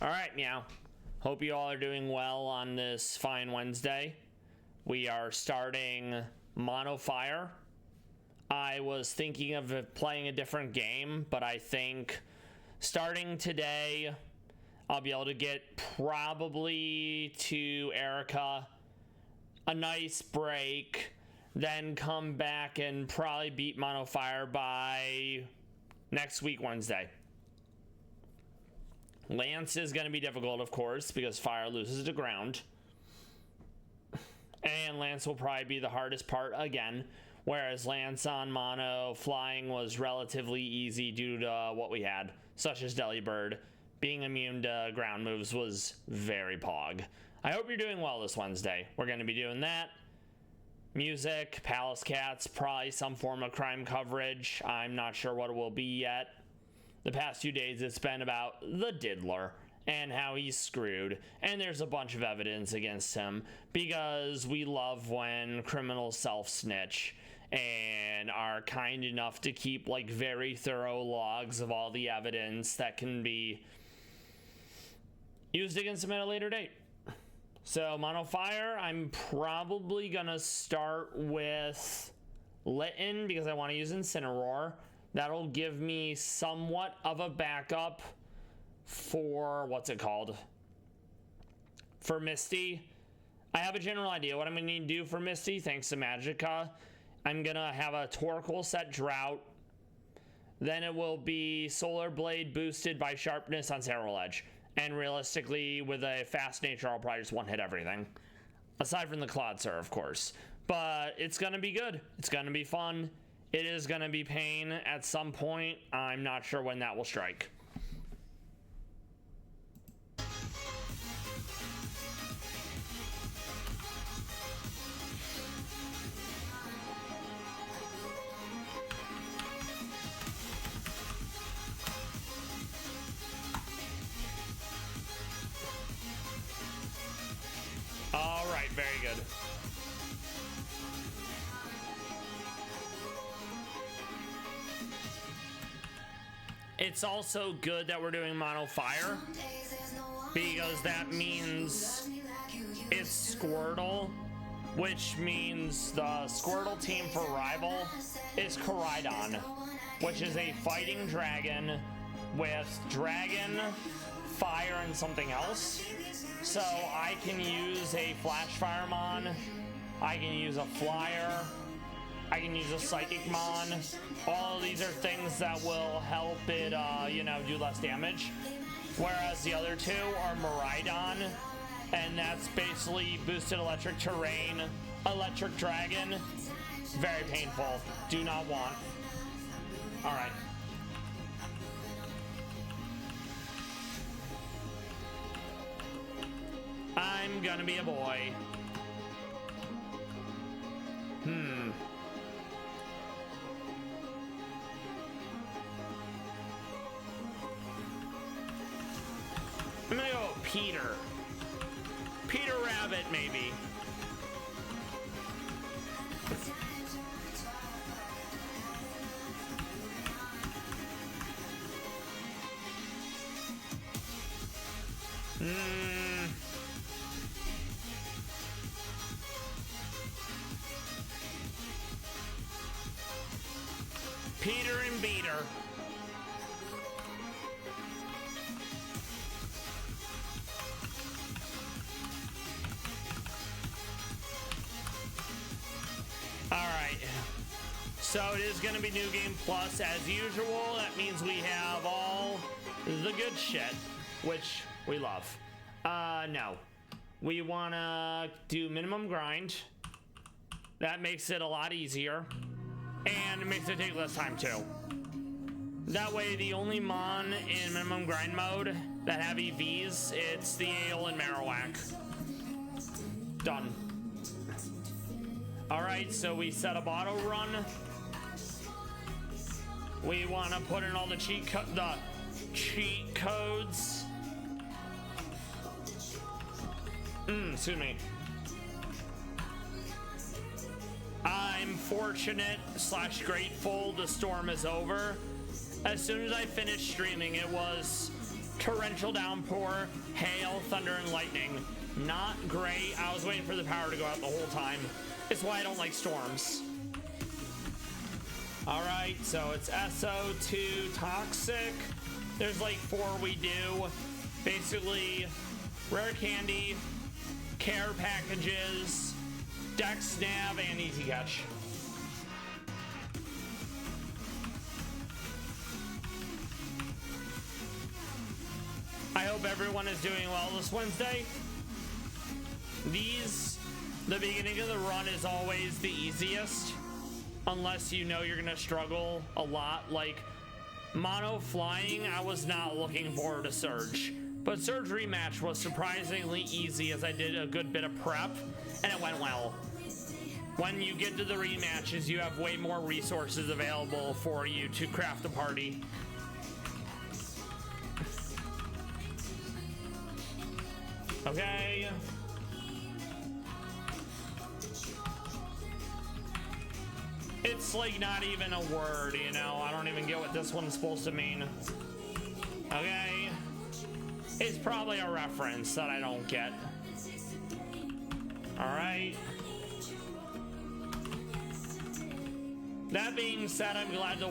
All right, Meow. Hope you all are doing well on this fine Wednesday. We are starting Mono Fire. I was thinking of playing a different game, but I think starting today, I'll be able to get probably to Erica, a nice break, then come back and probably beat Mono Fire by next week, Wednesday. Lance is going to be difficult, of course, because Fire loses to ground. And Lance will probably be the hardest part again, whereas Lance on Mono Flying was relatively easy due to what we had, such as Delibird. Being immune to ground moves was very pog. I hope you're doing well this Wednesday. We're going to be doing that. Music, Pallas Cats, probably some form of crime coverage. I'm not sure what it will be yet. The past few days it's been about the Diddler and how he's screwed, and there's a bunch of evidence against him because we love when criminals self-snitch and are kind enough to keep like very thorough logs of all the evidence that can be used against him at a later date. So Mono Fire, I'm probably gonna start with Litten because I want to use Incineroar. That'll give me somewhat of a backup for, what's it called? For Misty. I have a general idea what I'm going to need to do for Misty, thanks to Magicka. I'm going to have a Torkoal set Drought. Then it will be Solar Blade boosted by Sharpness on Cerebral Edge. And realistically, with a fast nature, I'll probably just one-hit everything. Aside from the Clodsir, of course. But it's going to be good. It's going to be fun. It is going to be pain at some point. I'm not sure when that will strike. All right, very good. It's also good that we're doing Mono Fire because that means it's Squirtle, which means the Squirtle team for Rival is Koraidon, which is a fighting dragon with dragon, fire, and something else. So I can use a Flash Firemon, I can use a Flyer, I can use a Psychic Mon. All of these are things that will help it, do less damage. Whereas the other two are Miraidon, and that's basically boosted electric terrain, electric dragon. Very painful. Do not want. All right. I'm gonna be a boy. I'm gonna go Peter. Peter Rabbit, maybe. Peter and Beater. Alright, so it is going to be New Game Plus as usual. That means we have all the good shit, which we love. No. We want to do minimum grind. That makes it a lot easier. And it makes it take less time too. That way, the only Mon in minimum grind mode that have EVs, it's the Ale and Marowak. Done. Alright, so we set up auto run. We want to put in all the cheat codes. Excuse me. I'm fortunate / grateful the storm is over. As soon as I finished streaming, it was torrential downpour, hail, thunder, and lightning. Not great. I was waiting for the power to go out the whole time. It's why I don't like storms. Alright, so it's SO2 Toxic. There's like 4 we do. Basically, rare candy, care packages, dex nav, and easy catch. I hope everyone is doing well this Wednesday. The beginning of the run is always the easiest, unless you know you're gonna struggle a lot. Like mono flying, I was not looking forward to Surge, but Surge rematch was surprisingly easy as I did a good bit of prep and it went well. When you get to the rematches, you have way more resources available for you to craft a party. Okay. It's like not even a word, you know? I don't even get what this one's supposed to mean. Okay. It's probably a reference that I don't get. Alright. That being said, I'm glad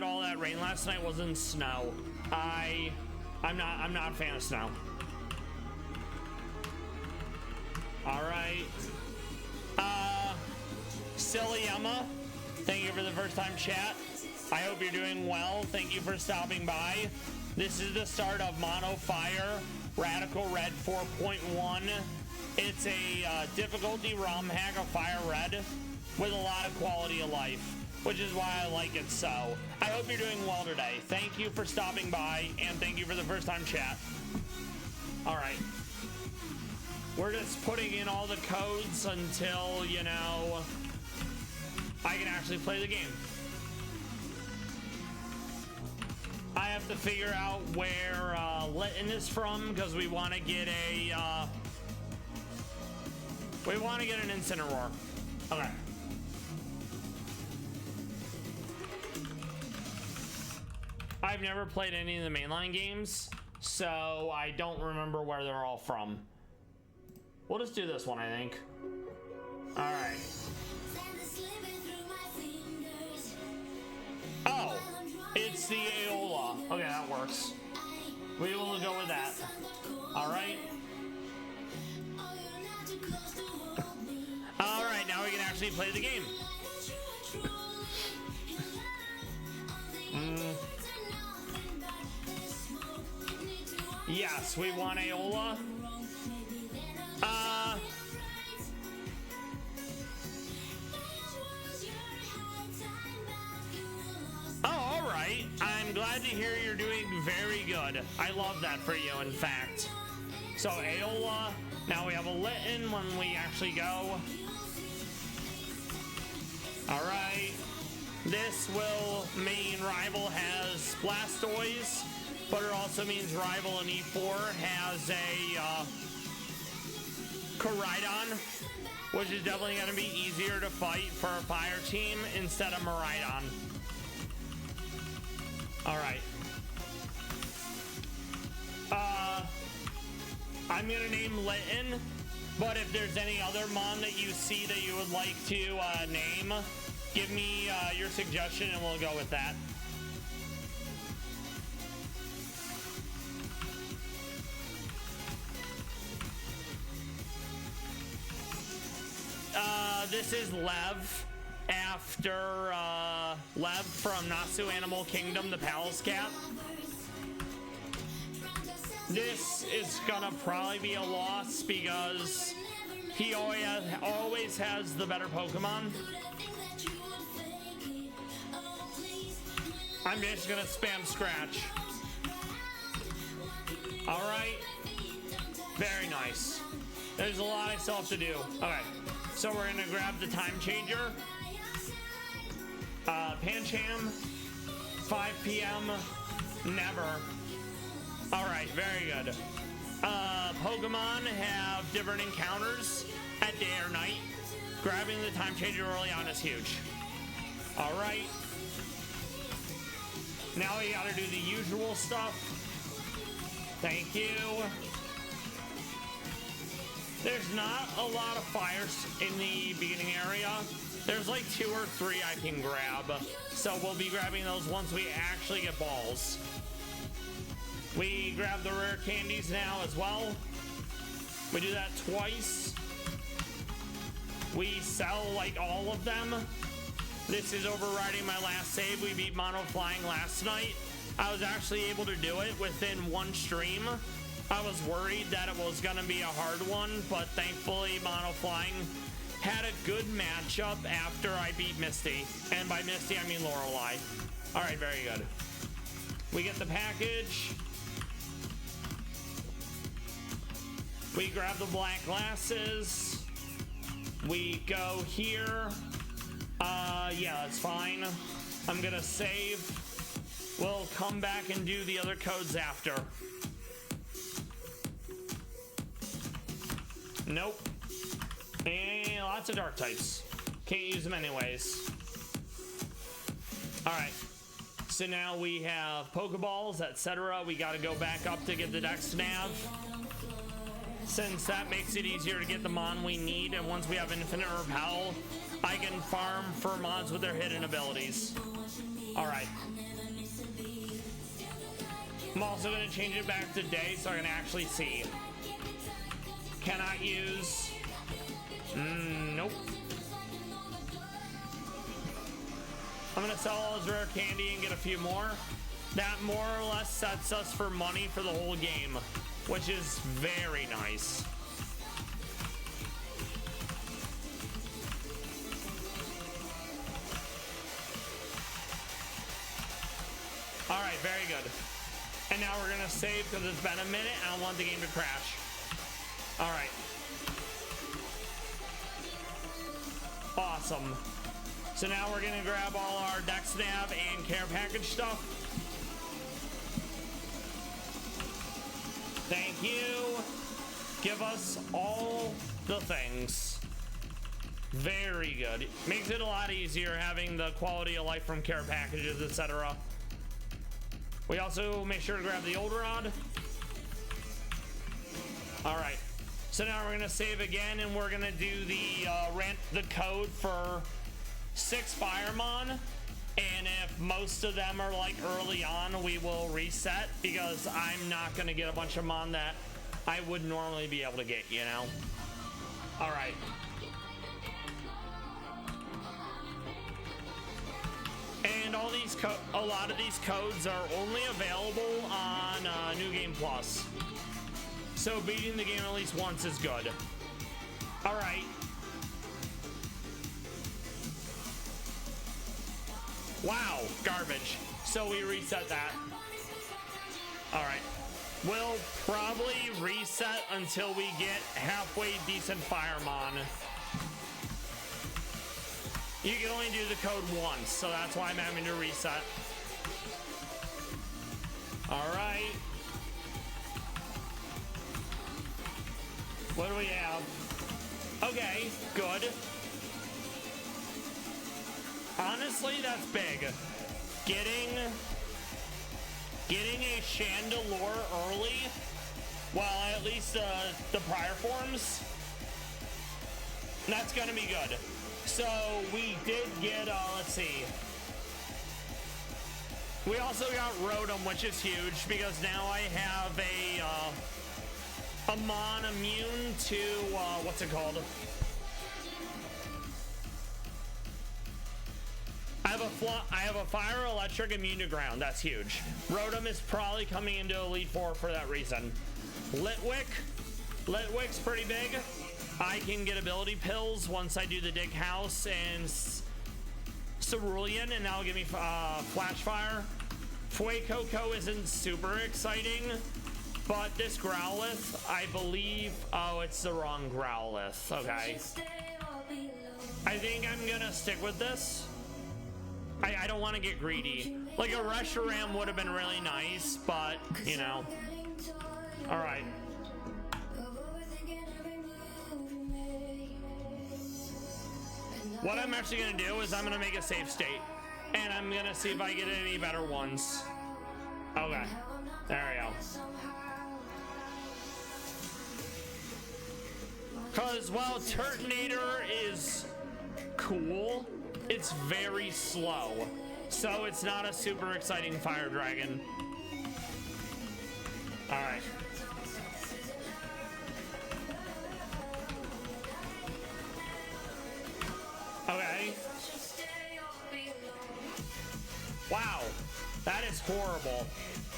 all that rain last night wasn't snow. I'm not a fan of snow. Alright. Silly Emma, thank you for the first time chat. I hope you're doing well. Thank you for stopping by. This is the start of Mono Fire Radical Red 4.1. It's a difficulty ROM hack of Fire Red with a lot of quality of life, which is why I like it so. I hope you're doing well today. Thank you for stopping by, and thank you for the first time chat. Alright. We're just putting in all the codes until, you know, I can actually play the game. I have to figure out where Litton is from because we want to get an Incineroar. Okay. I've never played any of the mainline games, so I don't remember where they're all from. We'll just do this one, I think. All right. Oh, it's the Aola. Okay, that works. We will go with that. All right. All right, now we can actually play the game. Yes, we want Aola. Oh, all right. I'm glad to hear you're doing very good. I love that for you, in fact. So Aola, now we have a Litton when we actually go. All right. This will mean Rival has Blastoise, but it also means Rival in E4 has a Koraidon, which is definitely going to be easier to fight for a fire team instead of Miraidon. All right. I'm going to name Litton, but if there's any other mon that you see that you would like to name, give me your suggestion and we'll go with that. This is Lev after Lev from Nasu Animal Kingdom, the Pallas cat. This is gonna probably be a loss because he always has the better Pokemon. I'm just gonna spam Scratch. All right, very nice. There's a lot I still have to do. Okay, so we're gonna grab the time changer. Pancham, 5 p.m. Never. All right, very good. Pokemon have different encounters at day or night. Grabbing the time changer early on is huge. All right. Now we gotta do the usual stuff. Thank you. There's not a lot of fires in the beginning area. There's like 2 or 3 I can grab. So we'll be grabbing those once we actually get balls. We grab the rare candies now as well. We do that twice. We sell like all of them. This is overriding my last save. We beat Mono Flying last night. I was actually able to do it within 1 stream. I was worried that it was gonna be a hard one, but thankfully Mono Flying had a good matchup after I beat Misty. And by Misty, I mean Lorelei. All right, very good. We get the package. We grab the black glasses. We go here. Yeah, that's fine. I'm gonna save. We'll come back and do the other codes after. Nope. And lots of dark types. Can't use them anyways. Alright. So now we have Pokeballs, etc. We gotta go back up to get the Dex Nav. Since that makes it easier to get the Mon we need, and once we have Infinite Repel, I can farm for mods with their hidden abilities. Alright. I'm also going to change it back to day so I can actually see. Cannot use. Nope. I'm going to sell all his rare candy and get a few more. That more or less sets us for money for the whole game, which is very nice. All right, very good. And now we're gonna save because it's been a minute. I don't want the game to crash. All right. Awesome. So now we're gonna grab all our Dex Nav and care package stuff. Thank you. Give us all the things. Very good. Makes it a lot easier having the quality of life from care packages, etc. We also make sure to grab the old rod. All right. So now we're gonna save again, and we're gonna do the code for 6 Firemon. And if most of them are like early on, we will reset because I'm not gonna get a bunch of Mon that I would normally be able to get, you know? All right. And all these a lot of these codes are only available on New Game Plus. So beating the game at least once is good. All right. Wow, garbage. So we reset that. All right. We'll probably reset until we get halfway decent Firemon. You can only do the code once, so that's why I'm having to reset. All right. What do we have? Okay, good. Honestly, that's big. Getting a Chandelure early, well, at least the prior forms, that's gonna be good. So we did get, let's see. We also got Rotom, which is huge because now I have a Mon immune to, what's it called? I have a Fire Electric immune to ground. That's huge. Rotom is probably coming into Elite Four for that reason. Litwick's pretty big. I can get ability pills once I do the Dig House and Cerulean, and that'll give me Flash Fire. Fuecoco isn't super exciting, but this Growlithe, I believe, oh, it's the wrong Growlithe. Okay. I think I'm gonna stick with this. I don't want to get greedy. Like a Reshiram would have been really nice, but, you know. All right. What I'm actually going to do is I'm going to make a save state. And I'm going to see if I get any better ones. Okay. There we go. Because while Turtonator is cool, it's very slow. So it's not a super exciting fire dragon. Alright. Okay. Wow. That is horrible.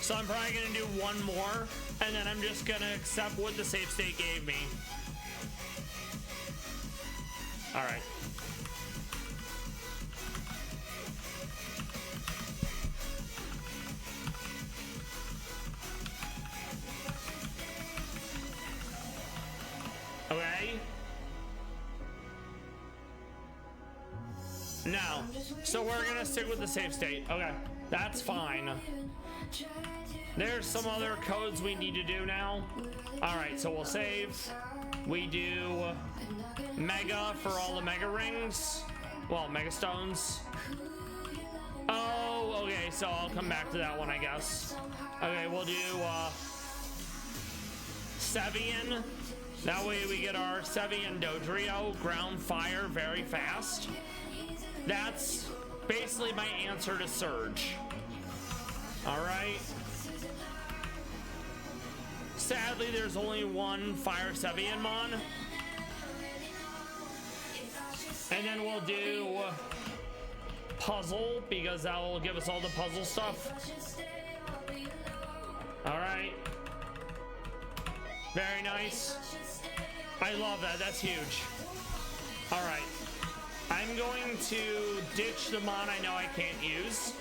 So I'm probably gonna do one more, and then I'm just gonna accept what the save state gave me. All right. Okay. No. So we're gonna stick with the save state. Okay. That's fine. There's some other codes we need to do now. All right, so we'll save. We do mega for all the mega rings. Well, mega stones. Oh, okay, so I'll come back to that one, I guess. Okay, we'll do Sevian. That way we get our Sevian Dodrio, ground fire very fast. That's basically my answer to Surge. All right. Sadly, there's only one Fire Sevian Mon. And then we'll do puzzle, because that will give us all the puzzle stuff. All right. Very nice. I love that. That's huge. All right. I'm going to ditch the Mon I know I can't use.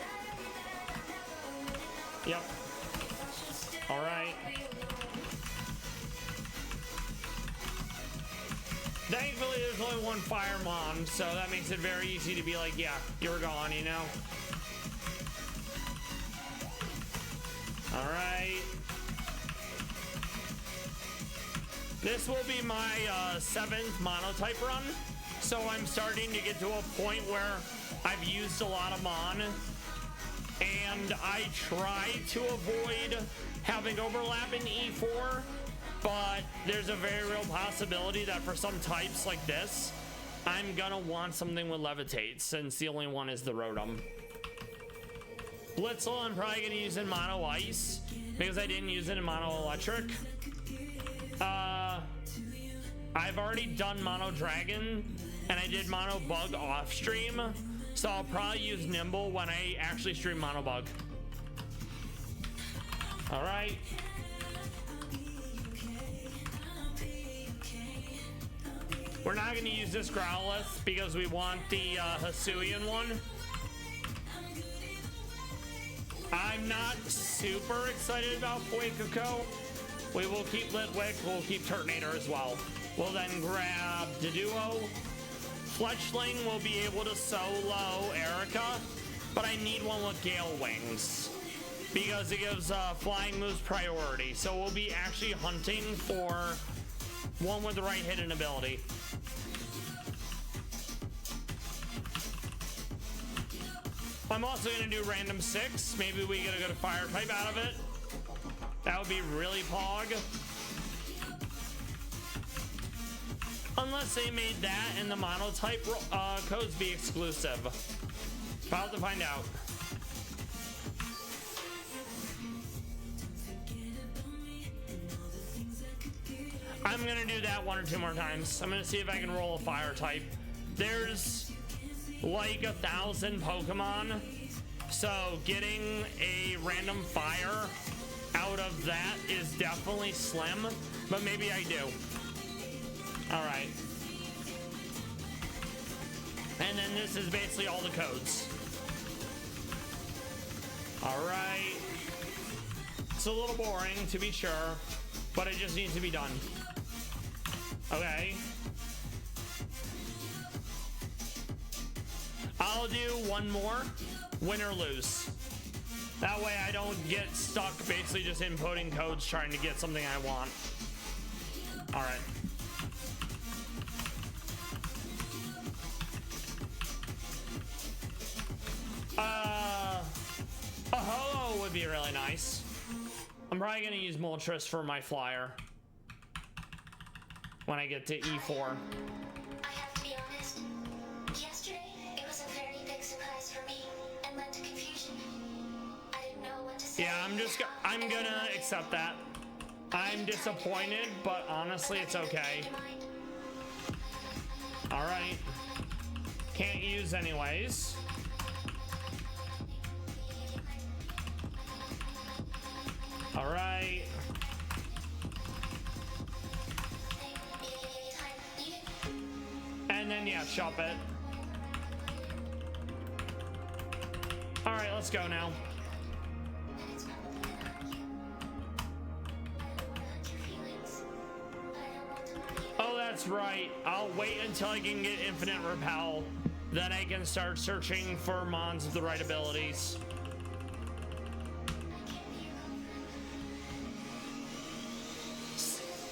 Yep. All right. Thankfully, there's only one Fire Mon, so that makes it very easy to be like, yeah, you're gone, you know? All right. This will be my 7th monotype run, so I'm starting to get to a point where I've used a lot of Mon, and I try to avoid having overlap in E4, but there's a very real possibility that for some types like this, I'm gonna want something with levitate, since the only one is the Rotom. Blitzel, I'm probably gonna use in mono ice, because I didn't use it in mono electric. I've already done mono dragon, and I did mono bug off stream, so I'll probably use Nimble when I actually stream mono bug. All right. We're not going to use this Growlithe because we want the Hisuian one. I'm not super excited about Fuecoco. We will keep Litwick, we'll keep Turtonator as well. We'll then grab Doduo. Fletchling will be able to solo Erica, but I need one with Gale Wings because it gives flying moves priority. So we'll be actually hunting for one with the right hidden ability. I'm also going to do random 6. Maybe we get a good fire type out of it. That would be really pog. Unless they made that and the monotype codes be exclusive. About to find out. I'm going to do that 1 or 2 more times. I'm going to see if I can roll a fire type. There's like 1,000 Pokemon, so getting a random fire out of that is definitely slim, but maybe I do. All right. And then this is basically all the codes. All right. It's a little boring, to be sure, but it just needs to be done. Okay. I'll do one more, win or lose. That way I don't get stuck basically just inputting codes trying to get something I want. All right. A Ho-Oh would be really nice. I'm probably gonna use Moltres for my flyer. when I get to E4. I have to be honest. Yesterday, it was a very big surprise for me and led to confusion. I didn't know what to say. Yeah, I'm gonna accept that. I'm disappointed, but honestly, it's okay. All right. Can't use anyways. All right. And then, yeah, shop it. All right, let's go now. Oh, that's right. I'll wait until I can get infinite repel. Then I can start searching for mons with the right abilities.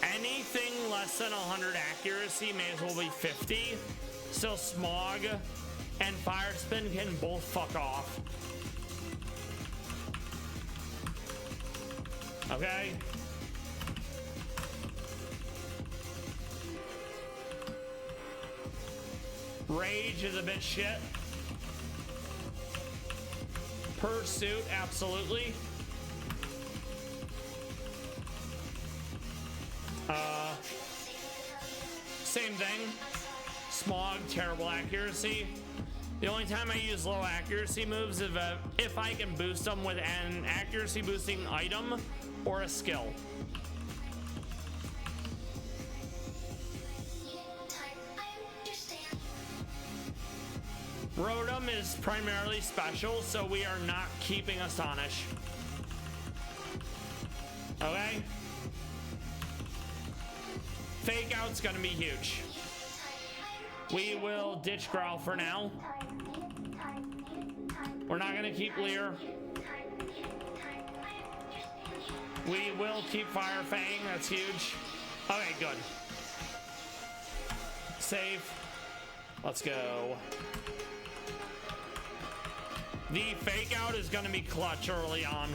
Anything less than 100 accuracy may as well be 50. So Smog and Fire Spin can both fuck off. Okay. Rage is a bit shit. Pursuit, absolutely. Same thing. Smog, terrible accuracy. The only time I use low accuracy moves is if I can boost them with an accuracy boosting item or a skill. Rotom is primarily special, so we are not keeping Astonish. Okay? Fake Out's gonna be huge. We will ditch Growl for now. We're not gonna keep Leer. We will keep Fire Fang, that's huge. Okay, good. Save. Let's go. The Fake Out is gonna be clutch early on.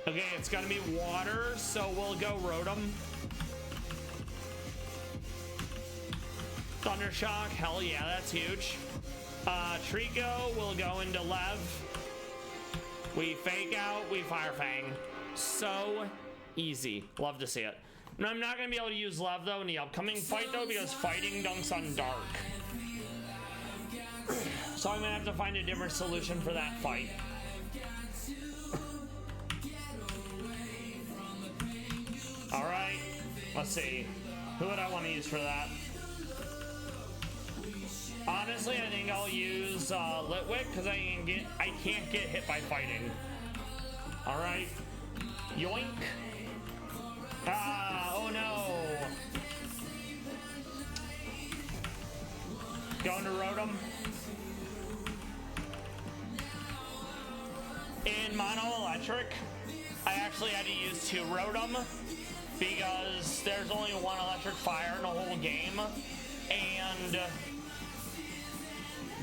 Okay, it's gonna be water, so we'll go Rotom. Thundershock, hell yeah, that's huge. Trico will go into Lev. We Fake Out, we Fire Fang. So easy, love to see it. And I'm not gonna be able to use Lev though in the upcoming fight though, because fighting dunks on Dark. So I'm gonna have to find a different solution for that fight. All right, let's see. Who would I want to use for that? Honestly, I think I'll use Litwick because I can't get hit by fighting. All right, yoink. Oh no. Going to Rotom. In Mono Electric, I actually had to use 2 Rotom because there's only 1 electric fire in the whole game, and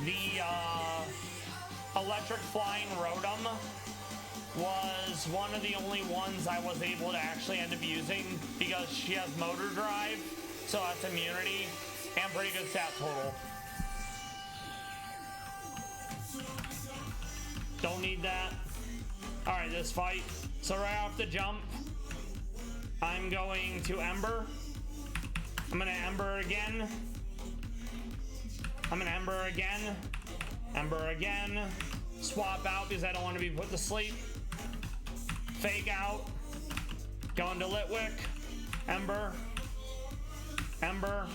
the electric flying Rotom was one of the only ones I was able to actually end up using because she has motor drive, so that's immunity and pretty good stat total. Don't need that. All right, this fight. So right off the jump, I'm going to Ember. I'm gonna Ember again. I'm gonna Ember again. Ember again. Swap out because I don't want to be put to sleep. Fake Out. Going to Litwick. Ember. Ember.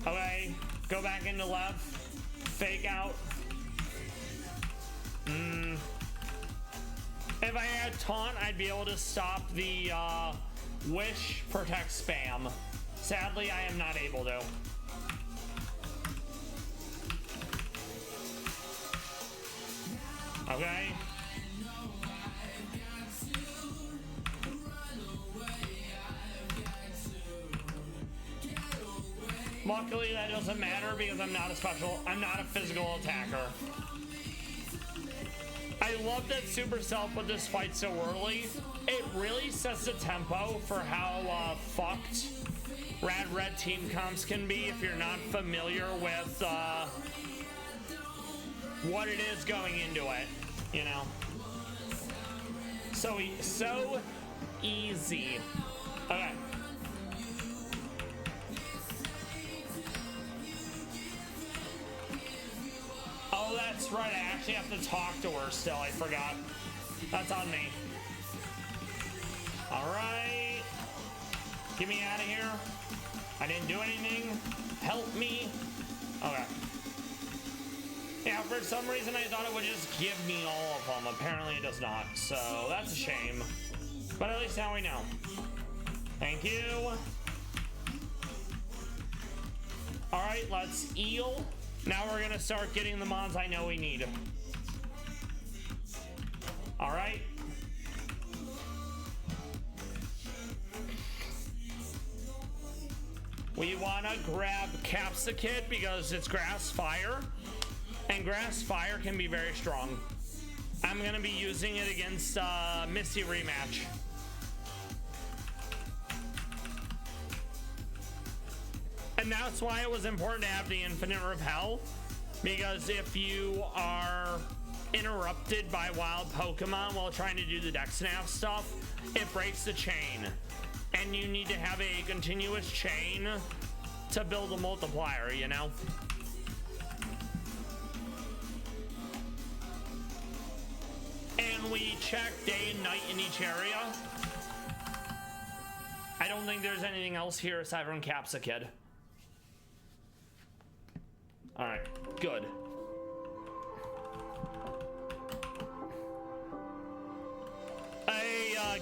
Okay. Go back into Lev. Fake Out. If I had Taunt, I'd be able to stop the Wish Protect spam. Sadly, I am not able to. Okay. Luckily, that doesn't matter because I'm not a physical attacker. I love that Supercell put this fight so early. It really sets the tempo for how fucked Rad Red team comps can be if you're not familiar with what it is going into it, you know? So easy. Okay. Oh, that's right. I actually have to talk to her still. I forgot. That's on me. All right. Get me out of here. I didn't do anything. Help me. Okay. Yeah, for some reason I thought it would just give me all of them. Apparently it does not. So that's a shame. But at least now we know. Thank you. All right, let's heal. Now we're gonna start getting the mods I know we need. All right. We wanna grab Capsicid because it's grass fire, and grass fire can be very strong. I'm gonna be using it against Misty rematch. And that's why it was important to have the infinite repel, because if you are interrupted by wild Pokemon while trying to do the Dexnav stuff, it breaks the chain. And you need to have a continuous chain to build a multiplier, you know? And we check day and night in each area. I don't think there's anything else here aside from Capsicid. Alright, good.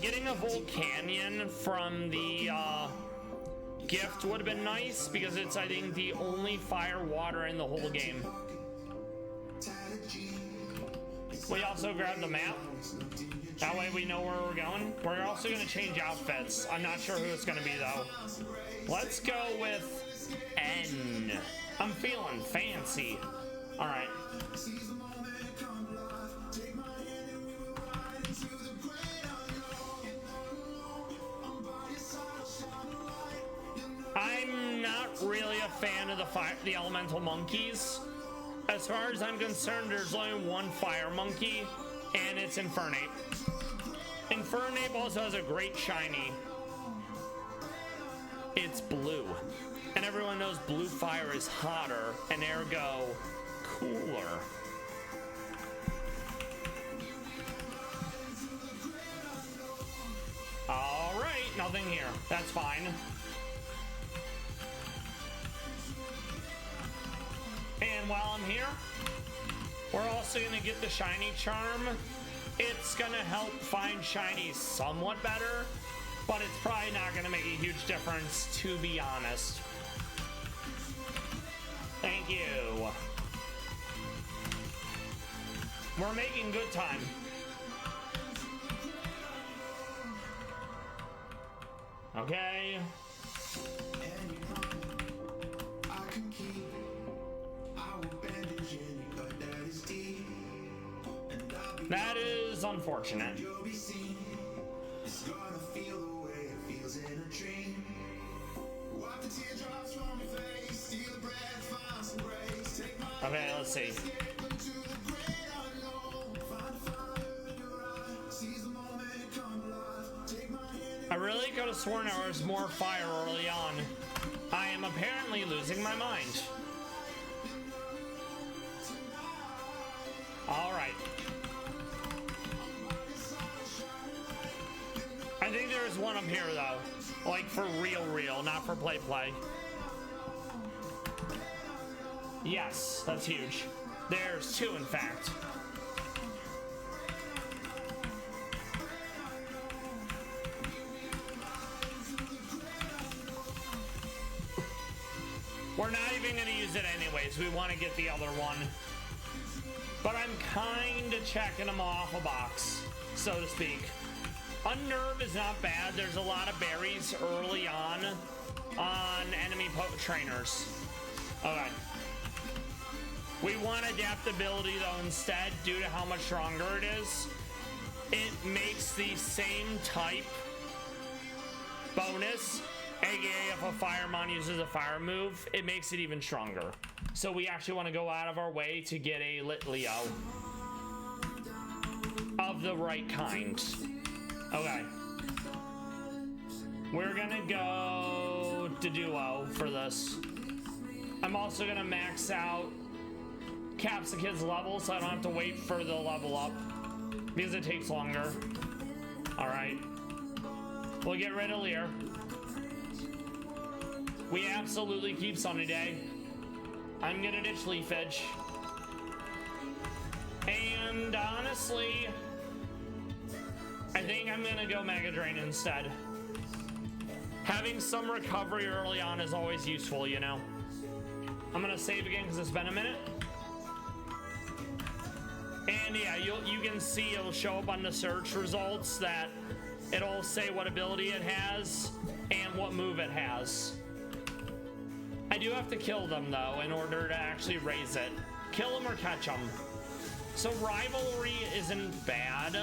Getting a Volcanion from the gift would have been nice because it's, I think, the only fire water in the whole game. We also grabbed the map. That way we know where we're going. We're also going to change outfits. I'm not sure who it's going to be, though. Let's go with N. I'm feeling fancy. All right. I'm not really a fan of the elemental monkeys. As far as I'm concerned, there's only one fire monkey, and it's Infernape. Infernape also has a great shiny. It's blue. And everyone knows blue fire is hotter, and ergo, cooler. All right, nothing here. That's fine. And while I'm here, we're also gonna get the shiny charm. It's gonna help find shinies somewhat better, but it's probably not gonna make a huge difference, to be honest. Thank you. We're making good time. Okay. That is unfortunate. Okay, let's see. I really could have sworn there was more fire early on. I am apparently losing my mind. All right. I think there's one up here though, like for real, not for play. Yes, that's huge. There's two, in fact. We're not even gonna use it anyways. We want to get the other one. But I'm kind of checking them off a box, so to speak. Unnerve is not bad. There's a lot of berries early on enemy trainers. Okay. We want adaptability though instead, due to how much stronger it is. It makes the same type bonus, aka if a Firemon uses a fire move, it makes it even stronger. So we actually want to go out of our way to get a Lit Leo of the right kind. Okay. We're gonna go to duo for this. I'm also gonna max out Capsicum's level so I don't have to wait for the level up because it takes longer. All right. We'll get rid of Lear. We absolutely keep Sunny Day. I'm gonna ditch Leaf Edge. And honestly, I think I'm gonna go Mega Drain instead. Having some recovery early on is always useful, you know. I'm gonna save again because it's been a minute. And yeah, you can see it'll show up on the search results that it'll say what ability it has and what move it has. I do have to kill them though in order to actually raise it. Kill them or catch them. So rivalry isn't bad,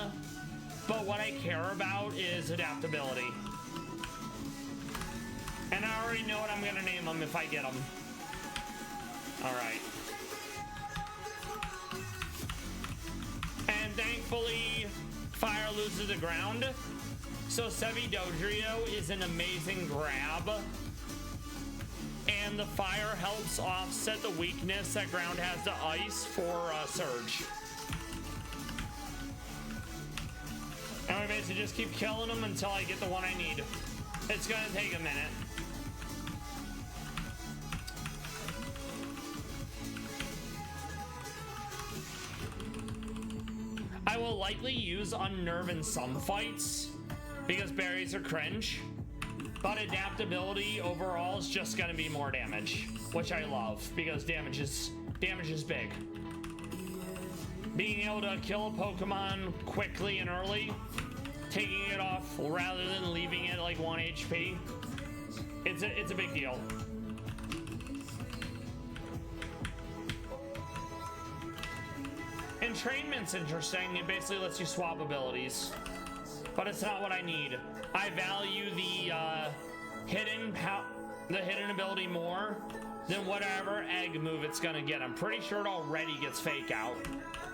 but what I care about is adaptability. And I already know what I'm gonna name them if I get them. All right. And thankfully, fire loses the ground. So Sevi Dodrio is an amazing grab. And the fire helps offset the weakness that ground has to ice for Surge. And we basically just keep killing them until I get the one I need. It's gonna take a minute. I will likely use Unnerve in some fights because berries are cringe, but adaptability overall is just gonna be more damage, which I love because damage is big. Being able to kill a Pokemon quickly and early, taking it off rather than leaving it like 1 HP, it's a big deal. Entrainment's interesting. It basically lets you swap abilities, but it's not what I need. I value the hidden ability more than whatever egg move it's gonna get. I'm pretty sure it already gets Fake Out,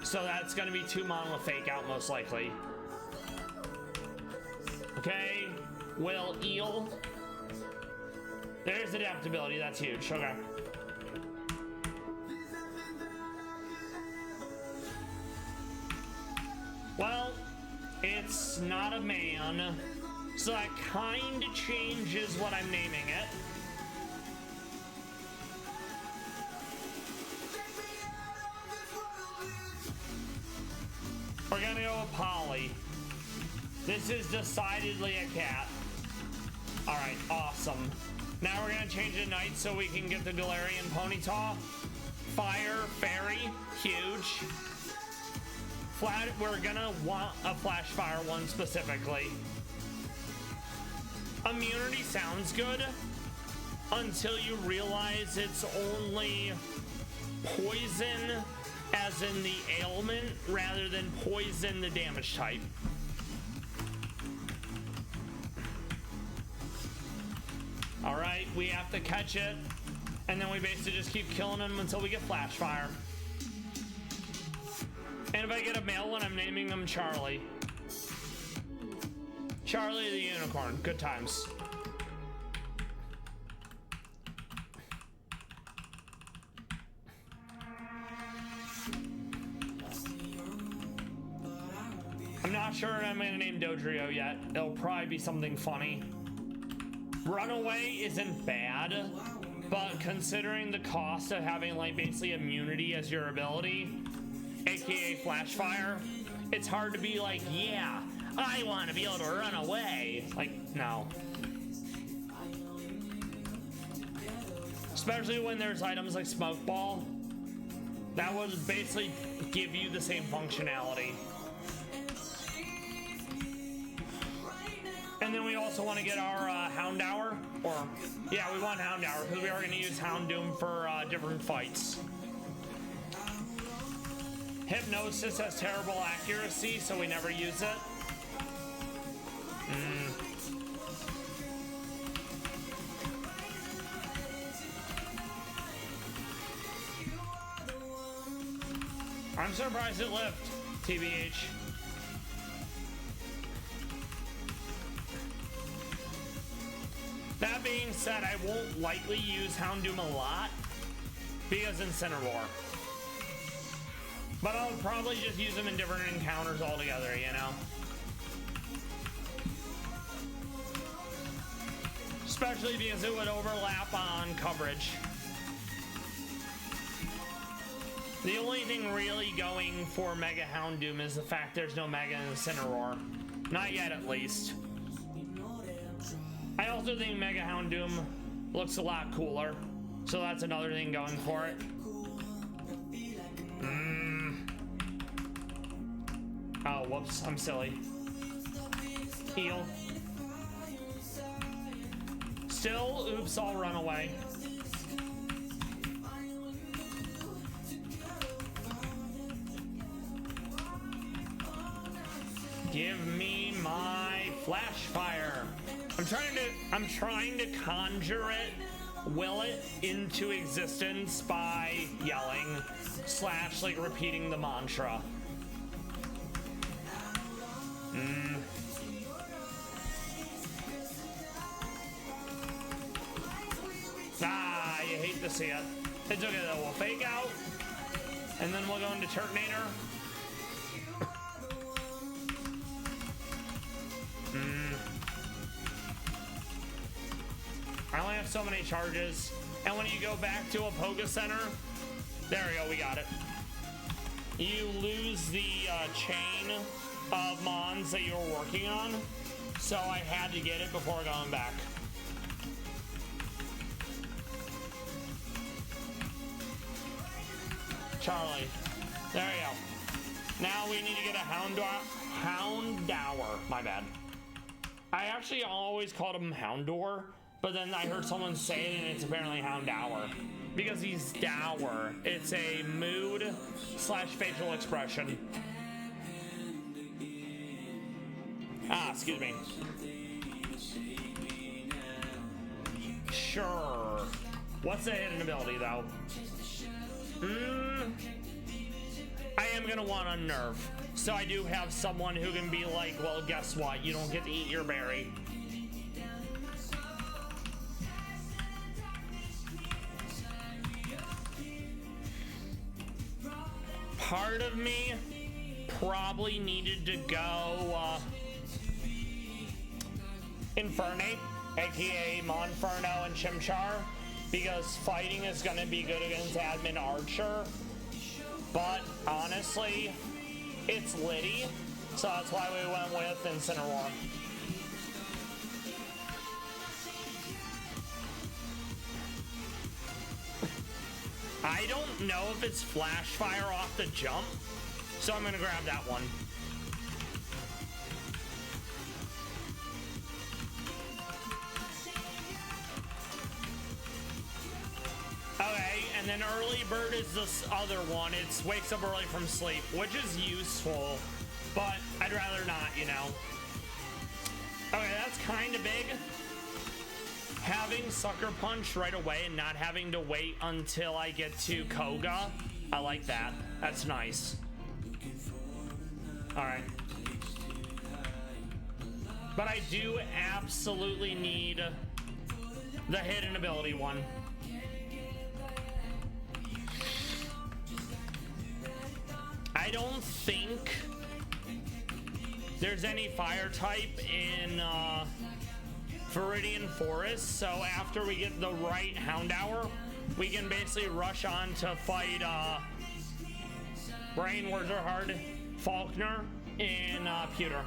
so that's gonna be 2 mon with Fake Out most likely. Okay, will Eel. There's adaptability. That's huge. Okay. Well, it's not a man, so that kind of changes what I'm naming it. We're gonna go with Polly. This is decidedly a cat. All right, awesome. Now we're gonna change to night so we can get the Galarian Ponyta. Fire, Fairy, huge. Flat, we're gonna want a Flash Fire one specifically. Immunity sounds good until you realize it's only poison as in the ailment rather than poison the damage type. All right, we have to catch it, and then we basically just keep killing them until we get Flash Fire. And if I get a male one, I'm naming him Charlie. Charlie the Unicorn. Good times. I'm not sure I'm going to name Dodrio yet. It'll probably be something funny. Runaway isn't bad, but considering the cost of having like basically immunity as your ability, aka Flash Fire, it's hard to be like, yeah, I want to be able to run away. Like, no. Especially when there's items like Smoke Ball. That would basically give you the same functionality. And then we also want to get our Houndour, or yeah, we want Houndour because we are going to use Houndoom for different fights. Hypnosis has terrible accuracy, so we never use it. I'm surprised it lived, TBH. That being said, I won't likely use Houndoom a lot because Incineroar. But I'll probably just use them in different encounters altogether, you know? Especially because it would overlap on coverage. The only thing really going for Mega Houndoom is the fact there's no Mega Incineroar. Not yet, at least. I also think Mega Houndoom looks a lot cooler, so that's another thing going for it. Oh, whoops, I'm silly. Heal. Still, oops, I'll run away. Give me my flash fire. I'm trying to conjure it, will it into existence by yelling / like repeating the mantra. Ah, you hate to see it. It's okay though, we'll fake out, and then we'll go into Turtonator. I only have so many charges, and when you go back to a Poké Center, there we go, we got it. You lose the chain of Mons that you were working on, so I had to get it before going back. Charlie, there you go. Now we need to get a Houndour, my bad. I actually always called him Houndour, but then I heard someone say it and it's apparently Houndour. Because he's dour. It's a mood / facial expression. Ah, excuse me. Sure. What's the hidden ability though? I am gonna want Unnerve. So I do have someone who can be like, well, guess what? You don't get to eat your berry. Part of me probably needed to go Infernape, aka Monferno and Chimchar, because fighting is going to be good against Admin Archer. But honestly, it's Liddy, so that's why we went with Incineroar. I don't know if it's Flash Fire off the jump, so I'm gonna grab that one. Okay, and then Early Bird is this other one. It wakes up early from sleep, which is useful, but I'd rather not, you know. Okay, that's kind of big. Having Sucker Punch right away and not having to wait until I get to Koga, I like that. That's nice. Alright. But I do absolutely need the hidden ability one. I don't think there's any fire type in Viridian Forest, so after we get the right Houndour, we can basically rush on to fight Brain Wizard Faulkner in Pewter.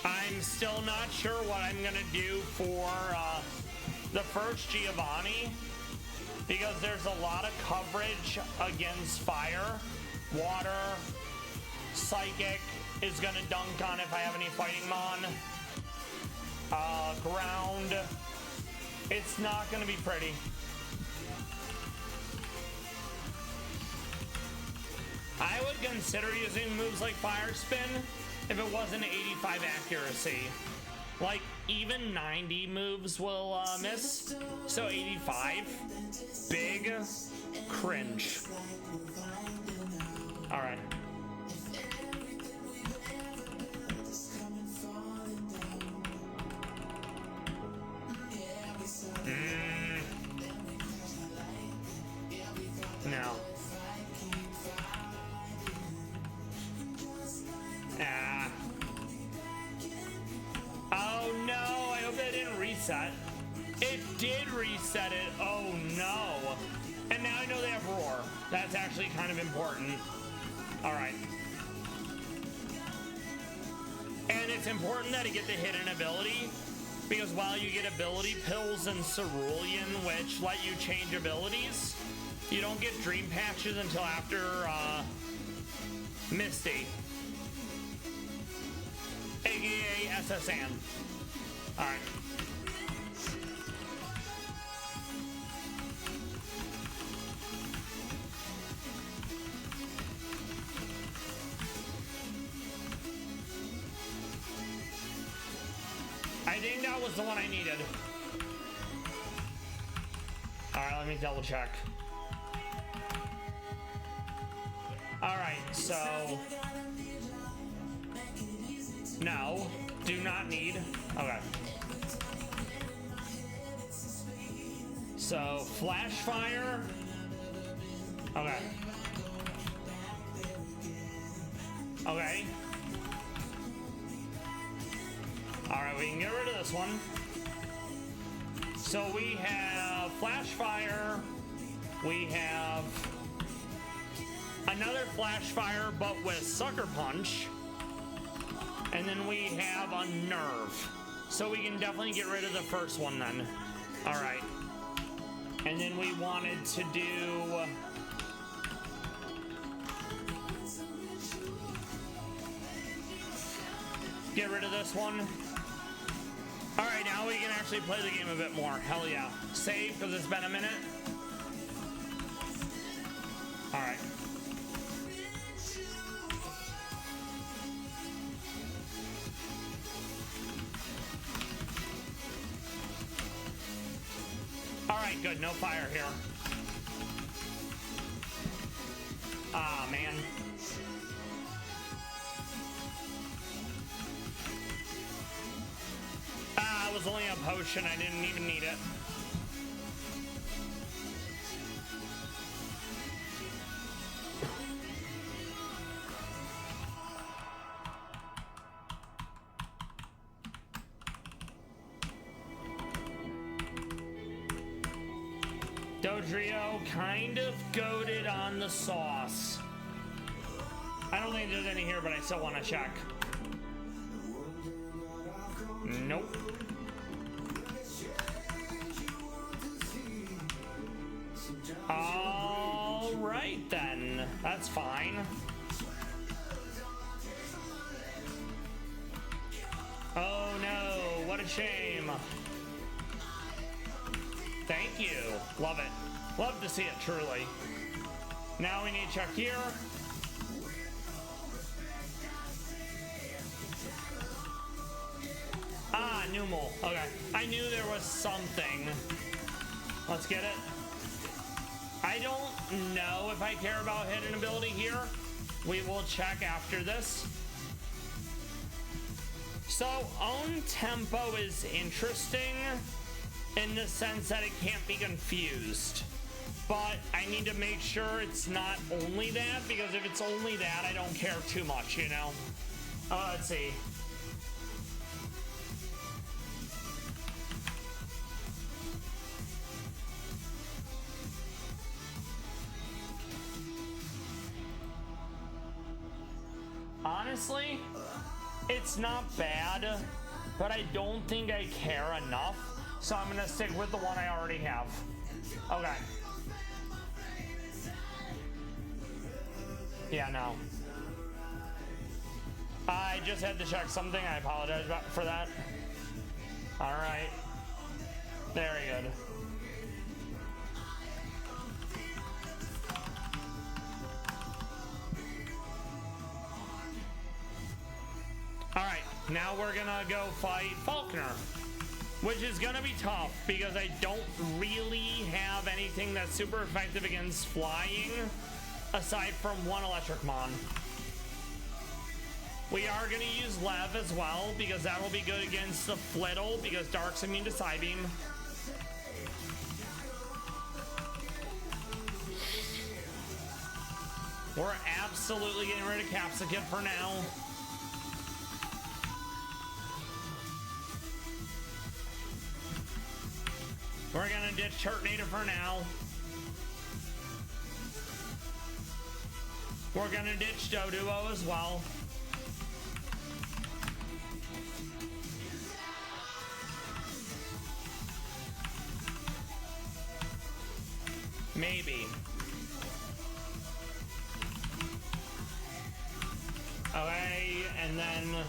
I'm still not sure what I'm gonna do for the first Giovanni, because there's a lot of coverage against fire. Water, psychic is gonna dunk on if I have any fighting mon. Ground, it's not gonna be pretty. I would consider using moves like Fire Spin if it wasn't 85 accuracy. Like, even 90 moves will miss, so 85, big cringe. All right. No. Oh no, I hope that didn't reset. It did reset it. Oh no. And now I know they have roar. That's actually kind of important. All right. And it's important that I get the hidden ability, because while you get ability pills and Cerulean, which let you change abilities, you don't get dream patches until after Misty, aka SSN. All right. I think that was the one I needed. All right, let me double check. All right, so no, do not need. Okay. So flash fire. Okay. Okay. All right, we can get rid of this one. So we have flash fire. We have another flash fire, but with sucker punch. And then we have a nerve. So we can definitely get rid of the first one then. All right. And then we wanted to do... get rid of this one. All right, now we can actually play the game a bit more. Hell yeah. Save, because it's been a minute. All right. All right, good. No fire here. Ah, man. Ah, it was only a potion. I didn't even need it. Dodrio kind of goated on the sauce. I don't think there's any here, but I still want to check. Nope. All right then, that's fine. Oh no, what a shame. Thank you. Love it. Love to see it, truly. Now we need to check here. Ah, Numel. Okay. I knew there was something. Let's get it. I don't know if I care about hidden ability here. We will check after this. So, own tempo is interesting in the sense that it can't be confused. But I need to make sure it's not only that, because if it's only that, I don't care too much, you know? Let's see. Honestly, it's not bad, but I don't think I care enough. So I'm gonna stick with the one I already have. Okay. Yeah, no. I just had to check something. I apologize for that. All right. Very good. All right, now we're gonna go fight Faulkner, which is gonna be tough because I don't really have anything that's super effective against flying aside from one electric mon. We are gonna use Lev as well because that will be good against the Flittle because Dark's immune to Psybeam. We're absolutely getting rid of Capsicum for now. We're gonna ditch Turtonator for now. We're gonna ditch Doduo as well. Maybe. Okay, and then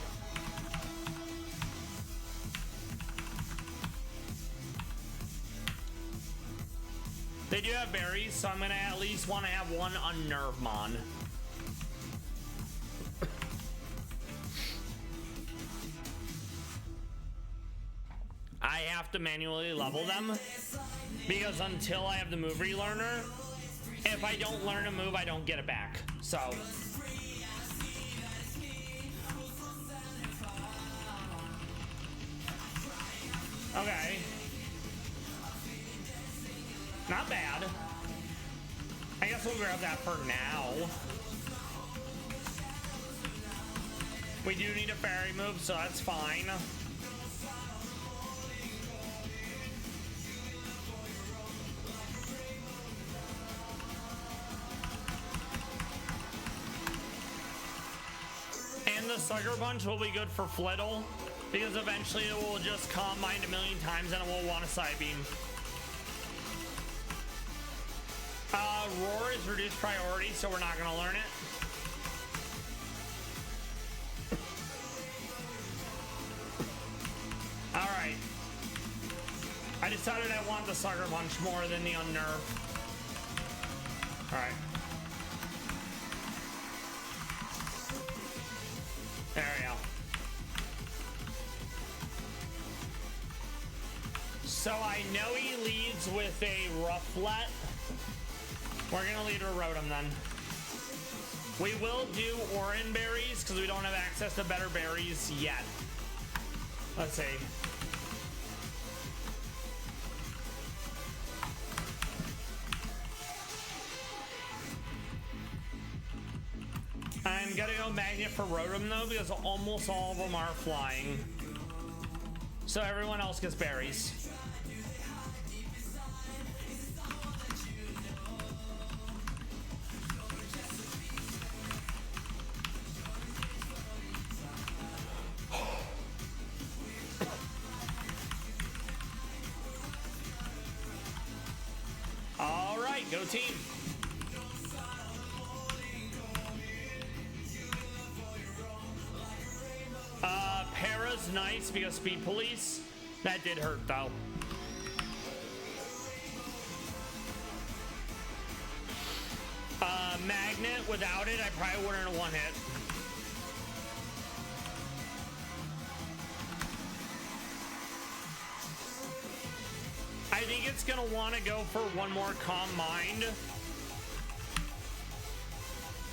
they do have berries, so I'm gonna at least want to have one Unnervemon. I have to manually level them because until I have the move relearner, if I don't learn a move, I don't get it back. So okay. Not bad. I guess we'll grab that for now. We do need a fairy move, so that's fine. And the Sucker Punch will be good for Flittle, because eventually it will just calm mind a million times and it will want a Psybeam. Roar is reduced priority, so we're not going to learn it. Alright. I decided I want the Sucker Punch more than the Unnerve. Alright. There we go. So I know he leads with a Rufflet. We're gonna lead a Rotom then. We will do Oran berries because we don't have access to better berries yet. Let's see. I'm gonna go Magnet for Rotom though because almost all of them are flying. So everyone else gets berries. All right, go team. Para's nice because Speed Police. That did hurt though. Magnet, without it, I probably wouldn't have one hit. I think it's gonna want to go for one more Calm Mind.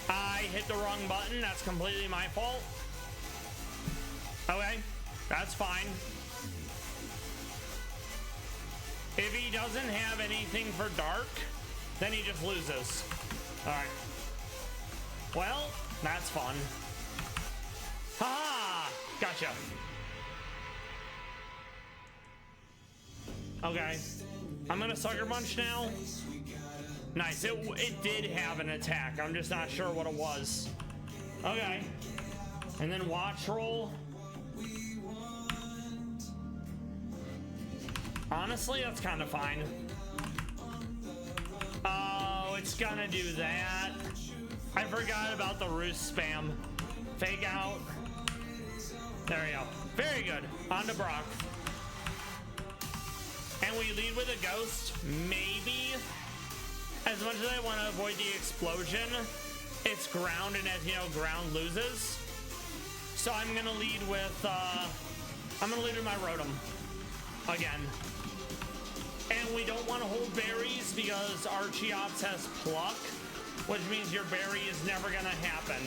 I hit the wrong button. That's completely my fault. Okay, that's fine. If he doesn't have anything for Dark, then he just loses. All right. Well, that's fun. Ha! Gotcha. Okay. I'm gonna Sucker Punch now. Nice. It did have an attack. I'm just not sure what it was. Okay. And then Watch Roll. Honestly, that's kind of fine. Oh, it's gonna do that. I forgot about the roost spam. Fake out. There we go. Very good. On to Brock. And we lead with a ghost. Maybe. As much as I want to avoid the explosion, it's ground, and as you know, ground loses. So I'm gonna lead with my Rotom again. And we don't want to hold berries because Archeops has pluck, which means your berry is never gonna happen.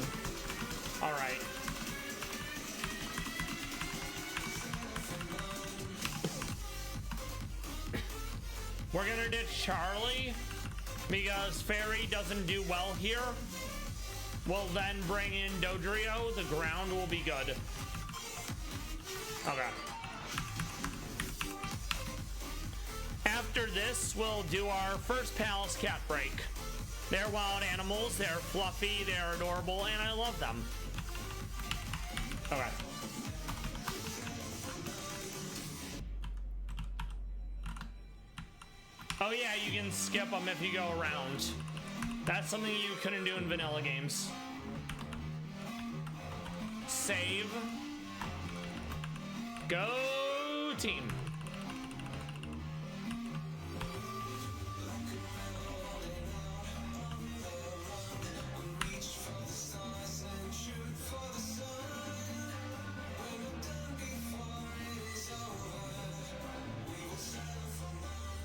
All right. We're gonna ditch Charlie because Fairy doesn't do well here. We'll then bring in Dodrio. The ground will be good. Okay. After this, we'll do our first Pallas cat break. They're wild animals, they're fluffy, they're adorable, and I love them. Okay. Oh yeah, you can skip them if you go around. That's something you couldn't do in vanilla games. Save. Go team.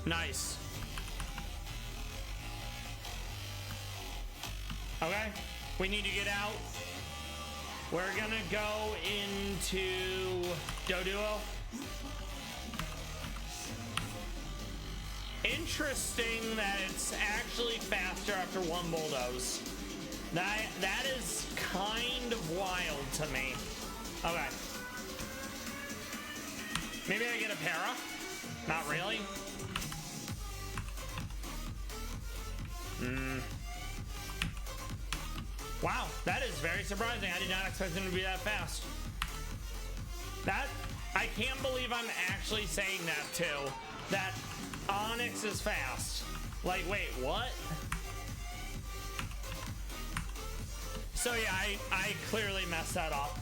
Nice. Okay, we need to get out. We're gonna go into Doduo. Interesting that it's actually faster after one bulldoze. That is kind of wild to me. Okay. Maybe I get a para? Not really. Wow, that is very surprising. I did not expect him to be that fast. I can't believe I'm actually saying that too. That Onyx is fast. Like, wait, what? So yeah, I clearly messed that up.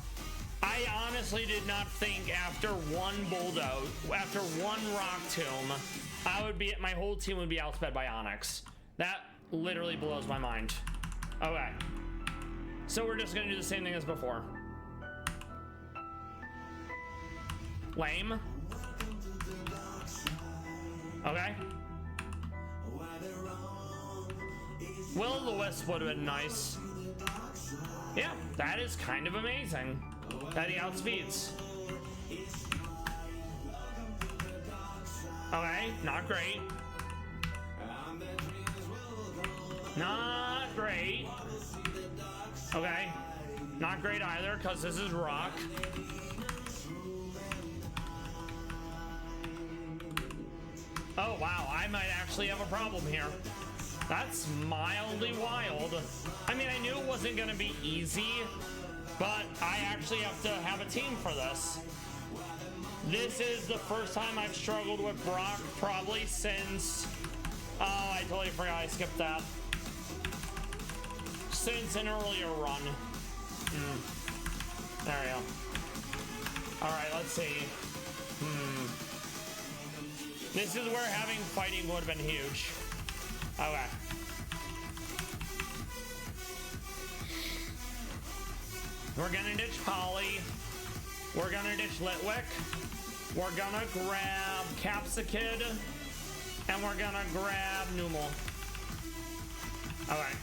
I honestly did not think after one bulldoze, after one rock tomb, my whole team would be outsped by Onyx. That literally blows my mind. Okay. So we're just gonna do the same thing as before. Lame. Okay. Will-O-Wisp would have been nice. Yeah, that is kind of amazing that he outspeeds. Okay, not great. Not great. Okay, not great either, because this is rock. Oh wow, I might actually have a problem here. That's mildly wild. I mean, I knew it wasn't gonna be easy, but I actually have to have a team for this. This is the first time I've struggled with Brock probably since... Oh, I totally forgot I skipped that. Since an earlier run. There we go. Alright, let's see. This is where having fighting would have been huge. Okay. We're gonna ditch Polly. We're gonna ditch Litwick. We're gonna grab Capsicid. And we're gonna grab Numel. Okay.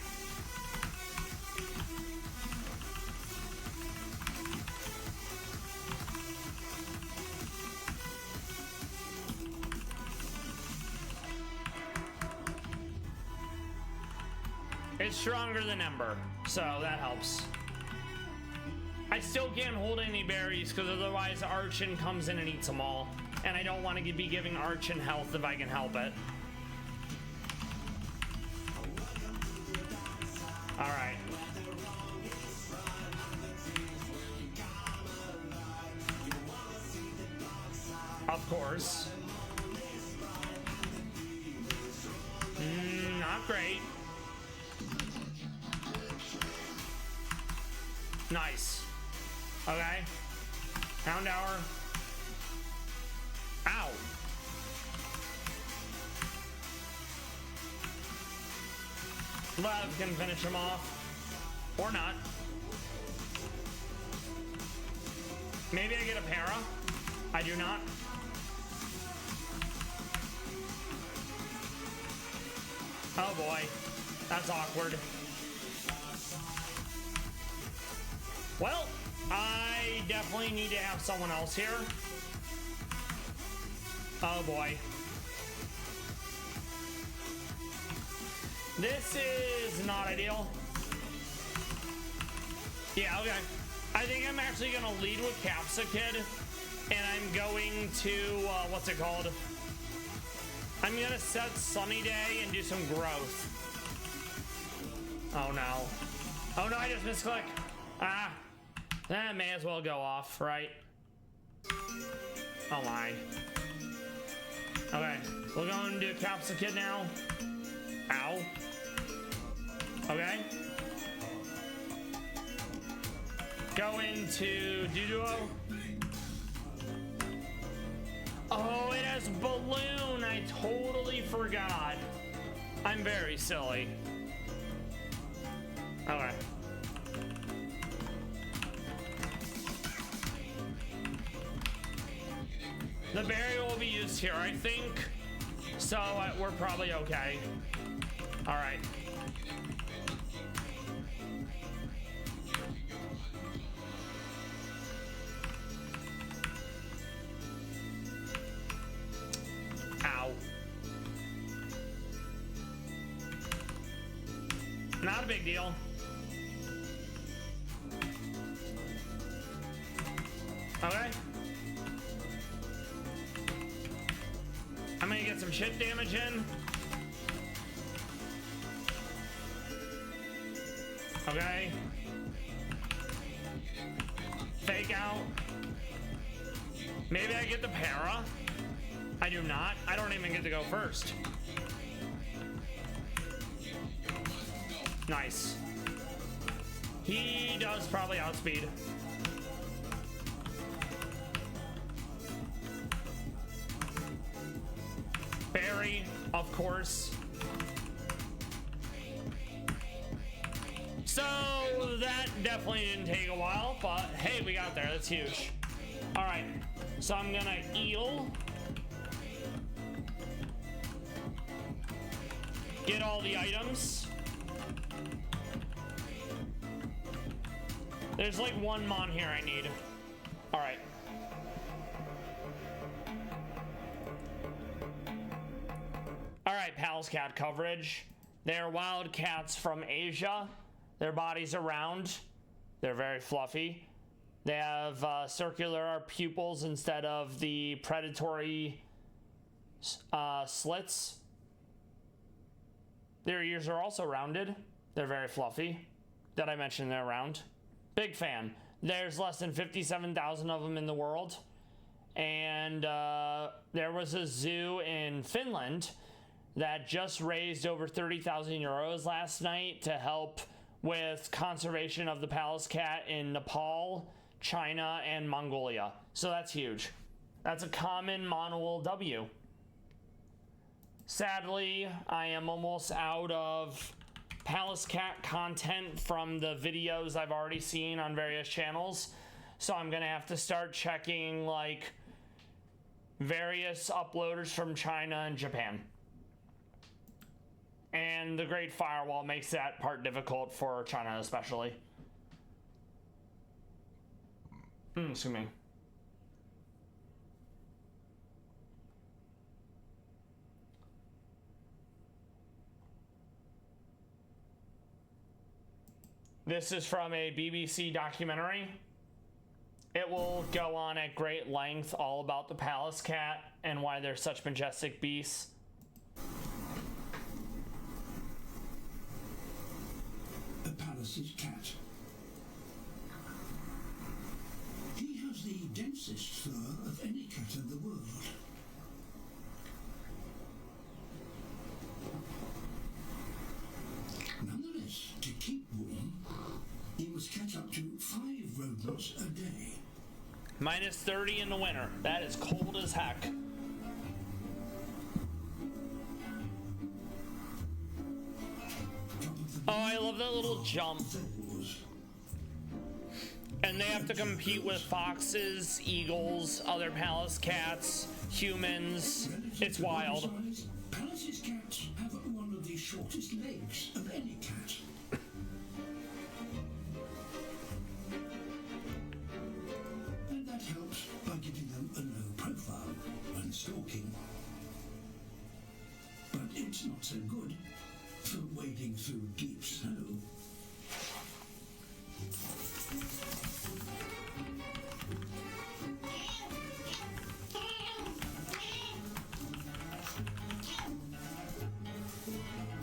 It's stronger than Ember, so that helps. I still can't hold any berries because otherwise Archon comes in and eats them all. And I don't want to be giving Archon health if I can help it. Alright. Of course. Not great. Nice. Okay. Pound hour. Ow. Lev can finish him off. Or not. Maybe I get a para. I do not. Oh boy. That's awkward. Well, I definitely need to have someone else here. Oh boy. This is not ideal. Yeah, okay. I think I'm actually gonna lead with Capsa Kid, and I'm going to, what's it called? I'm gonna set Sunny Day and do some growth. Oh no. Oh no, I just misclick. Ah. That may as well go off, right? Oh my. Okay, we're going to do Capsa Kid now. Ow. Okay. Go into Duduo. Oh, it has Balloon. I totally forgot. I'm very silly. Okay. The berry will be used here, I think. So we're probably okay. All right. Ow. Not a big deal. Okay. I'm gonna get some shit damage in. Okay. Fake out. Maybe I get the para. I do not. I don't even get to go first. Nice. He does probably outspeed. Barry, of course. So that definitely didn't take a while, but hey, we got there. That's huge. All right, so I'm gonna eel. Get all the items. There's like one mon here I need. All right. All right, Pallas cat coverage. They're wild cats from Asia. Their bodies are round. They're very fluffy. They have circular pupils instead of the predatory slits. Their ears are also rounded. They're very fluffy. Did I mention they're round? Big fan. There's less than 57,000 of them in the world. And there was a zoo in Finland that just raised over 30,000 euros last night to help with conservation of the Pallas cat in Nepal, China, and Mongolia. So that's huge. That's a common Meownwell W. Sadly, I am almost out of Pallas cat content from the videos I've already seen on various channels. So I'm gonna have to start checking like various uploaders from China and Japan. And the Great Firewall makes that part difficult for China especially. Excuse me. This is from a BBC documentary. It will go on at great length all about the Pallas cat and why they're such majestic beasts. A Pallas's cat. He has the densest fur of any cat in the world. Minus 30 in the winter. That is cold as heck. Oh, I love that little jump. And they have to compete with foxes, eagles, other Pallas cats, humans. It's wild. Pallas's cats have one of the shortest legs of any cat. And that helps by giving them a low profile when stalking. But it's not so good for wading through deep snow.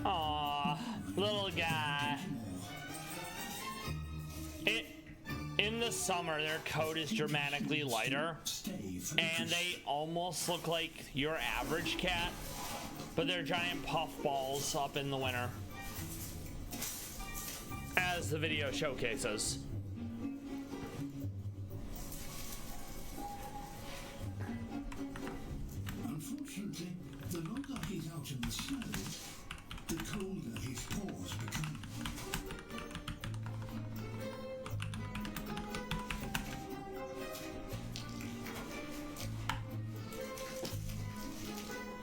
Aww, little guy. In the summer, their coat is dramatically lighter, and they almost look like your average cat, but they're giant puffballs up in the winter, as the video showcases. Unfortunately, the longer he's out in the snow, the colder his paws become.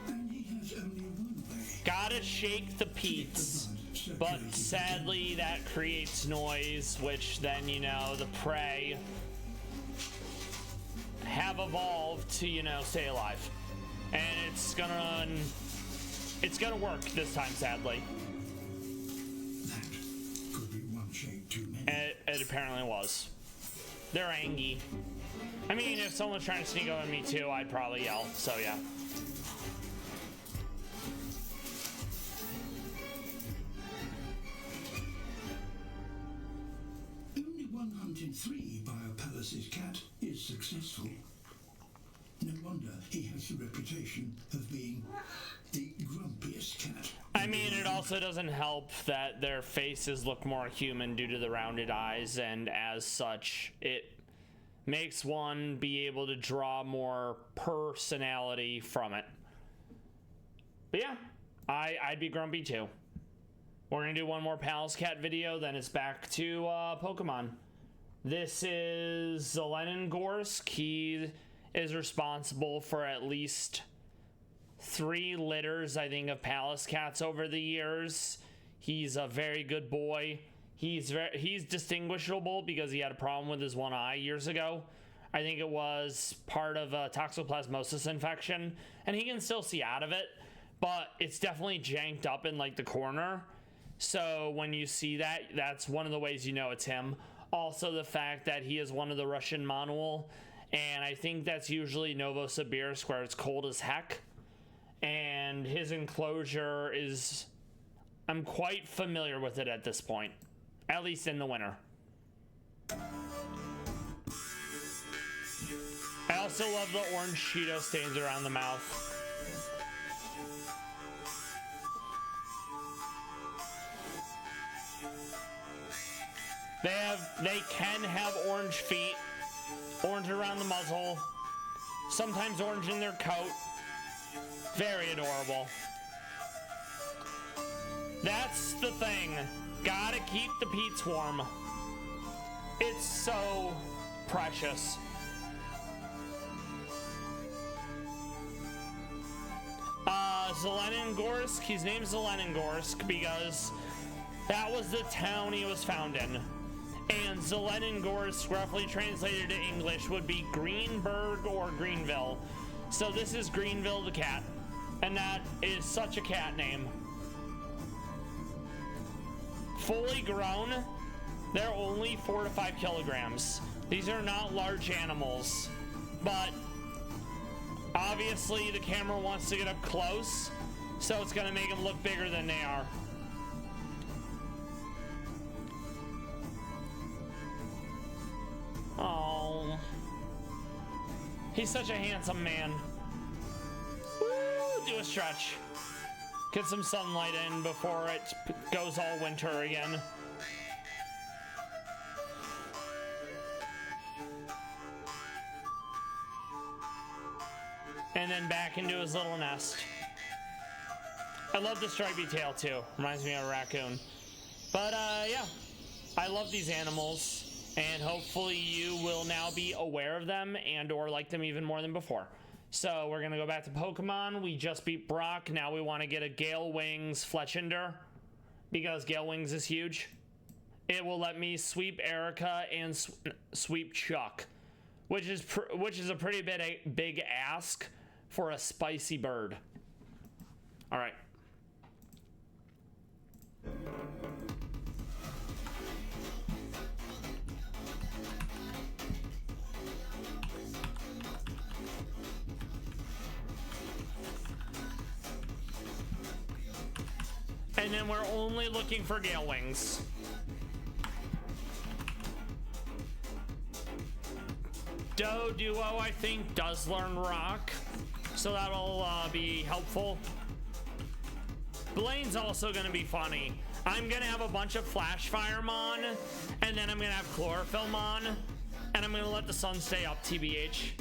And he has only one way. Gotta shake the peats, but sadly that creates noise, which then, you know, the prey have evolved to, you know, stay alive. And it's gonna work this time, sadly. That could be one shade too many. It apparently was. They're angry. I mean, if someone was trying to sneak over me too, I'd probably yell, so yeah. Only one hunt in three by a Pallas's cat is successful. No wonder he has the reputation of being the grumpiest cat. I mean, it also doesn't help that their faces look more human due to the rounded eyes, and as such, it makes one be able to draw more personality from it. But yeah, I'd be grumpy too. We're gonna do one more Pallas cat video, then it's back to Pokemon. This is Zeleningorsk. He is responsible for at least 3 litters, I think, of Pallas cats over the years. He's a very good boy. He's distinguishable because he had a problem with his one eye years ago. I think it was part of a toxoplasmosis infection, and he can still see out of it, but it's definitely janked up in like the corner. So when you see that, that's one of the ways you know it's him. Also, the fact that he is one of the Russian Meownwell, and I think that's usually Novosibirsk, where it's cold as heck. And his enclosure is, I'm quite familiar with it at this point, at least in the winter. I also love the orange Cheeto stains around the mouth. They can have orange feet, orange around the muzzle, sometimes orange in their coat. Very adorable. That's the thing. Gotta keep the peats warm. It's so precious. Zeleningorsk, his name's Zeleningorsk because that was the town he was found in. And Zeleningorsk, roughly translated to English, would be Greenberg or Greenville. So this is Greenville the cat. And that is such a cat name. Fully grown, they're only 4 to 5 kilograms. These are not large animals, but obviously the camera wants to get up close, so it's gonna make them look bigger than they are. Oh, he's such a handsome man. Woo, do a stretch. Get some sunlight in before it goes all winter again. and then back into his little nest. I love the stripy tail too. Reminds me of a raccoon. But yeah, I love these animals, and hopefully you will now be aware of them and or like them even more than before. So we're gonna go back to Pokemon. We just beat Brock. Now we want to get a Gale Wings Fletchinder because Gale Wings is huge. It will let me sweep Erica and sweep Chuck, which is a pretty big ask for a spicy bird. All right. And then we're only looking for Gale Wings. Duo, I think, does learn Rock, so that'll be helpful. Blaine's also going to be funny. I'm going to have a bunch of Flash Firemon, and then I'm going to have Chlorophyllmon, and I'm going to let the sun stay up, TBH.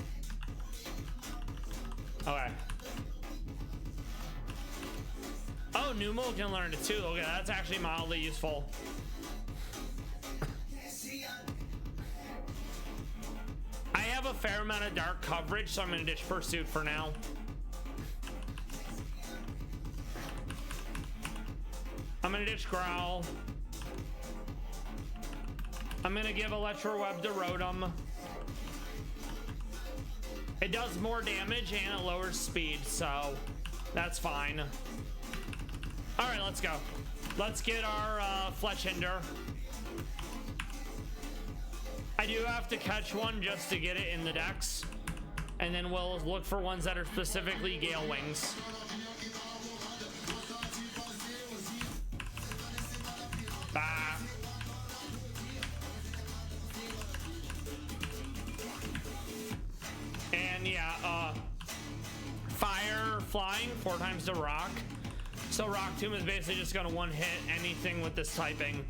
Okay. Oh, Numel can learn it too. Okay, that's actually mildly useful. I have a fair amount of dark coverage, so I'm going to ditch Pursuit for now. I'm going to ditch Growl. I'm going to give Electroweb to Rotom. It does more damage and it lowers speed, so that's fine. All right, let's go. Let's get our Fletchinder. I do have to catch one just to get it in the decks, and then we'll look for ones that are specifically Gale Wings. Ah. And yeah, fire flying 4 times to rock. So Rock Tomb is basically just gonna one-hit anything with this typing,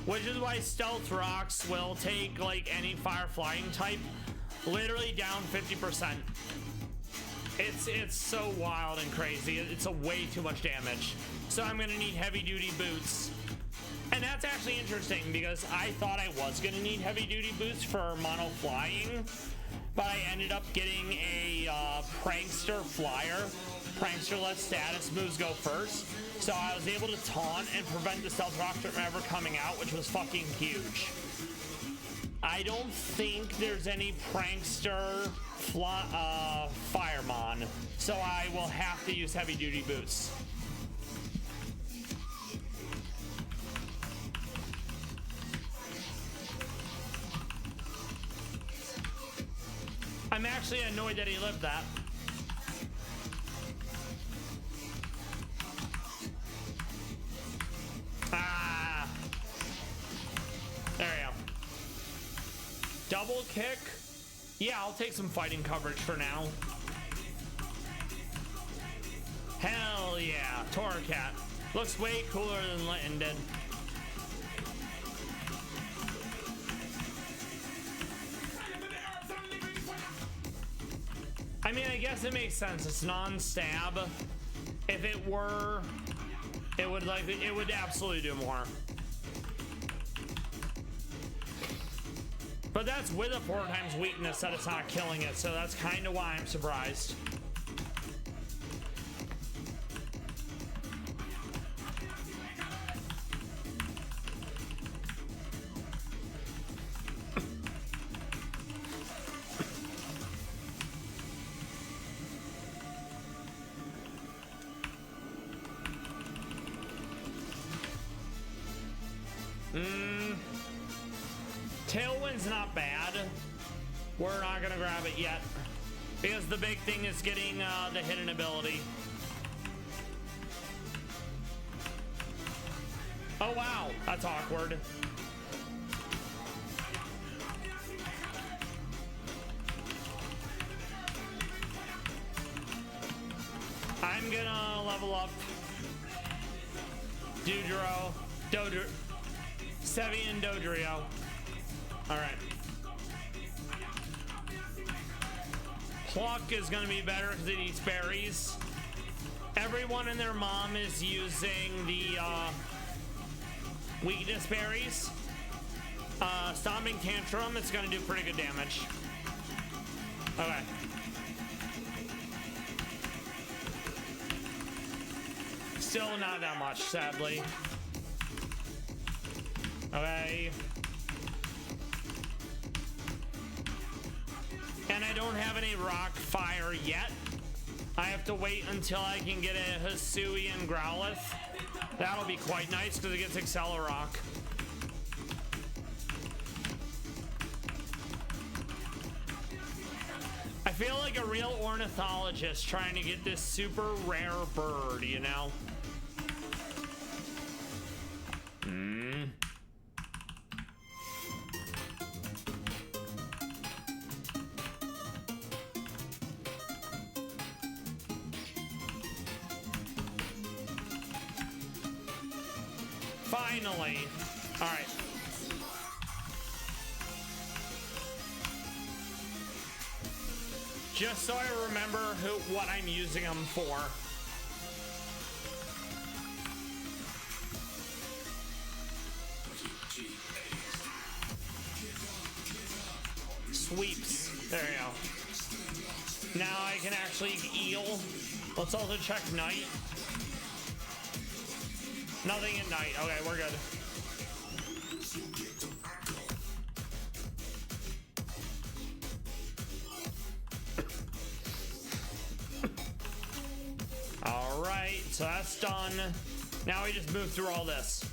which is why Stealth Rocks will take like any fire flying type literally down 50%. It's so wild and crazy. It's a way too much damage. So I'm gonna need heavy duty boots. And that's actually interesting because I thought I was gonna need heavy duty boots for mono flying, but I ended up getting a Prankster Flyer. Prankster lets status moves go first, so I was able to taunt and prevent the Stealth Rock from ever coming out, which was fucking huge. I don't think there's any Prankster Firemon, so I will have to use heavy duty boots. I'm actually annoyed that he lived that. Ah. There we go. Double kick? Yeah, I'll take some fighting coverage for now. Hell yeah. Torracat. Looks way cooler than Litten did. I mean, I guess it makes sense. It's non-stab. If it were, it would absolutely do more. But that's with a 4 times weakness that it's not killing it, so that's kind of why I'm surprised. Tailwind's not bad. We're not gonna grab it yet because the big thing is getting the hidden ability. Oh wow, that's awkward. I'm gonna level up Sevi and Dodrio. All right. Pluck is going to be better because it eats berries. Everyone and their mom is using the weakness berries. Stomping Tantrum, it's going to do pretty good damage. Okay. Still not that much, sadly. Okay. And I don't have any rock fire yet. I have to wait until I can get a Hisui and Growlithe. That'll be quite nice because it gets Accelerock. I feel like a real ornithologist trying to get this super rare bird, you know? Finally. All right. Just so I remember what I'm using them for. Sweeps. There you go. Now I can actually eel. Let's also check night. Nothing at night. Okay, we're good. All right, so that's done. Now we just move through all this.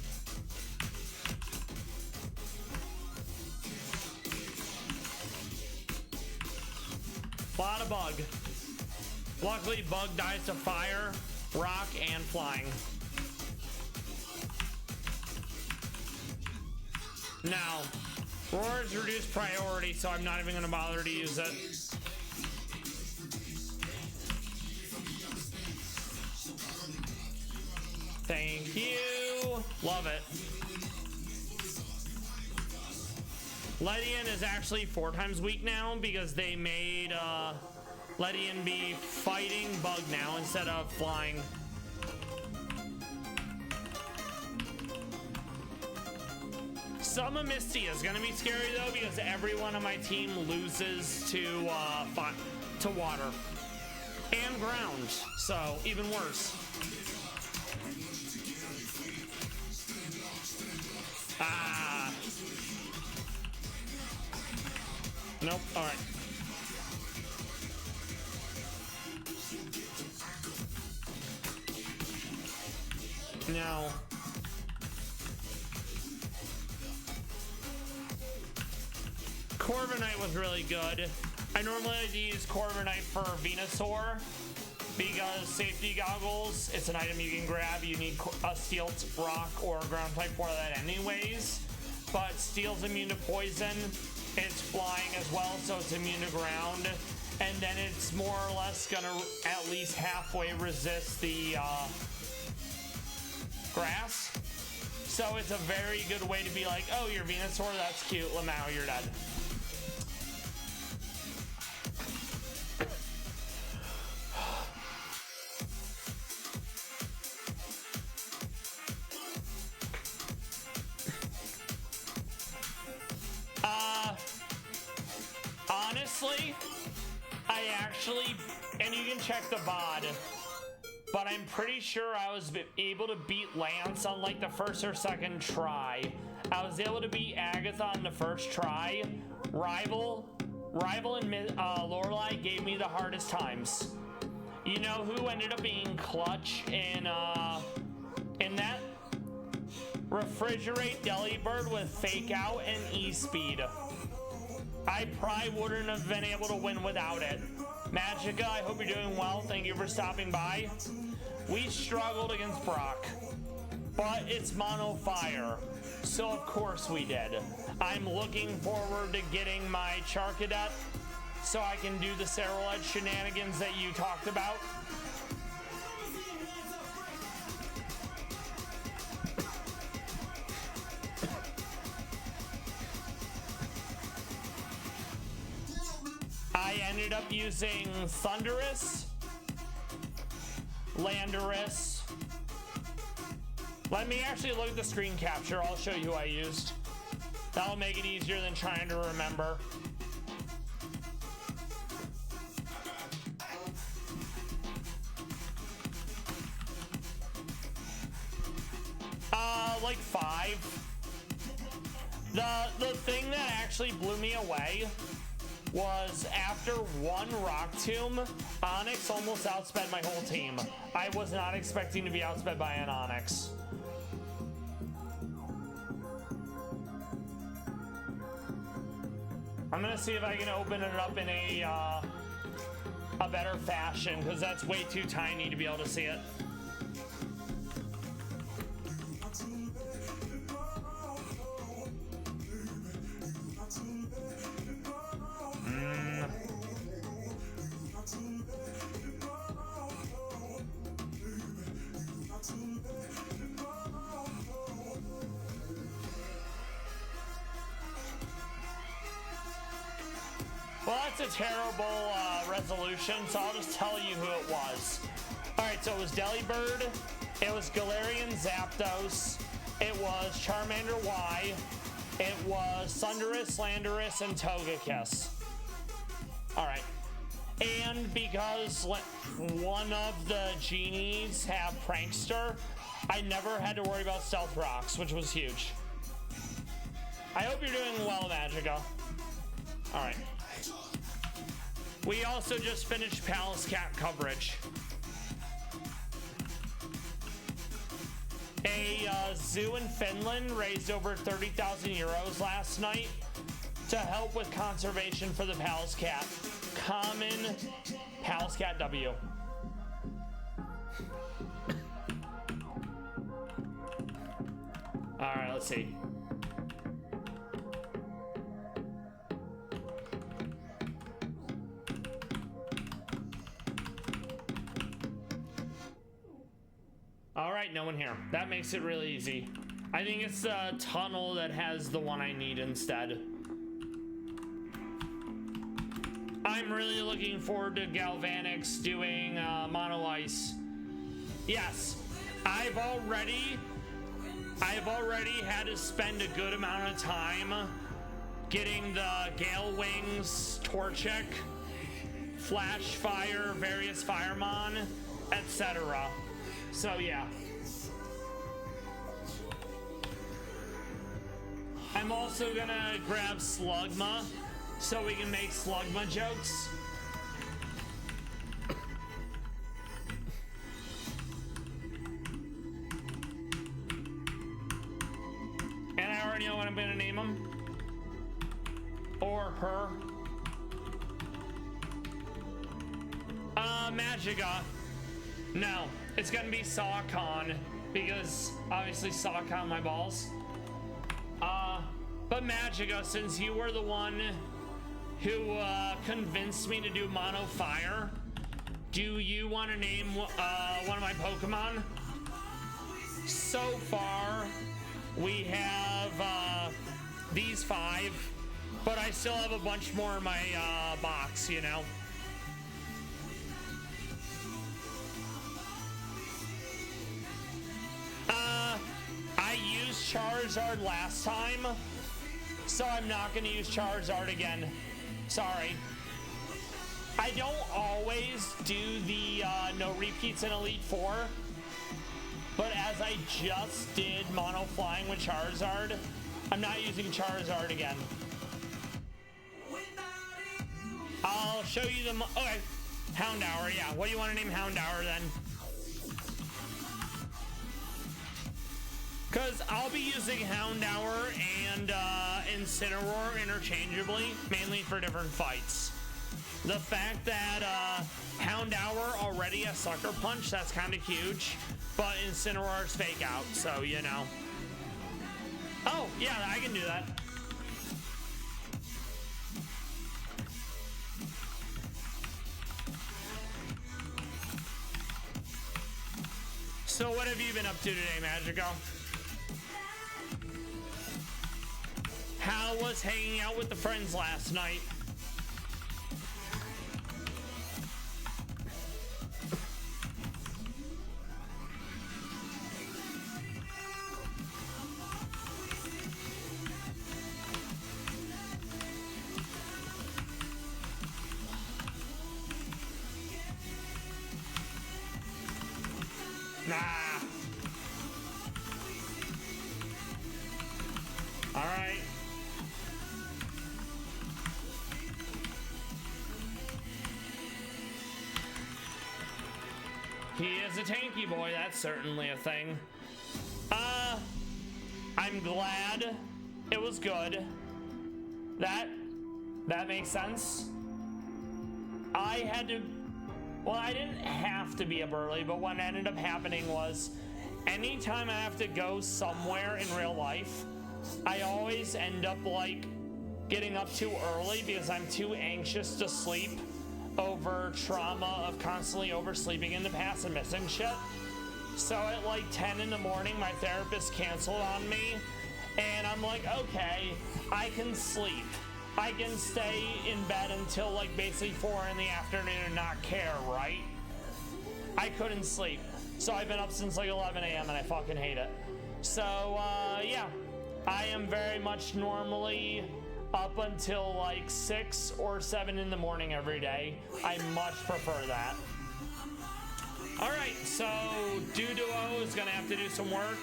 A lot of bug. Luckily, bug dies to fire, rock, and flying. Now, roar is reduced priority, so I'm not even going to bother to use it. Thank you. Love it. Ledian is actually 4 times weak now because they made Ledian be fighting bug now instead of flying. Some of Misty is gonna be scary though because everyone on my team loses to water and ground, so even worse. Ah. Nope. All right. Now. Corviknight was really good. I normally like to use Corviknight for Venusaur because safety goggles, it's an item you can grab. You need a steel, rock, or ground type for that anyways. But steel's immune to poison. It's flying as well, so it's immune to ground. And then it's more or less gonna at least halfway resist the grass. So it's a very good way to be like, oh, you're Venusaur, that's cute, Lamau, you're dead. Honestly, I actually, and you can check the VOD, but I'm pretty sure I was able to beat Lance on like the first or second try. I was able to beat Agatha on the first try. Rival and Lorelei gave me the hardest times. You know who ended up being clutch in that? Refrigerate Delibird with Fake Out and E-Speed. I probably wouldn't have been able to win without it. Magica, I hope you're doing well. Thank you for stopping by. We struggled against Brock, but it's mono fire, so of course we did. I'm looking forward to getting my Charcadet so I can do the Cerulege shenanigans that you talked about. I ended up using Thunderous, Landorus. Let me actually look at the screen capture. I'll show you who I used. That'll make it easier than trying to remember. Like 5. The thing that actually blew me away was after one Rock Tomb, Onyx almost outsped my whole team. I was not expecting to be outsped by an Onyx. I'm gonna see if I can open it up in a better fashion, because that's way too tiny to be able to see it. Well, that's a terrible resolution, so I'll just tell you who it was. Alright, so it was Delibird, it was Galarian Zapdos, it was Charmander Y, it was Thundurus, Landorus, and Togekiss. Alright. And because one of the genies have Prankster, I never had to worry about Stealth Rocks, which was huge. I hope you're doing well, Magica. Alright. We also just finished Pallas Cat coverage. A zoo in Finland raised over 30,000 euros last night to help with conservation for the Pallas Cat. Common Pallas Cat W. All right, let's see. All right, no one here. That makes it really easy. I think it's the tunnel that has the one I need instead. I'm really looking forward to Galvanix doing Mono Ice. Yes, I've already had to spend a good amount of time getting the Gale Wings, Torchic, Flash Fire, various Firemon, etc. So yeah. I'm also gonna grab Slugma so we can make Slugma jokes. And I already know what I'm gonna name him. Or her. Magica. No, it's gonna be Sawcon, because obviously Sawcon my balls. But Magica, since you were the one who convinced me to do Mono Fire, do you want to name one of my Pokemon? So far, we have these 5, but I still have a bunch more in my box, you know? I used Charizard last time, so I'm not going to use Charizard again. Sorry. I don't always do the no repeats in Elite Four, but as I just did Mono Flying with Charizard, I'm not using Charizard again. I'll show you the... Okay, Houndour, yeah. What do you want to name Houndour then? Because I'll be using Houndour and Incineroar interchangeably, mainly for different fights. The fact that Houndour already has Sucker Punch, that's kind of huge, but Incineroar's Fake Out, so you know. Oh, yeah, I can do that. So what have you been up to today, Magico? How was hanging out with the friends last night? Nah. Alright. He is a tanky boy, that's certainly a thing. I'm glad it was good. That makes sense. I had to, well, I didn't have to be up early, but what ended up happening was anytime I have to go somewhere in real life, I always end up like getting up too early because I'm too anxious to sleep over trauma of constantly oversleeping in the past and missing shit. So at like 10 in the morning, my therapist canceled on me, and I'm like, okay, I can sleep. I can stay in bed until like basically 4 in the afternoon and not care, right? I couldn't sleep. So I've been up since like 11 a.m. and I fucking hate it. So yeah, I am very much normally up until like 6 or 7 in the morning every day. I much prefer that. All right, so Duo is gonna have to do some work.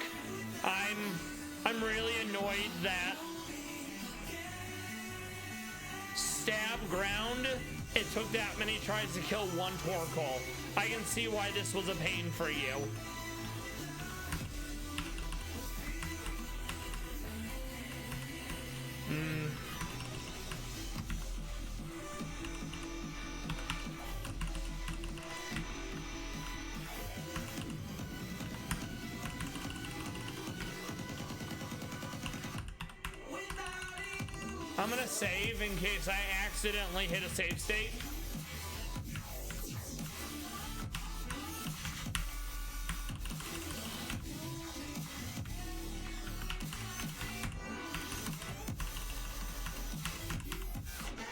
I'm really annoyed that stab ground, it took that many tries to kill one Torkoal. I can see why this was a pain for you. I'm gonna save in case I accidentally hit a save state.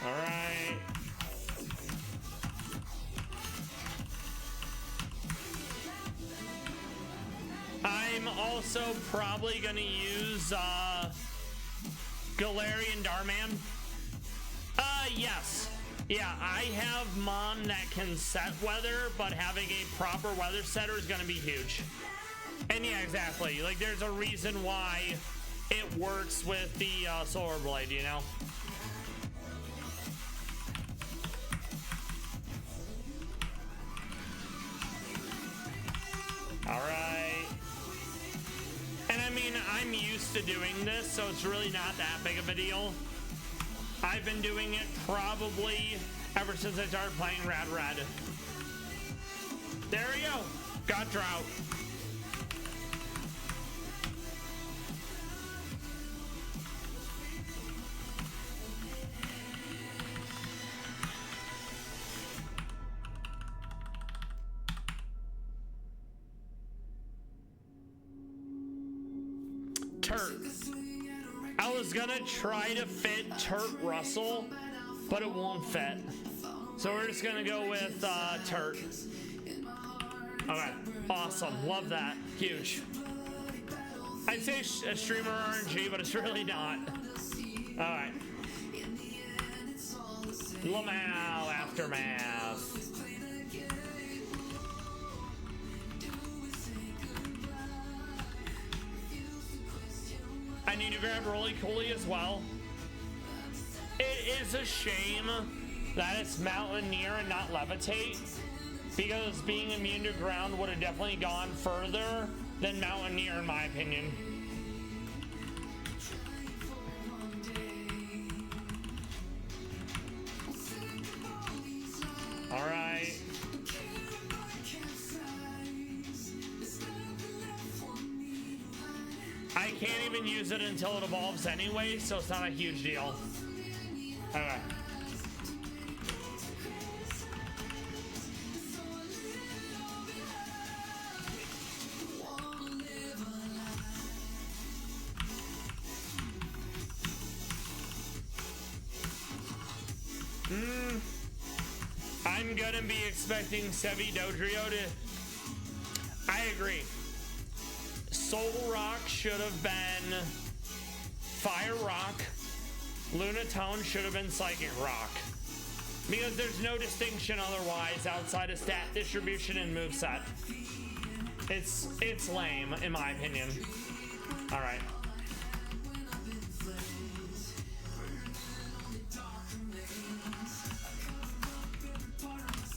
All right. I'm also probably gonna use Galarian Darman. Yes. Yeah, I have Mon that can set weather, but having a proper weather setter is gonna be huge. And yeah, exactly. Like, there's a reason why it works with the Solar Blade, you know? All right. And I mean, I'm used to doing this, so it's really not that big of a deal. I've been doing it probably ever since I started playing Rad Red. There we go. Got Drought. Turt. I was gonna try to fit Turt Russell, but it won't fit. So we're just gonna go with Turt. Okay, awesome, love that, huge. I'd say a streamer RNG, but it's really not. All right. Lamau Aftermath. I need to grab Roly Cooley as well. It is a shame that it's Mountaineer and not Levitate, because being immune to ground would have definitely gone further than Mountaineer in my opinion. All right. I can't even use it until it evolves anyway, so it's not a huge deal. Okay. I'm gonna be expecting Sevi Dodrio to... I agree. Soul Rock should have been Fire Rock. Lunatone should have been Psychic Rock. Because there's no distinction otherwise outside of stat distribution and moveset. It's lame, in my opinion. All right.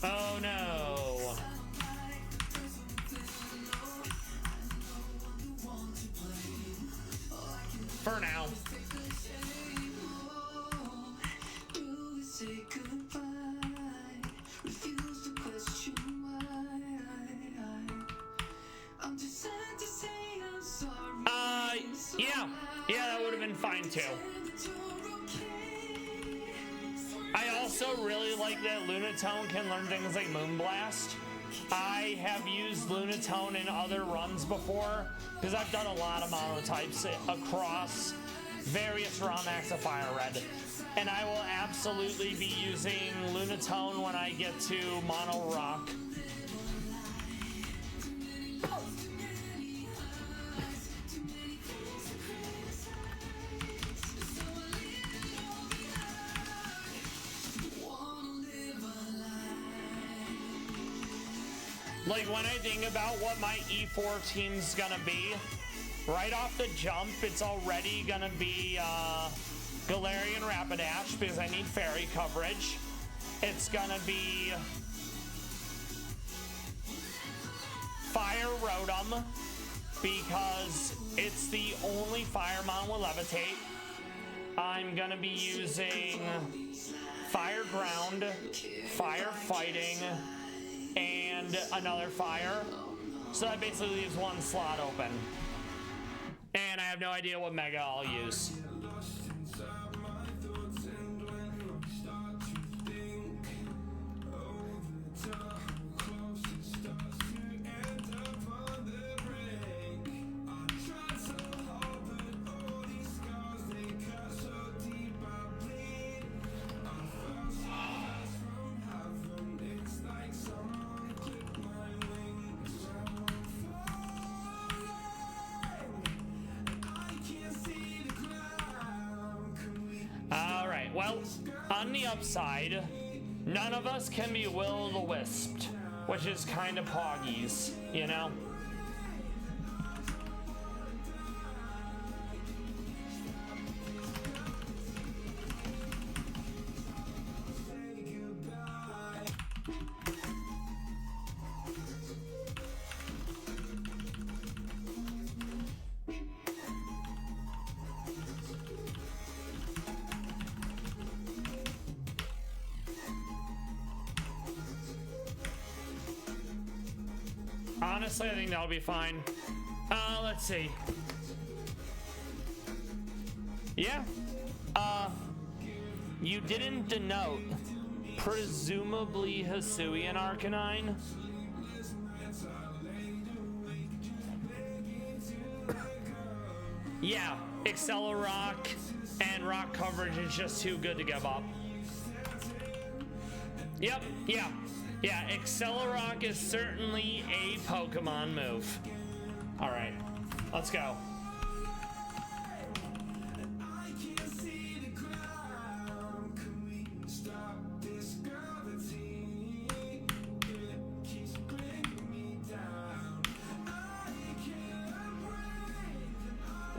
Oh no. For now. Yeah, that would have been fine too. I also really like that Lunatone can learn things like Moonblast. I have used Lunatone in other runs before because I've done a lot of monotypes across various ROM Max of Fire Red. And I will absolutely be using Lunatone when I get to Mono Rock. Like, when I think about what my E4 team's gonna be, right off the jump, it's already gonna be Galarian Rapidash because I need fairy coverage. It's gonna be Fire Rotom because it's the only Fire Mon with Levitate. I'm gonna be using Fire Ground, Fire Fighting, and another fire. So that basically leaves one slot open. And I have no idea what Mega I'll use. Well, on the upside, none of us can be Will-o'-the-Wisped, which is kind of poggies, you know? Honestly, I think that'll be fine. Let's see. Yeah. You didn't denote. Presumably Hisuian Arcanine. Yeah, Accelerock and Rock coverage is just too good to give up. Yep, yeah. Yeah, Accelerock is certainly a Pokemon move. All right, let's go.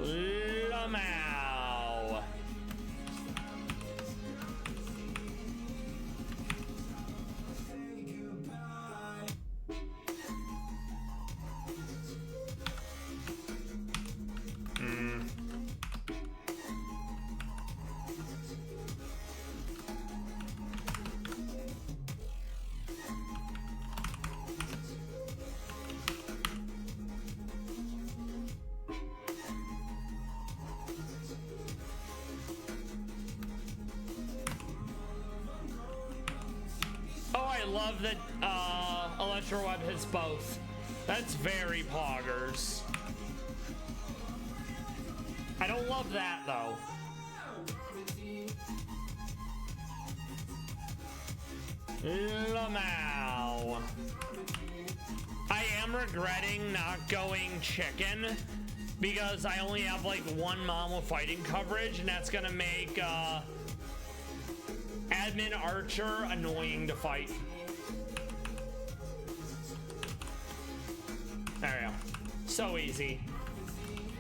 Lamau. I love that Electro Web hits both. That's very poggers. I don't love that though. Lamau. I am regretting not going chicken because I only have like one mom with fighting coverage, and that's gonna make Admin Archer annoying to fight. There we go. So easy.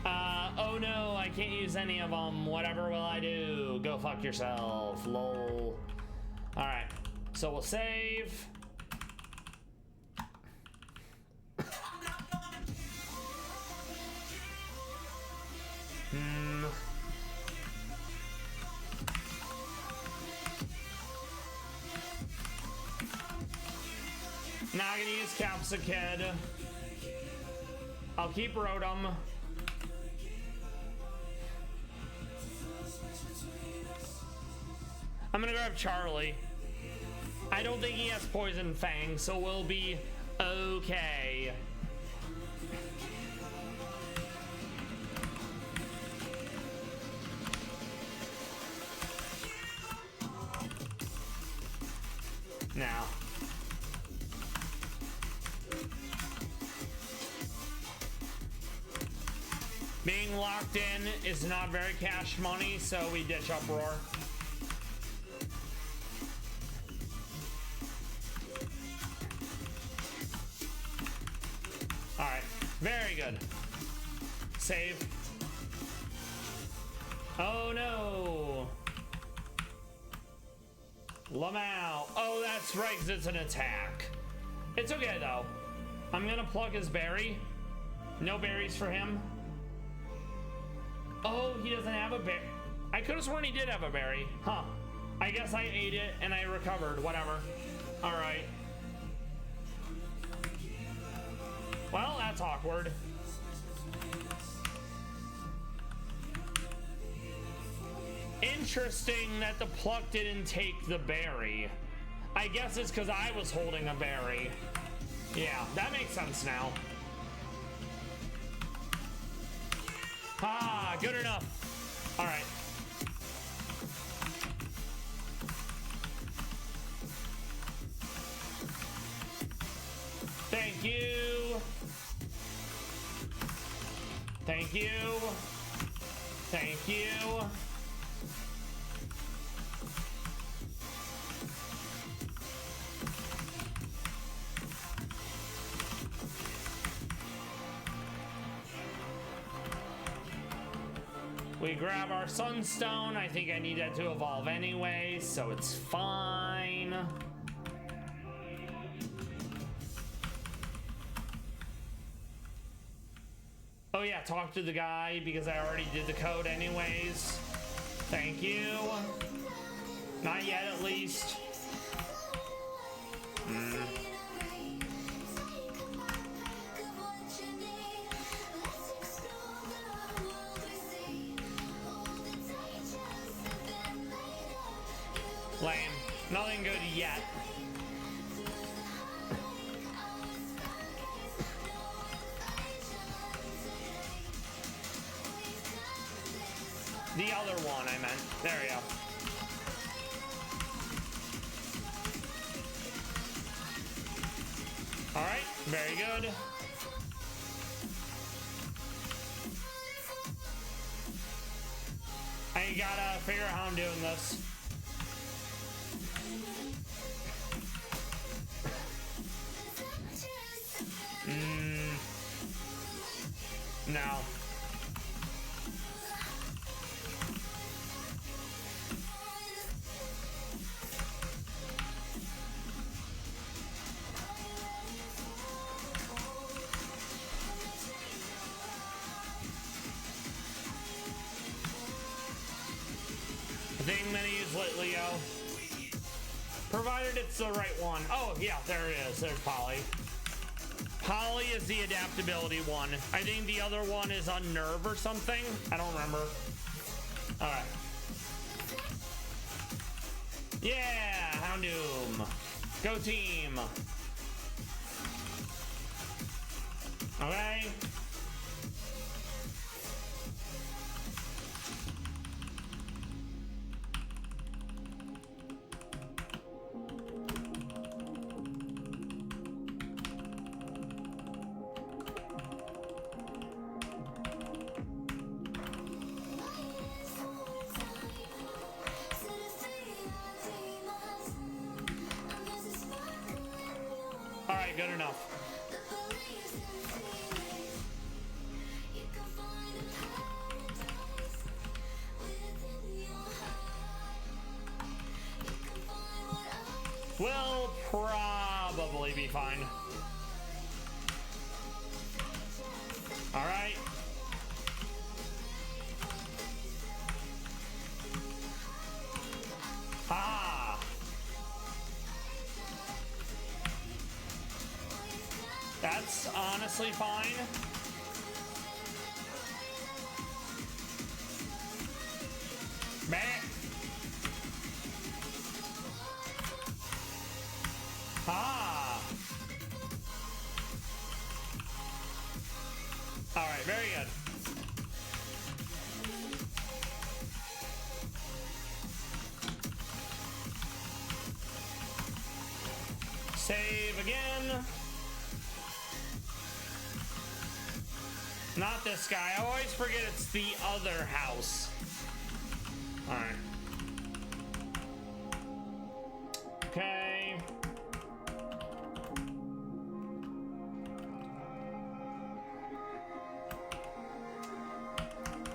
Oh no, I can't use any of them. Whatever will I do? Go fuck yourself. Lol. Alright, so we'll save. Not gonna use Capsicid. I'll keep Rotom. I'm gonna grab Charlie. I don't think he has Poison Fang, so we'll be okay. Now. Being locked in is not very cash money, so we ditch Uproar. Alright, very good. Save. Oh no! Lamau. Oh, that's right, because it's an attack. It's okay, though. I'm gonna pluck his berry. No berries for him. Oh, he doesn't have a berry. I could have sworn he did have a berry. Huh. I guess I ate it and I recovered. Whatever. Alright. Well, that's awkward. Interesting that the pluck didn't take the berry. I guess it's because I was holding a berry. Yeah, that makes sense now. Ah, good enough. All right. Thank you. Thank you. Thank you. We grab our Sunstone. I think I need that to evolve anyway, so it's fine. Oh yeah, talk to the guy because I already did the code anyways. Thank you. Not yet, at least. Lame. Nothing good yet. The other one I meant. There we go. Alright, very good. I gotta figure out how I'm doing this. No. I think I'm gonna use Leo. Provided it's the right one. Oh, yeah, there it is. There's Polly. Polly is the adaptability one. I think the other one is on Nerve or something. I don't remember. All right. Yeah, Houndoom. Go team. Okay. Good enough. We'll probably be fine. All right. Ah. That's honestly fine. Meh. Ah. All right, very good. Save again. Not this guy. I always forget it's the other house. All right. Okay.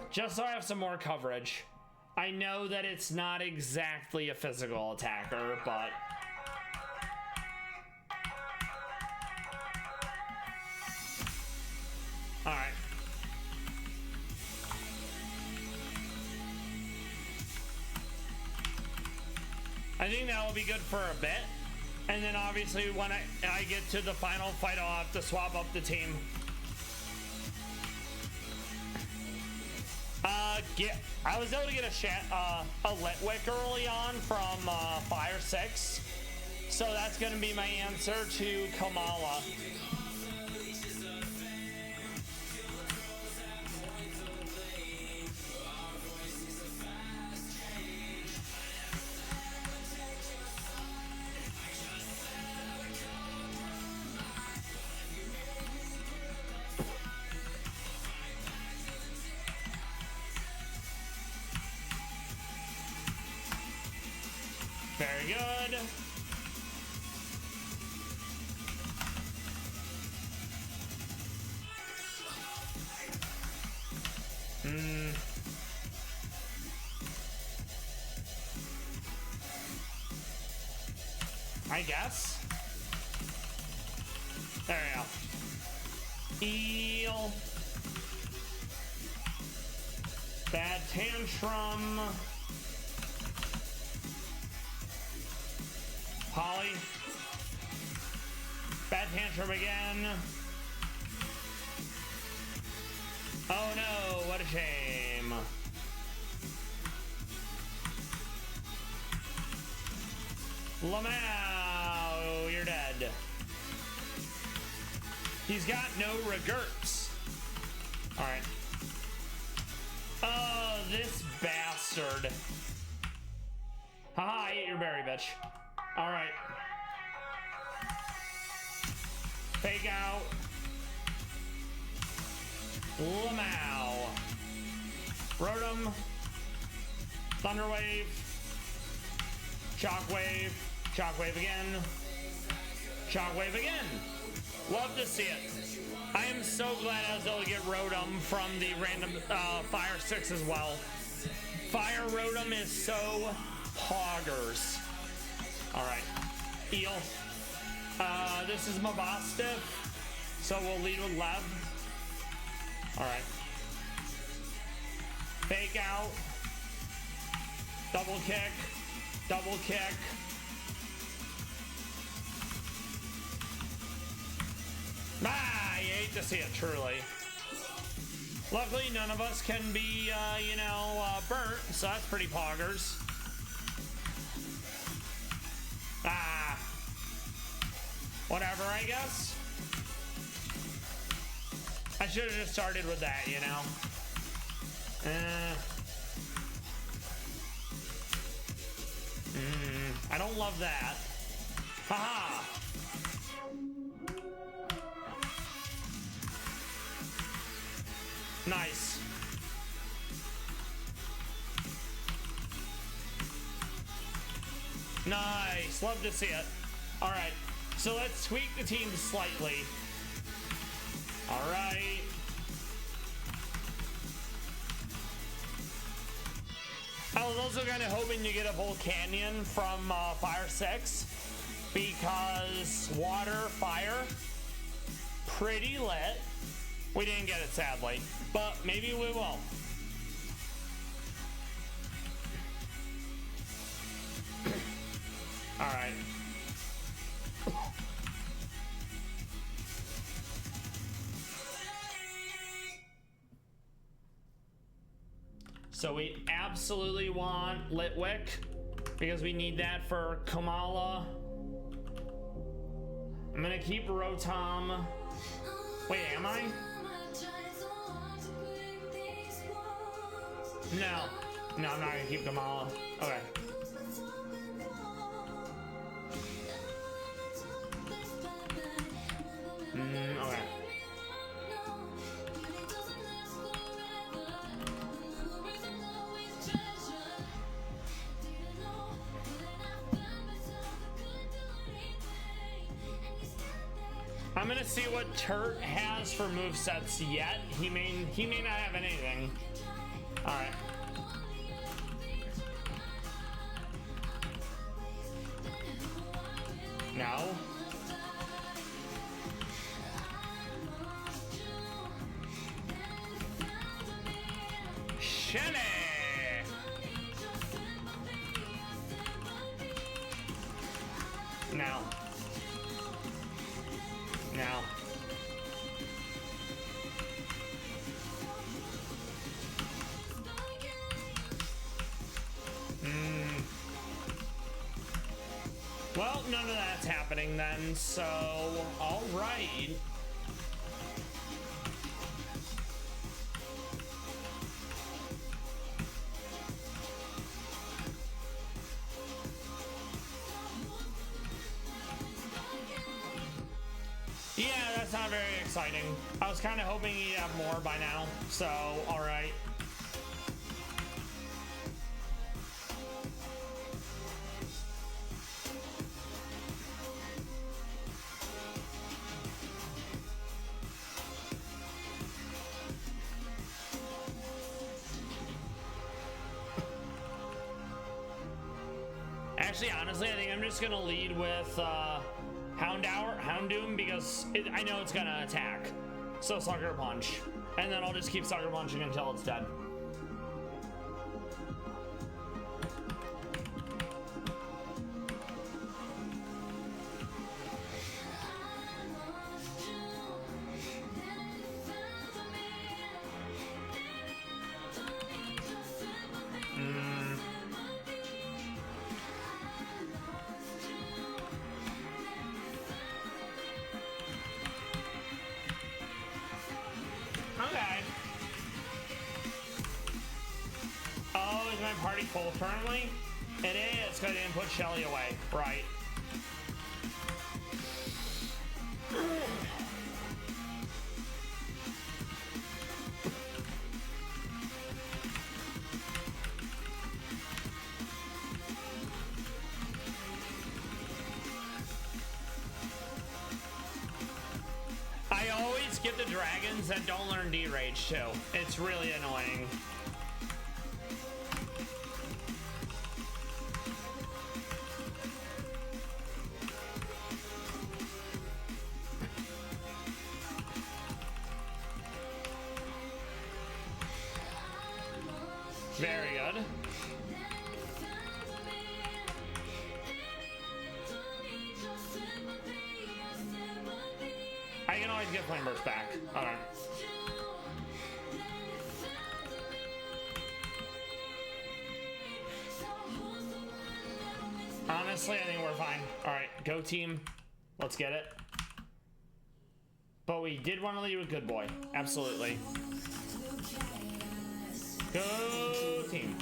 Just so I have some more coverage. I know that it's not exactly a physical attacker, but... Alright. I think that will be good for a bit. And then obviously when I get to the final fight, I'll have to swap up the team. I was able to get a Litwick early on from Fire 6. So that's going to be my answer to Kamala. Very good. I guess. There we go. Eel. Bad tantrum. Polly. Bad tantrum again. Oh no, what a shame. Lamau, you're dead. He's got no regrets. Alright. Oh, this bastard. Haha, I ate your berry, bitch. Alright. Fake out. Lamau. Rotom. Thunderwave. Shockwave. Shockwave again. Shockwave again. Love to see it. I am so glad I was able to get Rotom from the random Fire 6 as well. Fire Rotom is so poggers. Alright. Eel. This is Mabastiff. So we'll lead with Lev. Alright. Fake out. Double kick. Double kick. Ah, you hate to see it, truly. Luckily, none of us can be, burnt, so that's pretty poggers. Ah. Whatever, I guess. I should have just started with that, you know? I don't love that. Haha! Nice. Nice. Love to see it. Alright. So let's tweak the team slightly. Alright. I was also kind of hoping to get a Volcanion from Fire 6. because water, fire, pretty lit. We didn't get it, sadly, but maybe we will. All right. So we absolutely want Litwick because we need that for Kamala. I'm gonna keep Rotom. Wait, am I? No, I'm not gonna keep Kamala. Okay. Okay. I'm gonna see what Turt has for movesets yet. He may not have anything. All right. No. Shelly. No. No. Well, none of that's happening then, so all right. Yeah, that's not very exciting. I was kind of hoping he'd have more by now, so all right. Actually, honestly, I think I'm just gonna lead with Houndoom because I know it's gonna attack. So Sucker Punch, and then I'll just keep Sucker Punching until it's dead. Okay. Oh, is my party full currently? It is, because I didn't put Shelly away. Right. I always get the dragons that don't learn D-Rage too. It's really annoying. Very good. I can always get Flame Burst back. Alright. Honestly, I think we're fine. Alright, go team. Let's get it. But we did want to lead with Good Boy. Absolutely. Go team.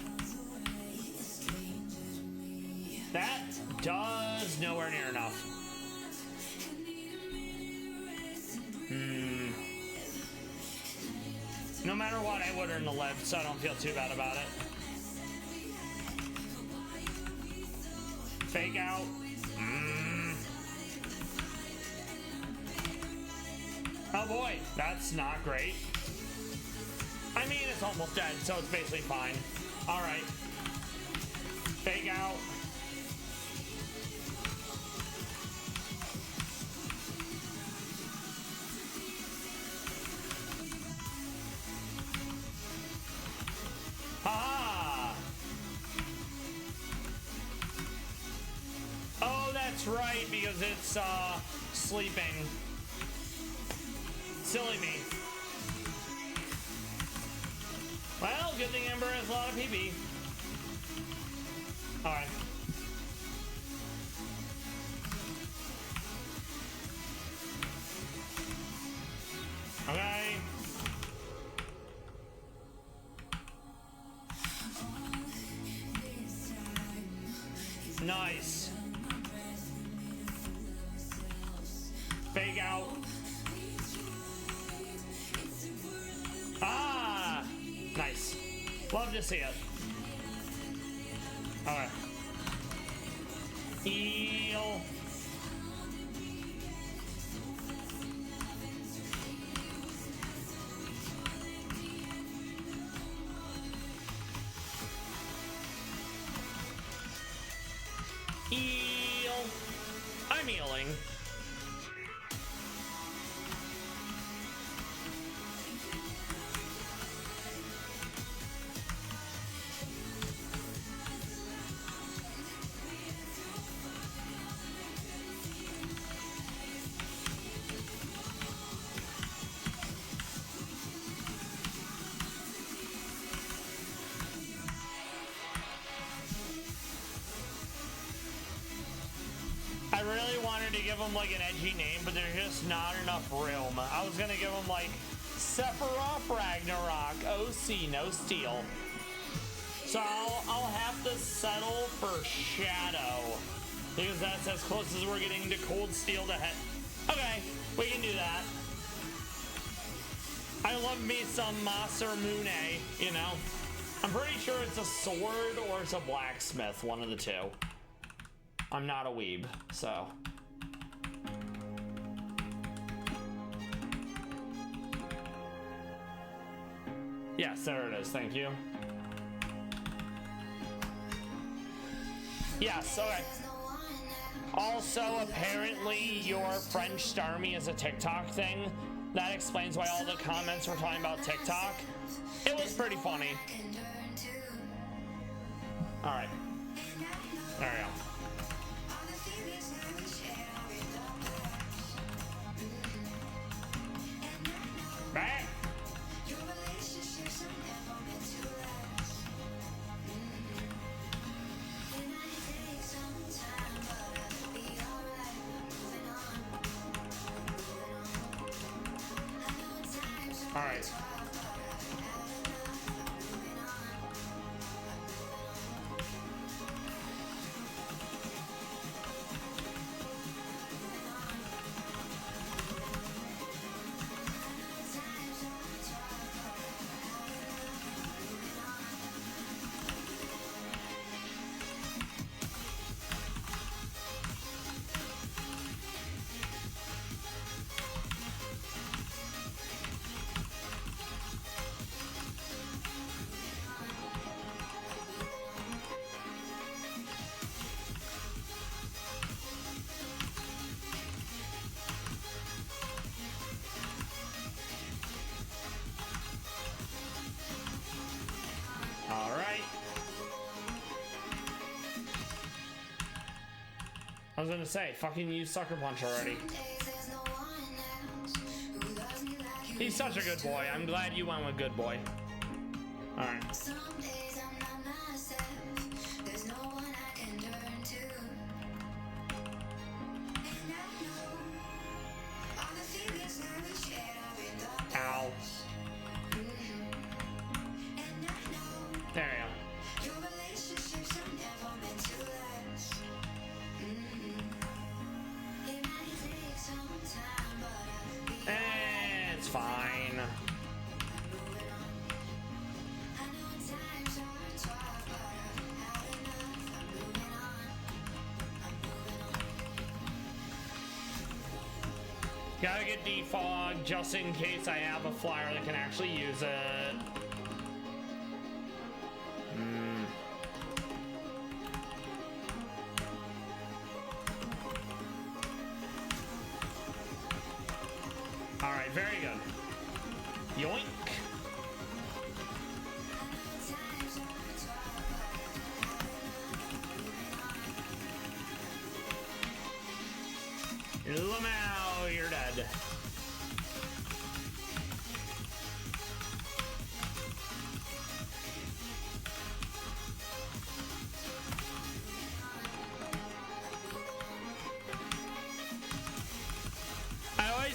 That does nowhere near enough. No matter what, I would earn the lift, so I don't feel too bad about it. Fake out. Oh boy, that's not great. I mean, it's almost dead, so it's basically fine. All right. Fake out. That's right, because it's sleeping. Silly me. Well, good thing Ember has a lot of PP. Alright. Okay. Nice. Fake out. Ah! Nice. Love to see it. Alright. Heal. Heal. I'm healing. I really wanted to give him like an edgy name, but there's just not enough room. I was gonna give him like Sephiroth Ragnarok, OC, no steel. So I'll have to settle for Shadow, because that's as close as we're getting to Cold Steel to head. Okay, we can do that. I love me some Masamune, you know. I'm pretty sure it's a sword or it's a blacksmith, one of the two. I'm not a weeb, so. Yes, there it is, thank you. Yes, okay. Also, apparently your French Starmie is a TikTok thing. That explains why all the comments were talking about TikTok. It was pretty funny. Alright. There we go. Back. All right. All right. I was gonna say, fucking use Sucker Punch already. He's such a good boy. I'm glad you went with good boy. All right. Ow. There you go. It's fine. Gotta get defogged just in case I have a flyer that can actually use it. All right, very good. Yoink.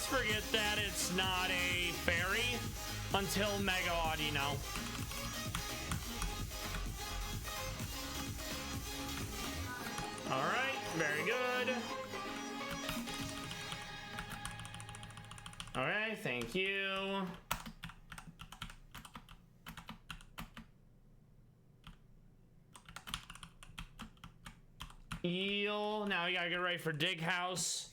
almost forget that it's not a fairy until Mega Audino. All right, very good. All right, thank you. Eel. Now we gotta get ready for Dig House.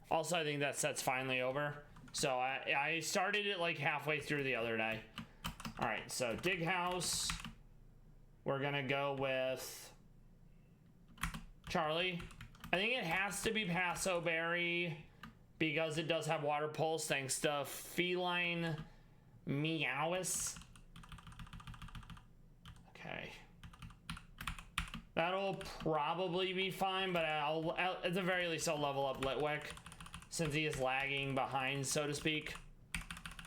Also, I think that set's finally over. So I started it like halfway through the other day. All right, so Dig House. We're gonna go with Charlie. I think it has to be Paso Berry because it does have Water Pulse thanks to Feline Meowis. Okay. That'll probably be fine, but I'll at the very least I'll level up Litwick since he is lagging behind, so to speak.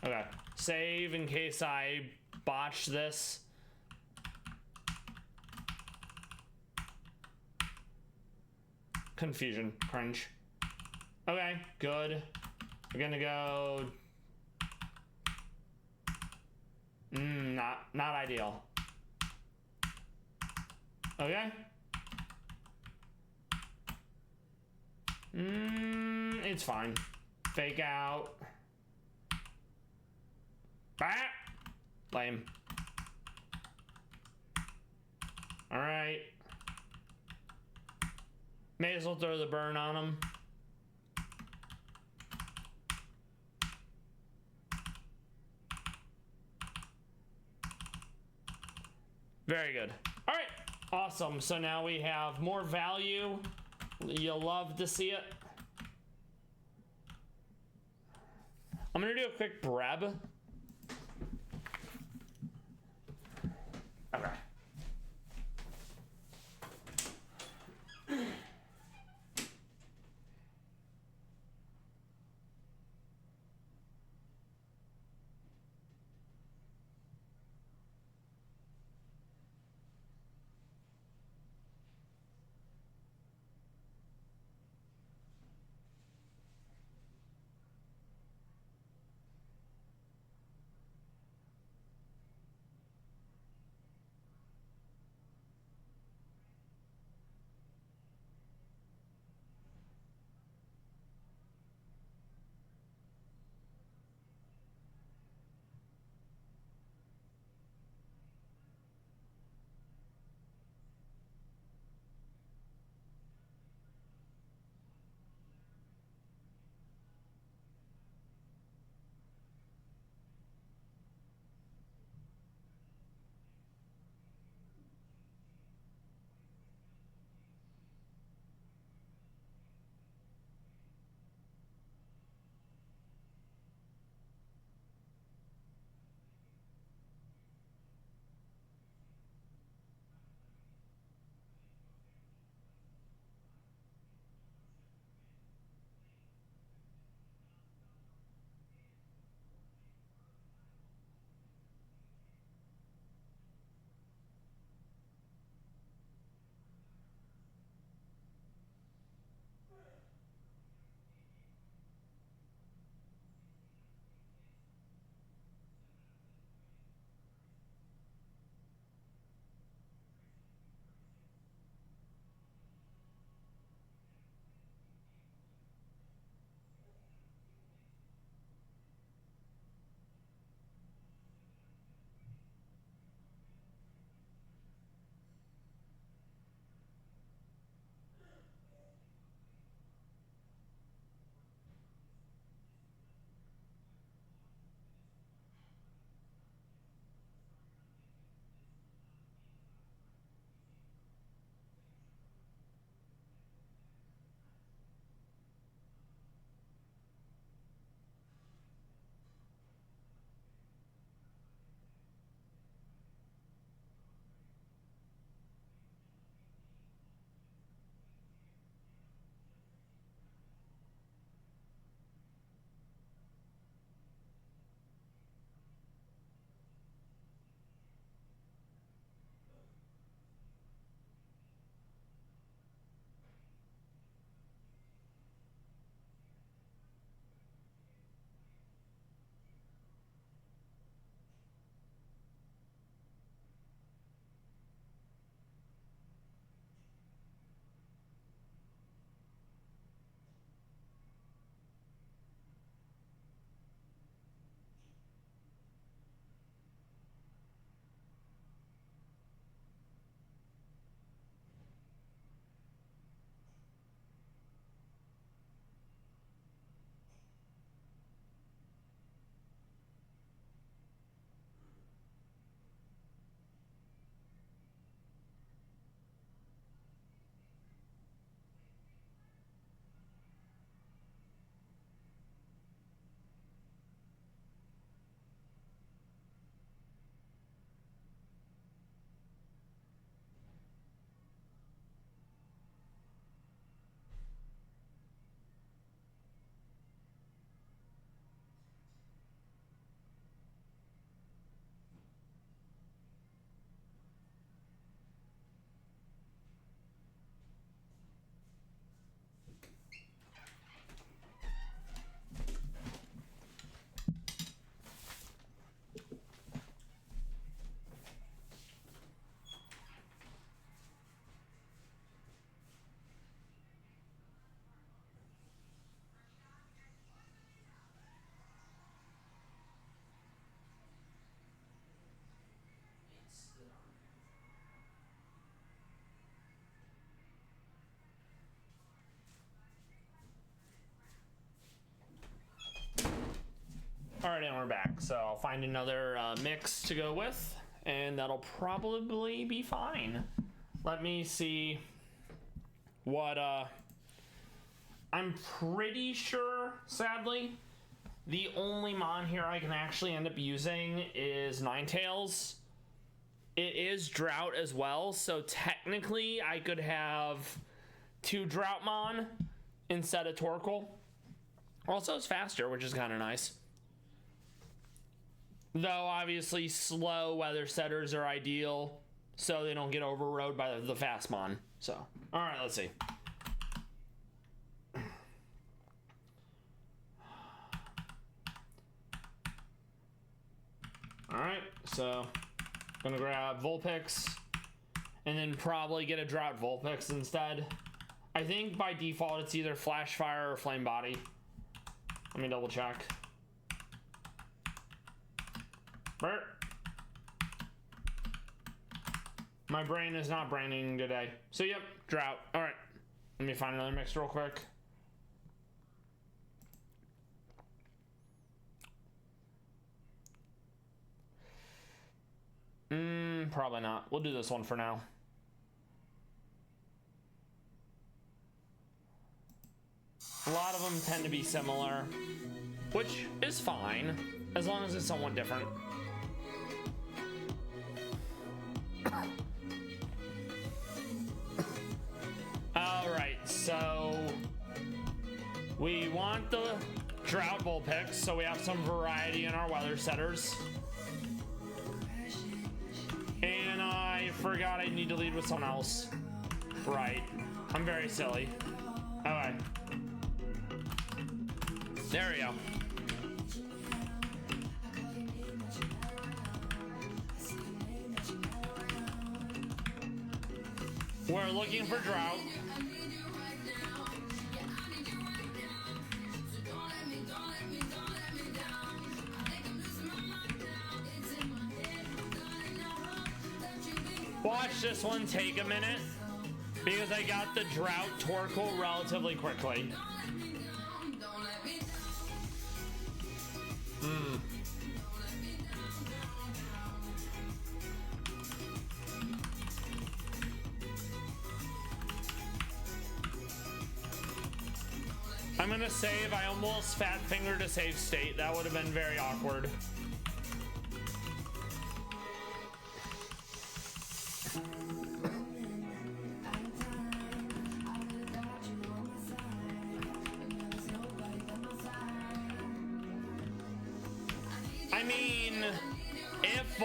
Okay, save in case I botch this. Confusion, cringe. Okay, good. We're gonna go. Not ideal. Okay. It's fine. Fake out. Bah! Lame. Alright. May as well throw the burn on him. Very good. Alright. Awesome. So now we have more value. You'll love to see it. I'm gonna do a quick Breb. Okay. we're back. So I'll find another mix to go with, and that'll probably be fine. Let me see what I'm pretty sure, sadly, the only mon here I can actually end up using is Ninetales. It is Drought as well, so technically I could have 2 Droughtmon instead of Torkoal. Also, it's faster, which is kind of nice. Though, obviously, slow weather setters are ideal, so they don't get overrode by the fast mon. So, alright, let's see. Alright, so gonna grab Vulpix and then probably get a Drought Vulpix instead. I think by default it's either Flash Fire or Flame Body. Let me double check. Bert. My brain is not braining today. So yep, Drought. Alright. Let me find another mix real quick. Probably not. We'll do this one for now. A lot of them tend to be similar, which is fine, as long as it's somewhat different. Alright, so we want the Drought Vulpix, so we have some variety in our weather setters. And I forgot I need to lead with someone else. Right. I'm very silly. Okay. There we go. We're looking for Drought. Watch this one take a minute, because I got the Drought Torkoal relatively quickly. I'm gonna save. I almost fat fingered a save state. That would have been very awkward. I mean, if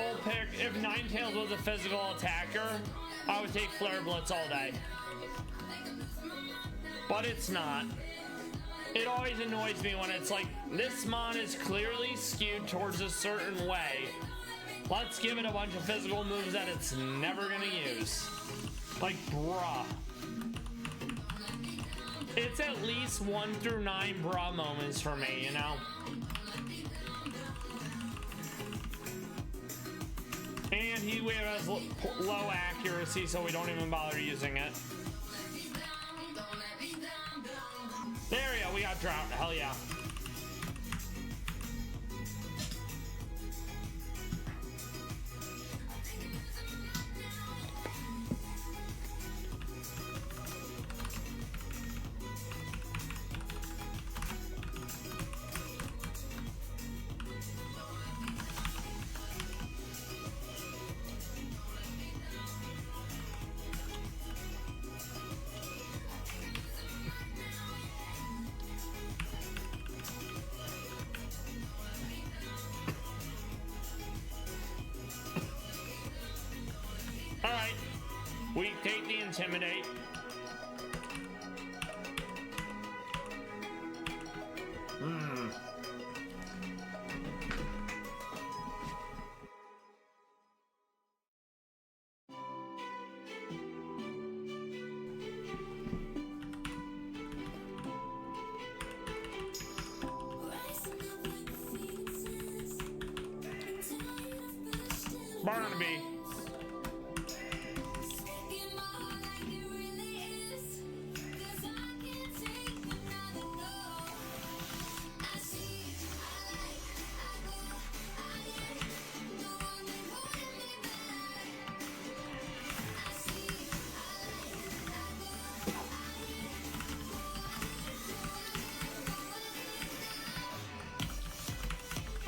Ninetales was a physical attacker, I would take Flare Blitz all day. But it's not. It always annoys me when it's like, this mon is clearly skewed towards a certain way. Let's give it a bunch of physical moves that it's never gonna use. Like, bruh. It's at least 1 through 9 bruh moments for me, you know? And we have low accuracy, so we don't even bother using it. There we go, we got Drought. Hell yeah. Alright, we take the Intimidate. Barnaby.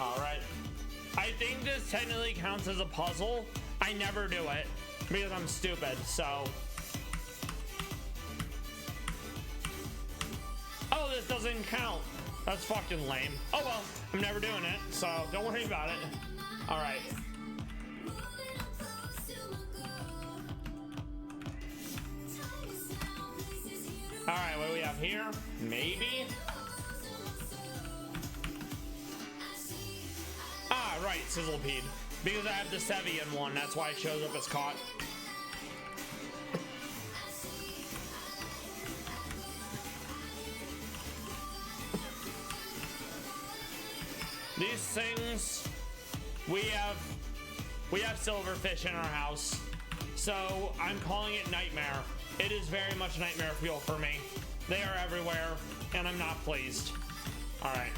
All right. I think this technically counts as a puzzle. I never do it because I'm stupid, so. Oh, this doesn't count. That's fucking lame. Oh well, I'm never doing it, so don't worry about it. All right. All right, what do we have here? Maybe. Ah, right, Sizzlepede. Because I have the Sevian one, that's why it shows up as caught. These things, we have silverfish in our house, so I'm calling it nightmare. It is very much nightmare fuel for me. They are everywhere, and I'm not pleased. All right.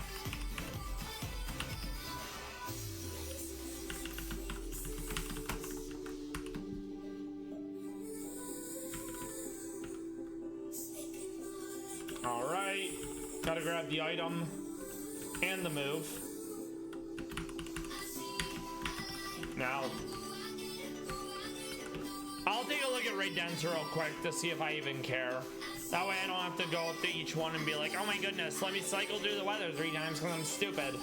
All right. Gotta grab the item and the move. Now, I'll take a look at Raydenta real quick to see if I even care. That way I don't have to go up to each one and be like, oh my goodness, let me cycle through the weather 3 times because I'm stupid.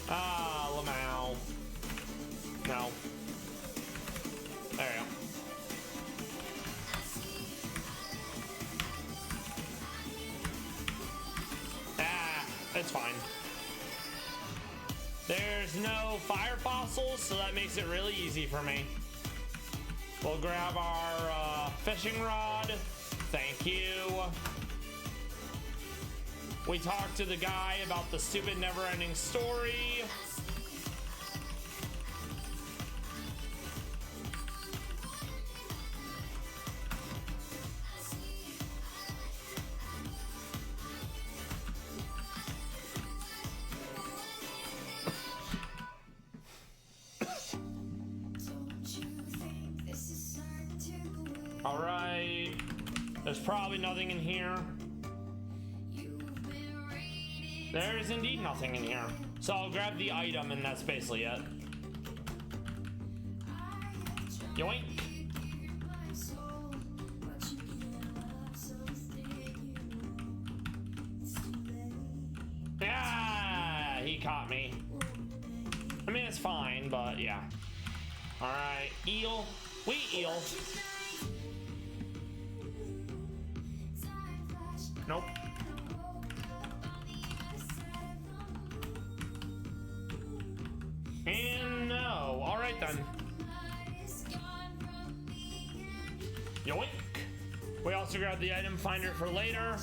Ah, Lamau. No. There you go. Ah, it's fine. There's no fire fossils, so that makes it really easy for me. We'll grab our fishing rod. Thank you. We talked to the guy about the stupid never-ending story. All right. There's probably nothing in here. There is indeed nothing in here. So I'll grab the item and that's basically it. Yoink. Yeah, he caught me. I mean, it's fine, but yeah. All right, eel. Wait, eel. Nope. And no. All right then. Yoink. We also grabbed the item finder for later.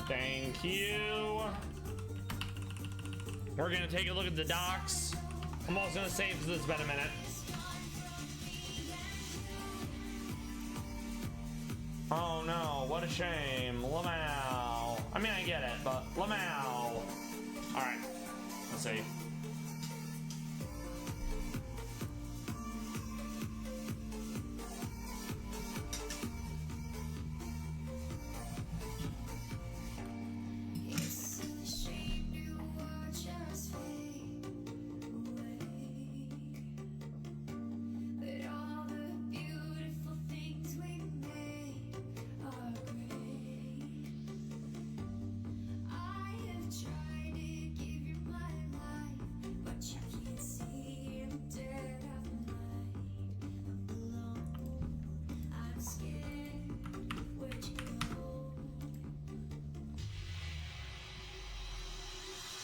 Thank you. We're gonna take a look at the docks. I'm also gonna save because it's been a minute. Oh no, what a shame. Lamau. I mean, I get it, but Lamau. Alright, let's see.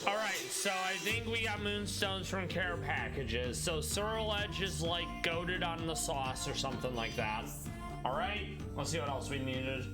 Alright, so I think we got moonstones from care packages. So Sorrel Edge is like goated on the sauce or something like that. Alright, let's see what else we needed.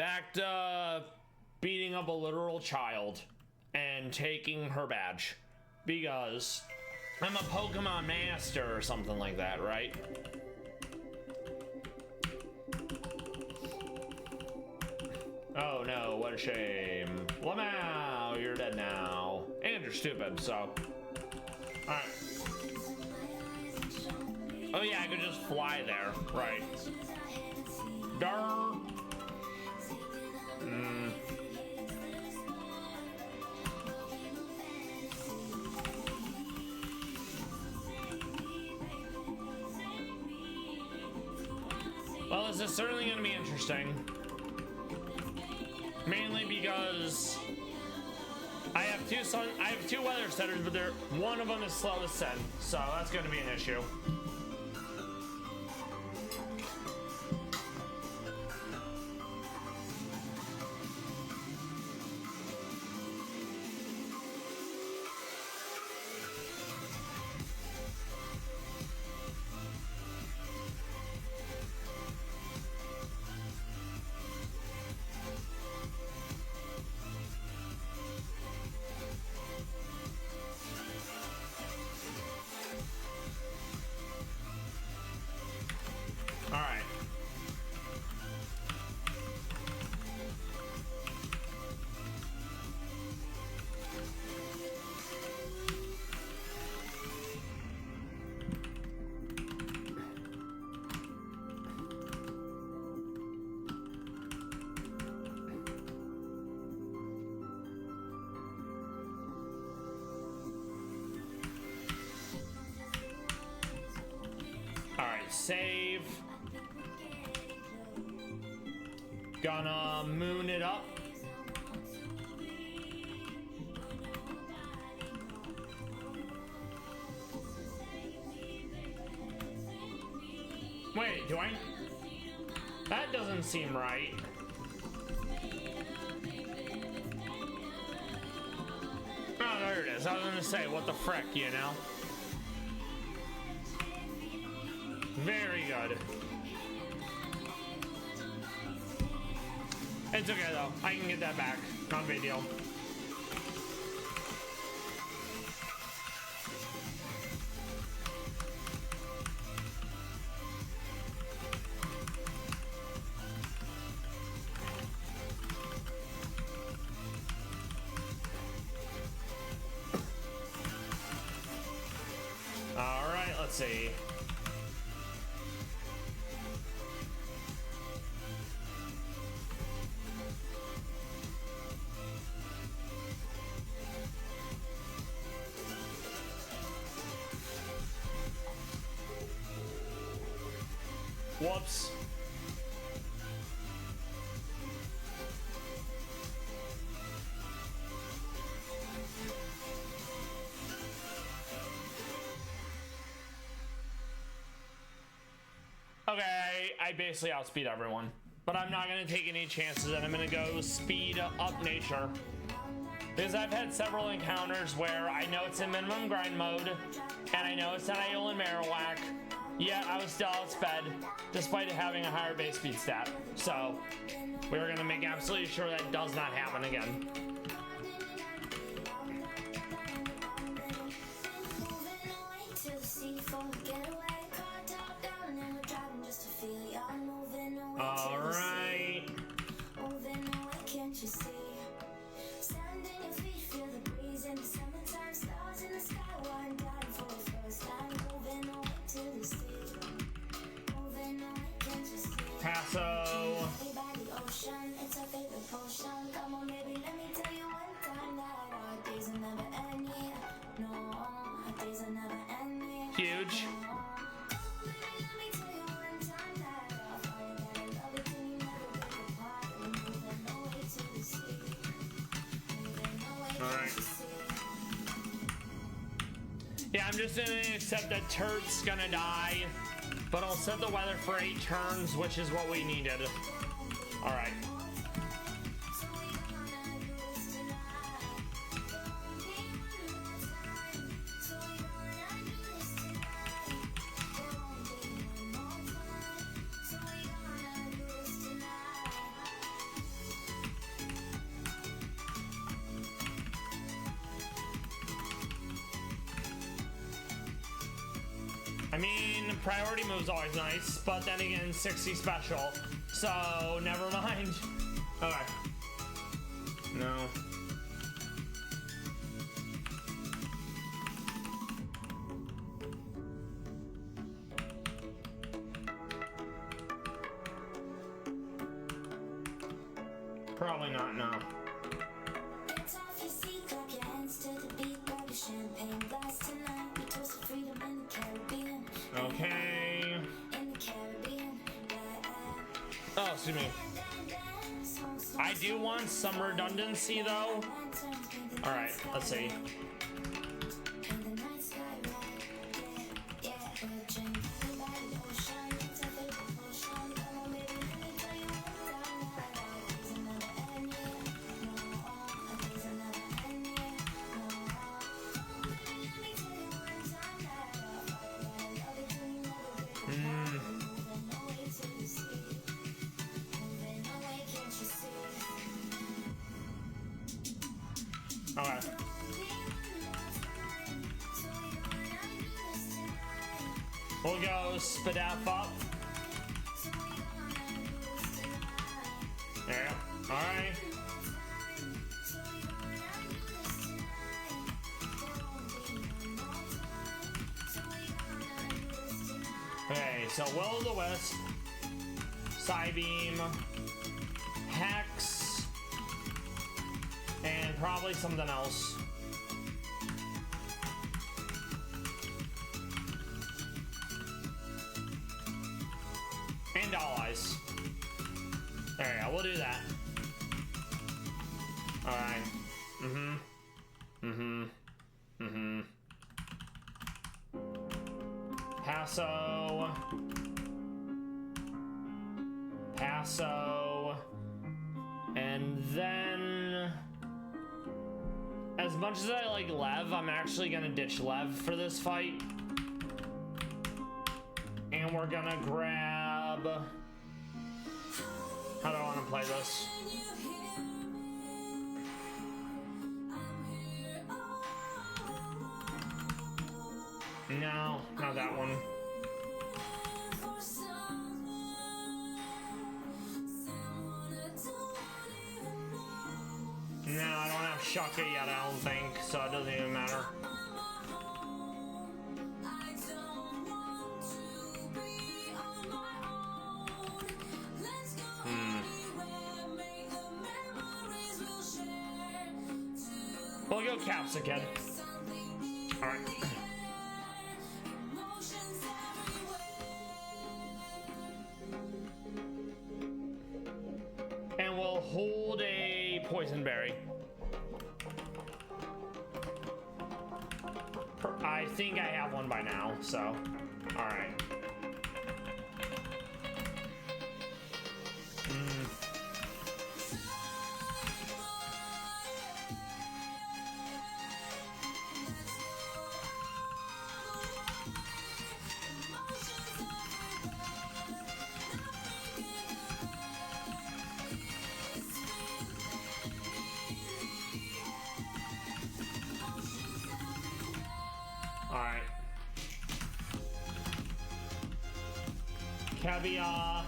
Back to beating up a literal child and taking her badge. Because I'm a Pokemon master or something like that, right? Oh no, what a shame. Lamau, you're dead now. And you're stupid, so. Alright. Oh yeah, I could just fly there, right. Darn. Well, this is certainly going to be interesting. Mainly because I have two weather setters, but one of them is slow to send, so that's going to be an issue. All right. All right, save. Gonna moon it up. Wait, do I? That doesn't seem right. Oh, there it is. I was gonna say, what the frick, you know? Very good. It's okay though, I can get that back. Not a big deal. All right, let's see. Whoops. Okay, I basically outspeed everyone. But I'm not going to take any chances, and I'm going to go speed up nature. Because I've had several encounters where I know it's in minimum grind mode, and I know it's an Iolan Marowak, yet I was still outsped, despite it having a higher base speed stat. So, we're going to make absolutely sure that does not happen again. All right. Passo. Huge. Alright. Yeah, I'm just gonna accept that Turt's gonna die, but I'll set the weather for 8 turns, which is what we needed. Alright. I mean, priority move's always nice, but then again, 60 special. So, never mind. Okay. No. Probably not, no. Okay. Oh, excuse me. I do want some redundancy, though. Alright, let's see. Okay. We'll go Spadaf up. Yeah, alright. Okay, so Will-O-the-Wisp, Psybeam, Hex, and probably something else. And All Eyes. There you go, we'll do that. Alright. Passo. Passo. And then, as much as I like Lev, I'm actually gonna ditch Lev for this fight. And we're gonna grab... How do I want to play this? No, not that one. No, I don't have Shaka yet, I don't think, so it doesn't even matter. We'll go Capsicum. Alright. And we'll hold a Poison Berry. I think I have one by now, so. Alright. Alright. Caviar.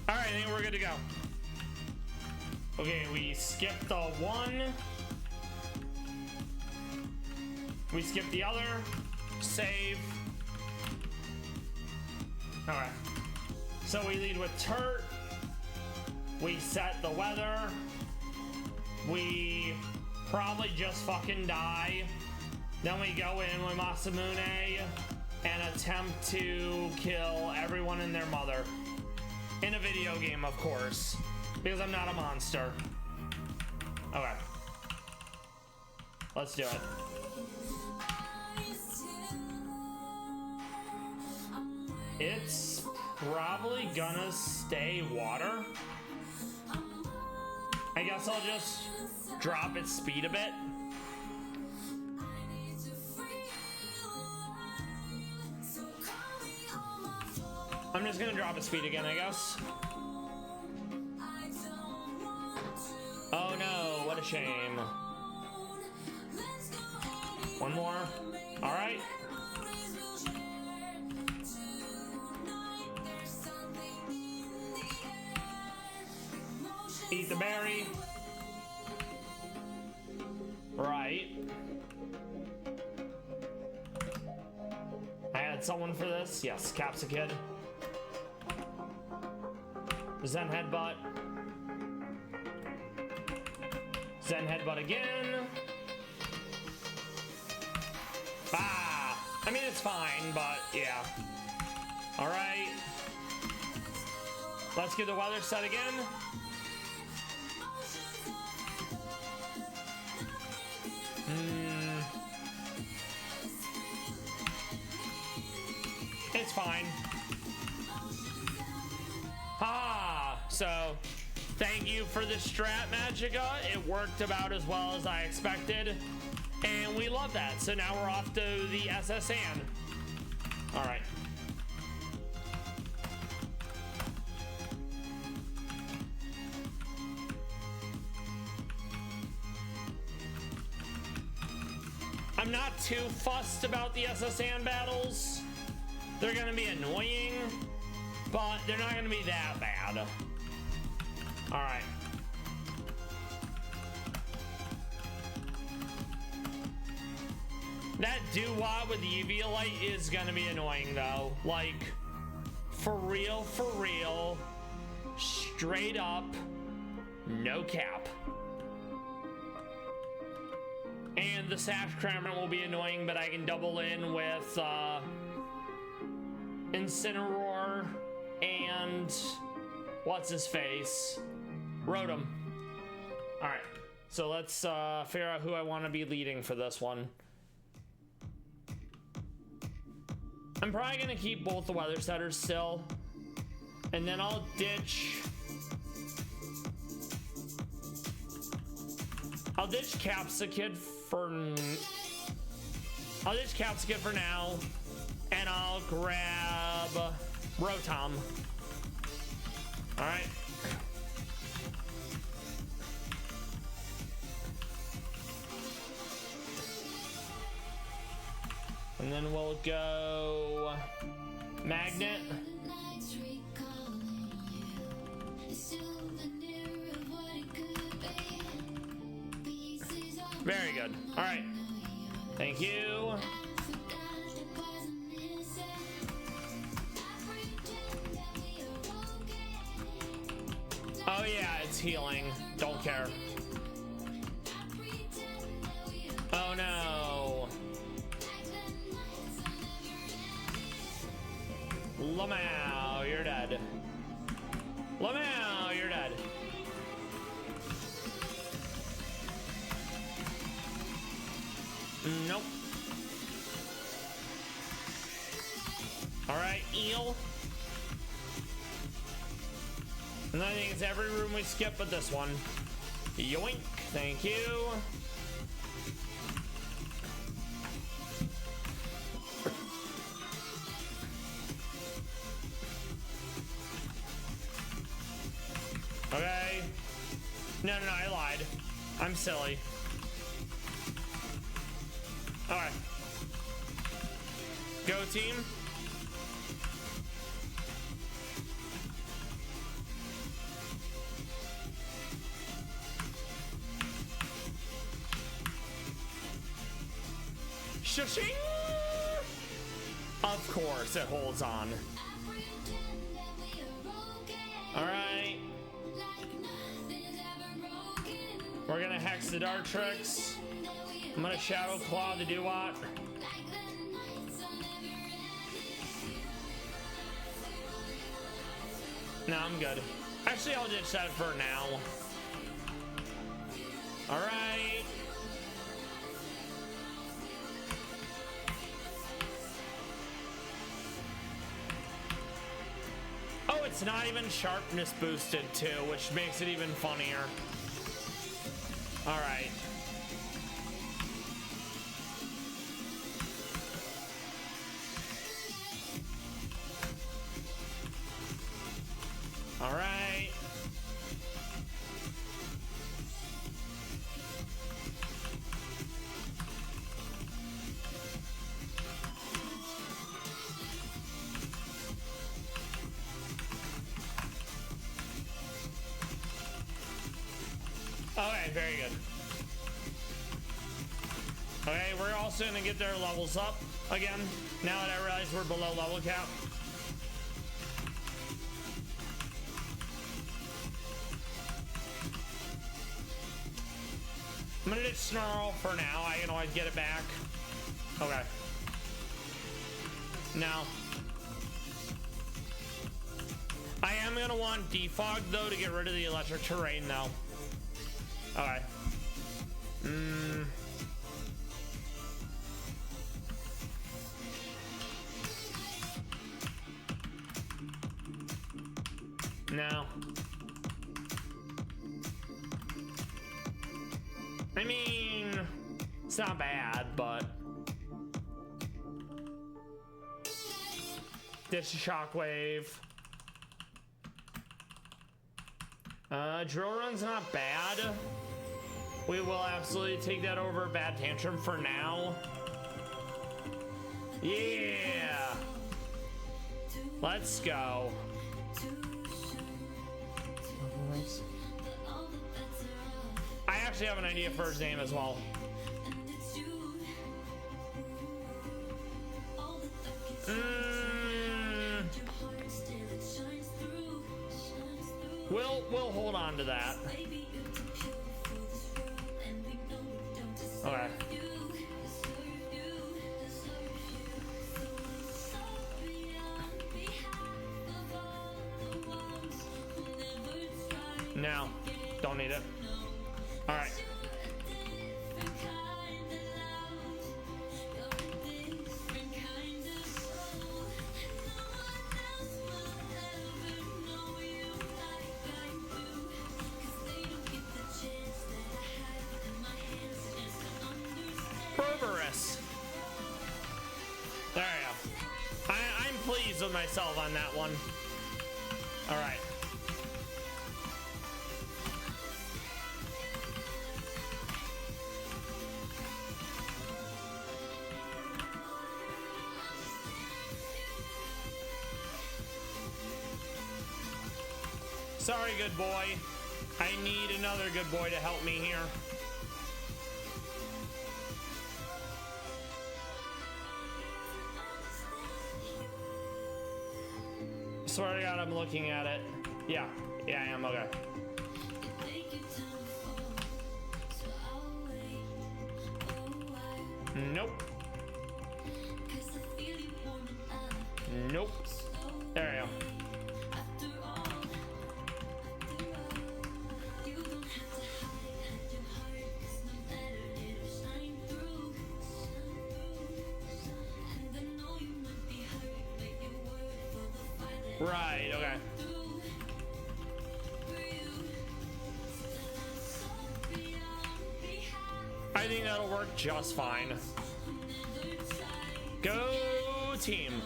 Alright, I think we're good to go. Okay, we skipped the one. We skipped the other. Save. Alright. So we lead with Turt. We set the weather. We probably just fucking die. Then we go in with Masamune and attempt to kill everyone and their mother. In a video game, of course. Because I'm not a monster. Okay. Let's do it. It's probably gonna stay water. I guess I'll just drop its speed a bit. I'm just gonna drop its speed again, I guess. Oh no, what a shame. One more. All right. Eat the berry. Right. I had someone for this. Yes, Capsicid. Zen Headbutt. Zen Headbutt again. Ah! I mean, it's fine, but yeah. Alright. Let's get the weather set again. It's fine. Ah, so thank you for the strat, Magica. It worked about as well as I expected, and we love that. So now we're off to the SSN. All right. I'm not too fussed about the SSN battles. They're gonna be annoying, but they're not gonna be that bad. All right. That doo-wah with the UV light is gonna be annoying though. Like, for real, straight up, no cap. And the Sash Crammer will be annoying, but I can double in with Incineroar and what's his face? Rotom. All right, so let's figure out who I want to be leading for this one. I'm probably gonna keep both the weather setters still, and then I'll ditch Capsicid for now, and I'll grab Rotom. All right. And then we'll go Magnet. Very good. All right. Thank you. Oh yeah, it's healing. Don't care. Oh no. Lamau, you're dead. Lamau, you're dead. Nope. All right, Eel. And I think it's every room we skip but this one. Yoink, thank you. Okay. No, I lied. I'm silly. All right. Go team. Shushing! Of course, it holds on. All right. We're gonna hex the Dartrix. I'm gonna Shadow Claw the Dewott. No, I'm good. Actually, I'll ditch that for now. All right. Oh, it's not even sharpness boosted too, which makes it even funnier. All right. All right. very good. Okay, we're also gonna get their levels up again, now that I realize we're below level cap. I'm gonna ditch Snarl for now. I can always get it back. Okay. Now, I am gonna want Defog though to get rid of the electric terrain though. Okay. No. I mean, it's not bad, but ditch the shockwave. Drill run's not bad. We will absolutely take that over Bad Tantrum for now. Yeah. Let's go. I actually have an idea for his name as well. We'll hold on to that. Okay. No, don't need it. All right. Berberus. There you go. I'm pleased with myself on that one. All right. Sorry, good boy. I need another good boy to help me here. Swear to God, I'm looking at it. Yeah, I am. Okay. Nope. Nope. There we go. Right, okay. I think that'll work just fine. Go team.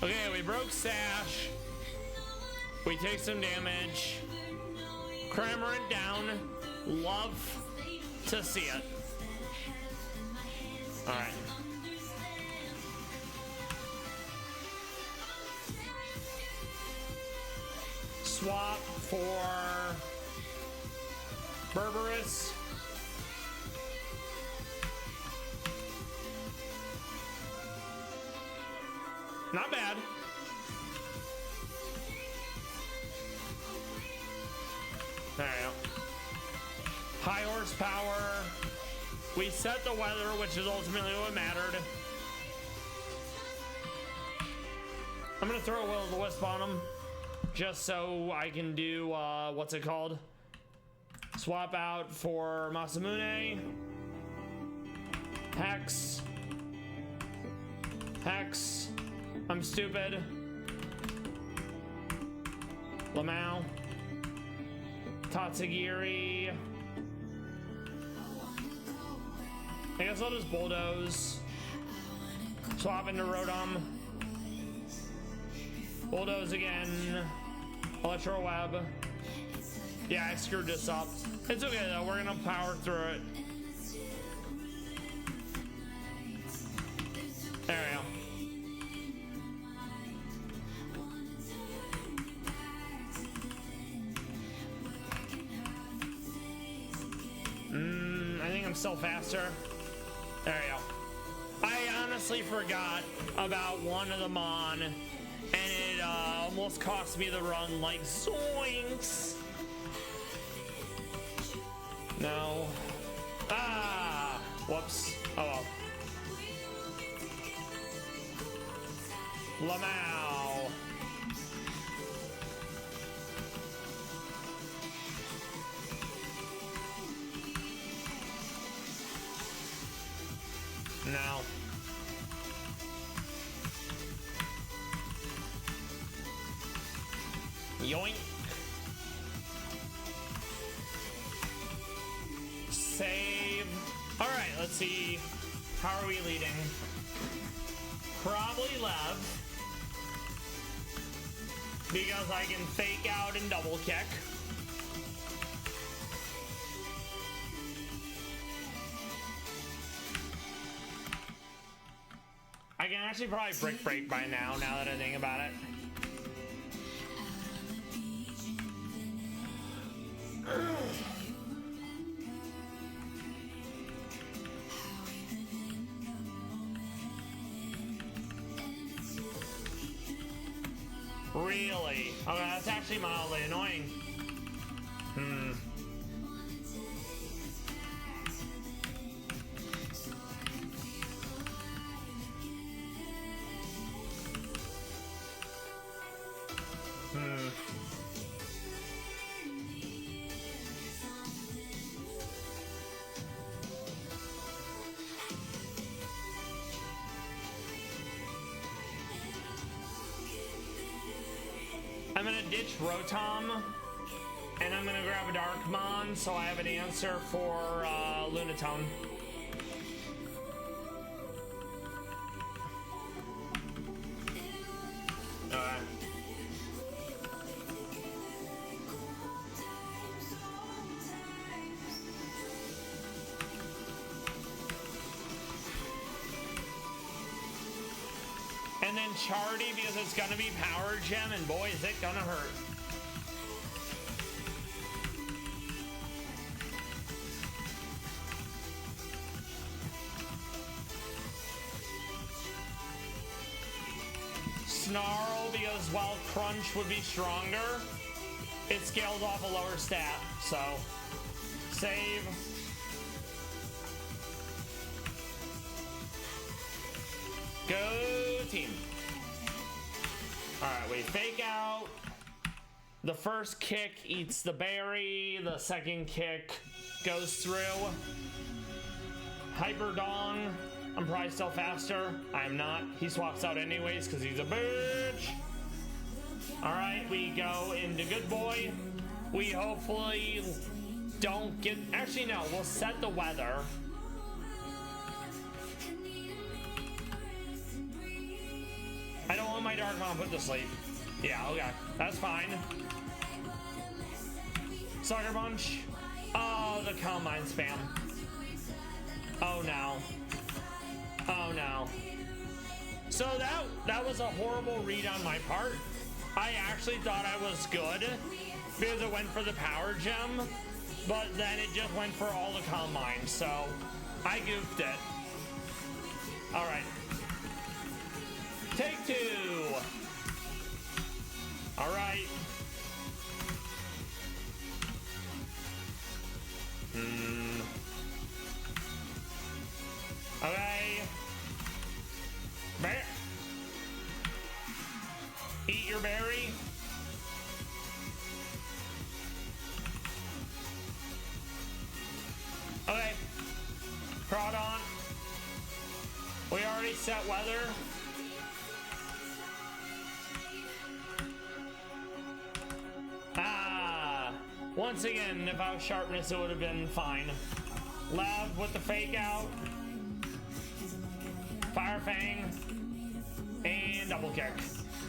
Okay, we broke Sash. We take some damage. Crammer it down. Love to see it. All right. Swap for Berberus. Not bad. There we go. High horsepower. We set the weather, which is ultimately what mattered. I'm gonna throw a Will-O-the-Wisp on him, just so I can do, what's it called? Swap out for Masamune. Hex. Hex. I'm stupid. Lamau. Tatsugiri. I guess I'll just bulldoze. Swap into Rotom. Bulldoze again. Electro Web. Yeah, I screwed this up. It's okay though, we're gonna power through it. There we go. I'm still faster. There you go. I honestly forgot about one of them on, and it almost cost me the run, like, zoinks. No. Ah! Whoops. Oh well. Lamau. No. Yoink. Save. All right, let's see. How are we leading? Probably Lev. Because I can fake out and double kick. I can actually probably brick break by now that I think about it. Really? Okay, that's actually mildly annoying. I'm gonna ditch Rotom, and I'm gonna grab a Darkmon, so I have an answer for Lunatone. Alright. And then Chardy, because it's gonna be Power Gem, and boy, is it gonna hurt. Snarl, because while Crunch would be stronger, it scales off a lower stat, so save. Go team. Alright, we fake out. The first kick eats the berry. The second kick goes through. Hyper Dong. I'm probably still faster. I'm not. He swaps out anyways because he's a bitch. Alright, we go into Good Boy. We hopefully don't get... Actually, no. We'll set the weather. I don't want my Darkmon put to sleep. Yeah, okay. That's fine. Sucker Punch. Oh, the Combine spam. Oh, no. Oh, no. So that was a horrible read on my part. I actually thought I was good because it went for the Power Gem, but then it just went for all the Combines, so I goofed it. All right. Take two. All right. Okay. Bear. Eat your berry. Okay. Crawdon. We already set weather. Once again, if I was sharpness, it would have been fine. Lev with the fake out. Fire Fang. And double kick.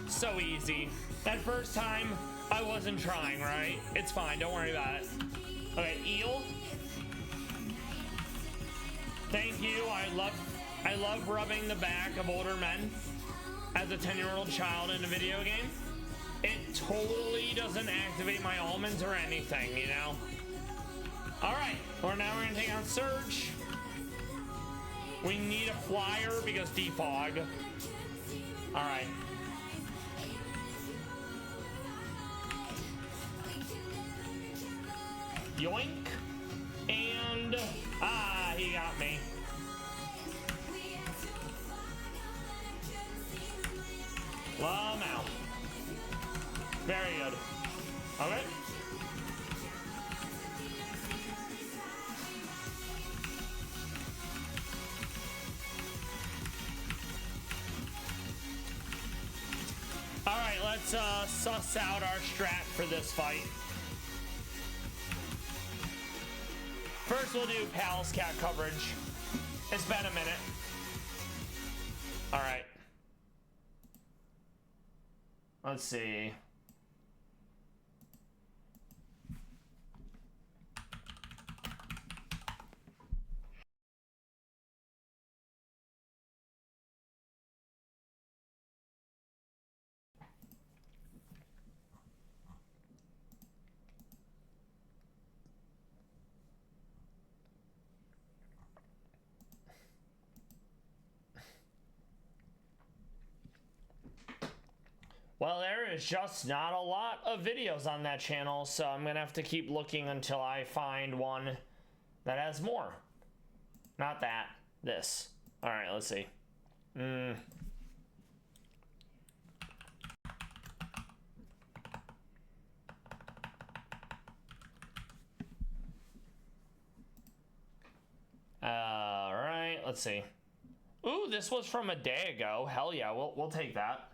So easy. That first time, I wasn't trying, right? It's fine, don't worry about it. Okay, Eel. Thank you. I love rubbing the back of older men as a 10-year-old child in a video game. It totally doesn't activate my almonds or anything, you know? All right. Or now we're gonna take on Surge. We need a flyer because defog. Alright. Yoink. And he got me. Lum out. Very good. Okay. Alright, let's suss out our strat for this fight. First we'll do Pallas cat coverage. It's been a minute. Alright. Let's see. Well, there is just not a lot of videos on that channel, so I'm gonna have to keep looking until I find one that has more. Not that, this. All right, let's see. All right, let's see. Ooh, this was from a day ago. Hell yeah, we'll take that.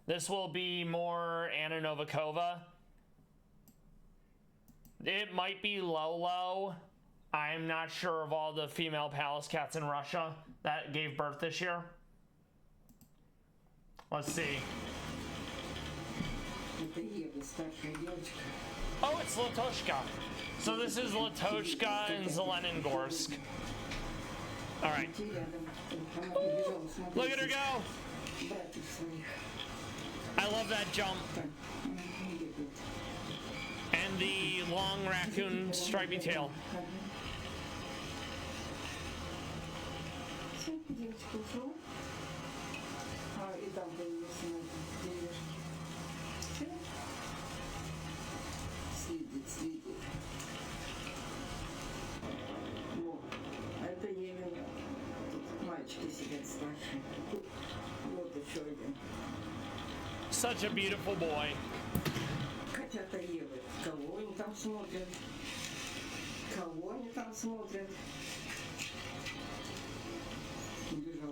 This will be more Anna Novikova. It might be Lolo. I'm not sure of all the female Pallas cats in Russia that gave birth this year. Let's see. Oh, it's Latoshka. So this is Latoshka and Zelenogorsk. All right. Look at her go. I love that jump. And the long raccoon stripy tail. Such a beautiful boy.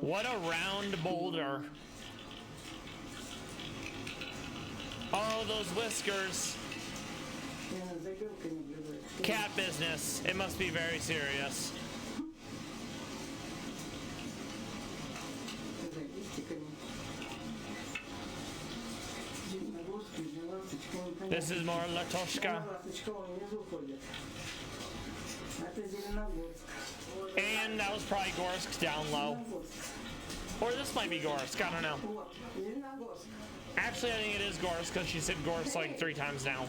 What a round boulder. Oh, those whiskers. Cat business. It must be very serious. This is more Latoshka. And that was probably Gorsk down low. Or this might be Gorsk, I don't know. Actually, I think it is Gorsk because she said Gorsk like 3 times now.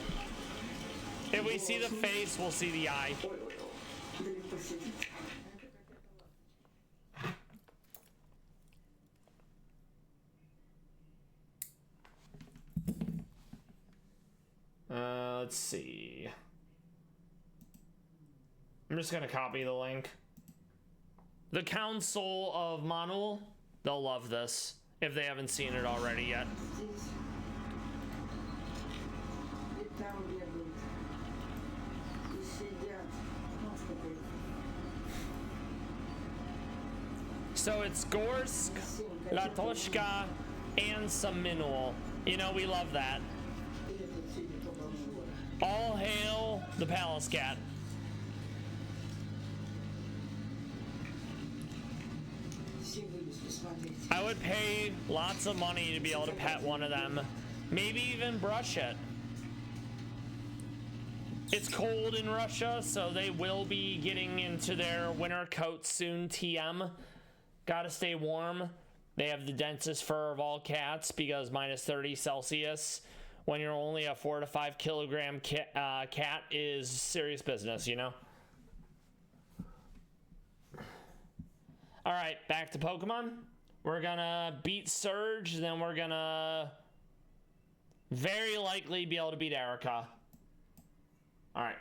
If we see the face, we'll see the eye. Let's see. I'm just gonna copy the link. The Council of Manul, they'll love this if they haven't seen it already yet. So it's Gorsk, Latoshka, and some Meownwell. You know, we love that. All hail the Pallas cat. I would pay lots of money to be able to pet one of them. Maybe even brush it. It's cold in Russia, so they will be getting into their winter coats soon, TM. Gotta stay warm. They have the densest fur of all cats because minus 30 Celsius. When you're only a 4 to 5 kilogram cat is serious business, you know? All right, back to Pokemon. We're gonna beat Surge, then we're gonna very likely be able to beat Erica. All right.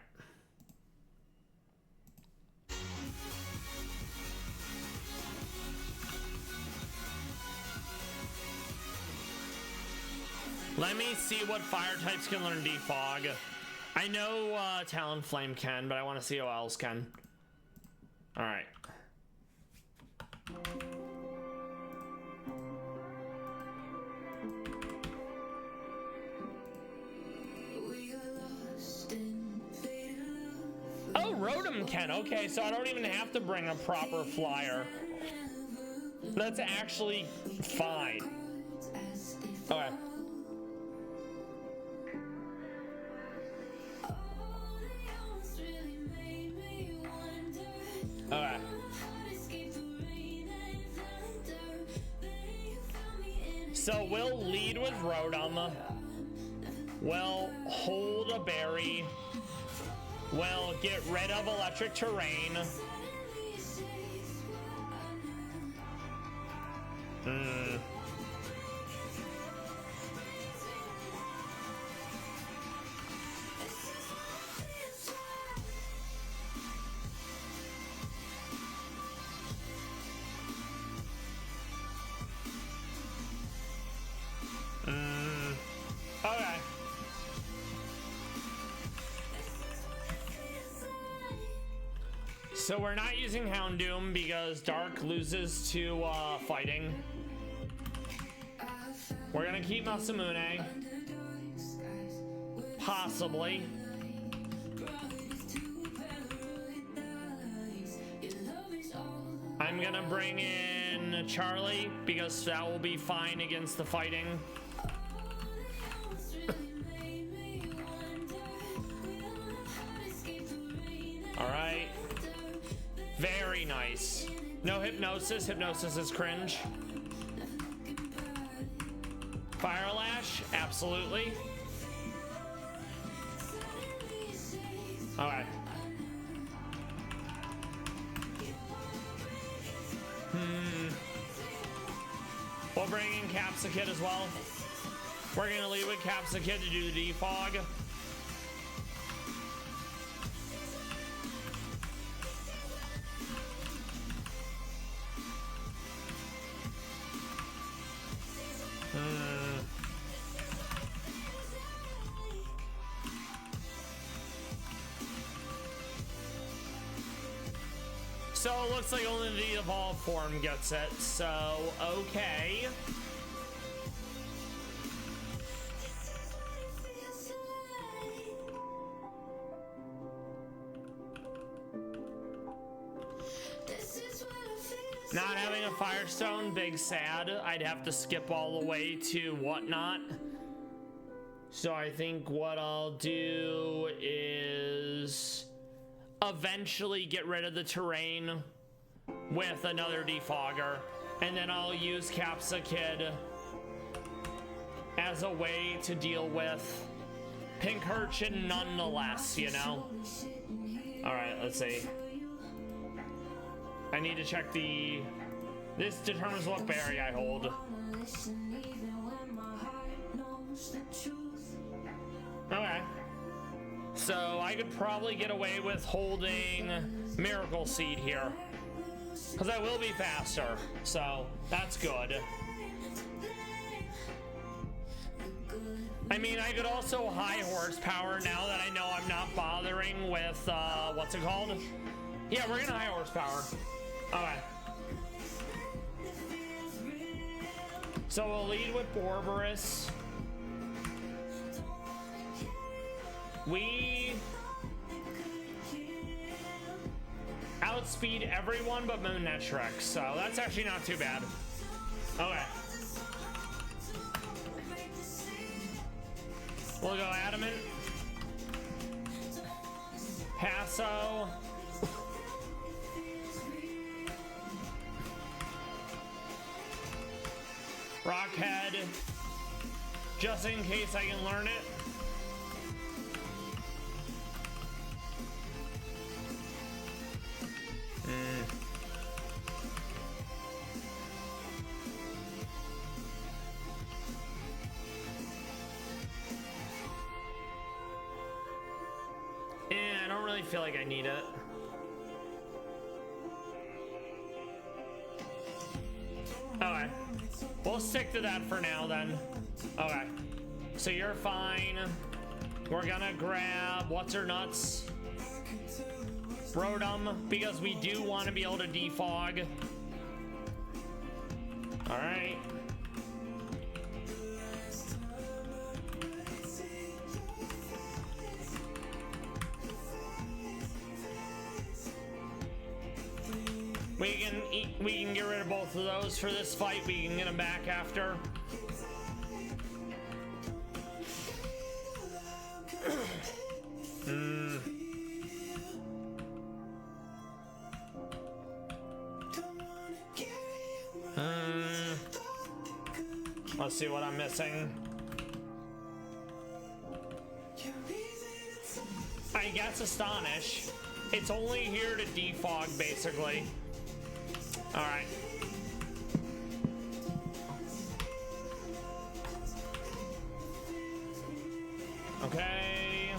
Let me see what fire types can learn Defog. I know Talonflame can, but I want to see who else can. All right. Oh, Rotom can. Okay, so I don't even have to bring a proper flyer. That's actually fine. Okay. Okay. So we'll lead with Rotom. We'll hold a berry. We'll get rid of electric terrain. Okay. So we're not using Houndoom because Dark loses to fighting. We're gonna keep Masamune. Possibly. I'm gonna bring in Charlie because that will be fine against the fighting. All right. Very nice. No Hypnosis. Hypnosis is cringe. Fire Lash, absolutely. Okay. We'll bring in Capsakid as well. We're gonna leave with Capsakid to do the defog. So it looks like only the evolved form gets it, so okay. Not having a Firestone, big sad. I'd have to skip all the way to Whatnot. So I think what I'll do is eventually get rid of the terrain with another defogger, and then I'll use Capsakid as a way to deal with Pincurchin nonetheless, you know? Alright, let's see. I need to check this determines what berry I hold. Okay. So I could probably get away with holding Miracle Seed here, because I will be faster, so that's good. I mean, I could also high horsepower now that I know I'm not bothering with, what's it called? Yeah, we're gonna high horsepower. Okay. So we'll lead with Borborus. We outspeed everyone but Moonetrex, so that's actually not too bad. Okay. We'll go Adamant. Passo. Rockhead. Just in case I can learn it. really feel like I need it. Okay. We'll stick to that for now then. Okay. So you're fine. We're gonna grab what's her nuts? Rotom, because we do want to be able to defog. Alright. We can get rid of both of those for this fight. We can get them back after. Let's see what I'm missing. I guess Astonish. It's only here to defog, basically. Alright. Okay.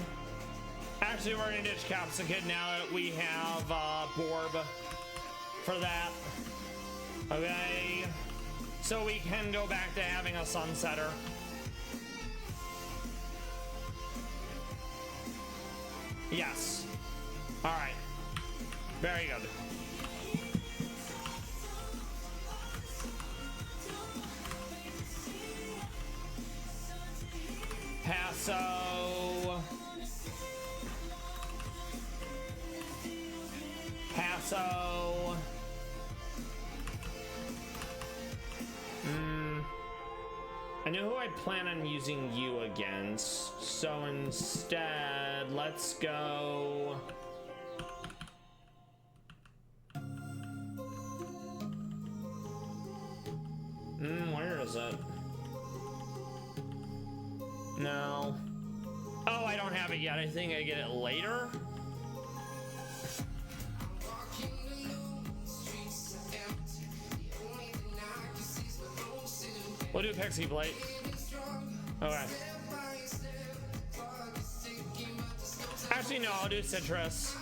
Actually, we're gonna ditch Capsicum now that we have Borb for that. Okay. So we can go back to having a Sunsetter. Yes. Alright. Very good. Passo. Passo. I know who I plan on using you against, so instead, let's go. Where is it? No. Oh, I don't have it yet. I think I get it later. We'll do Pixie Plate. Okay. Actually, no, I'll do Citrus.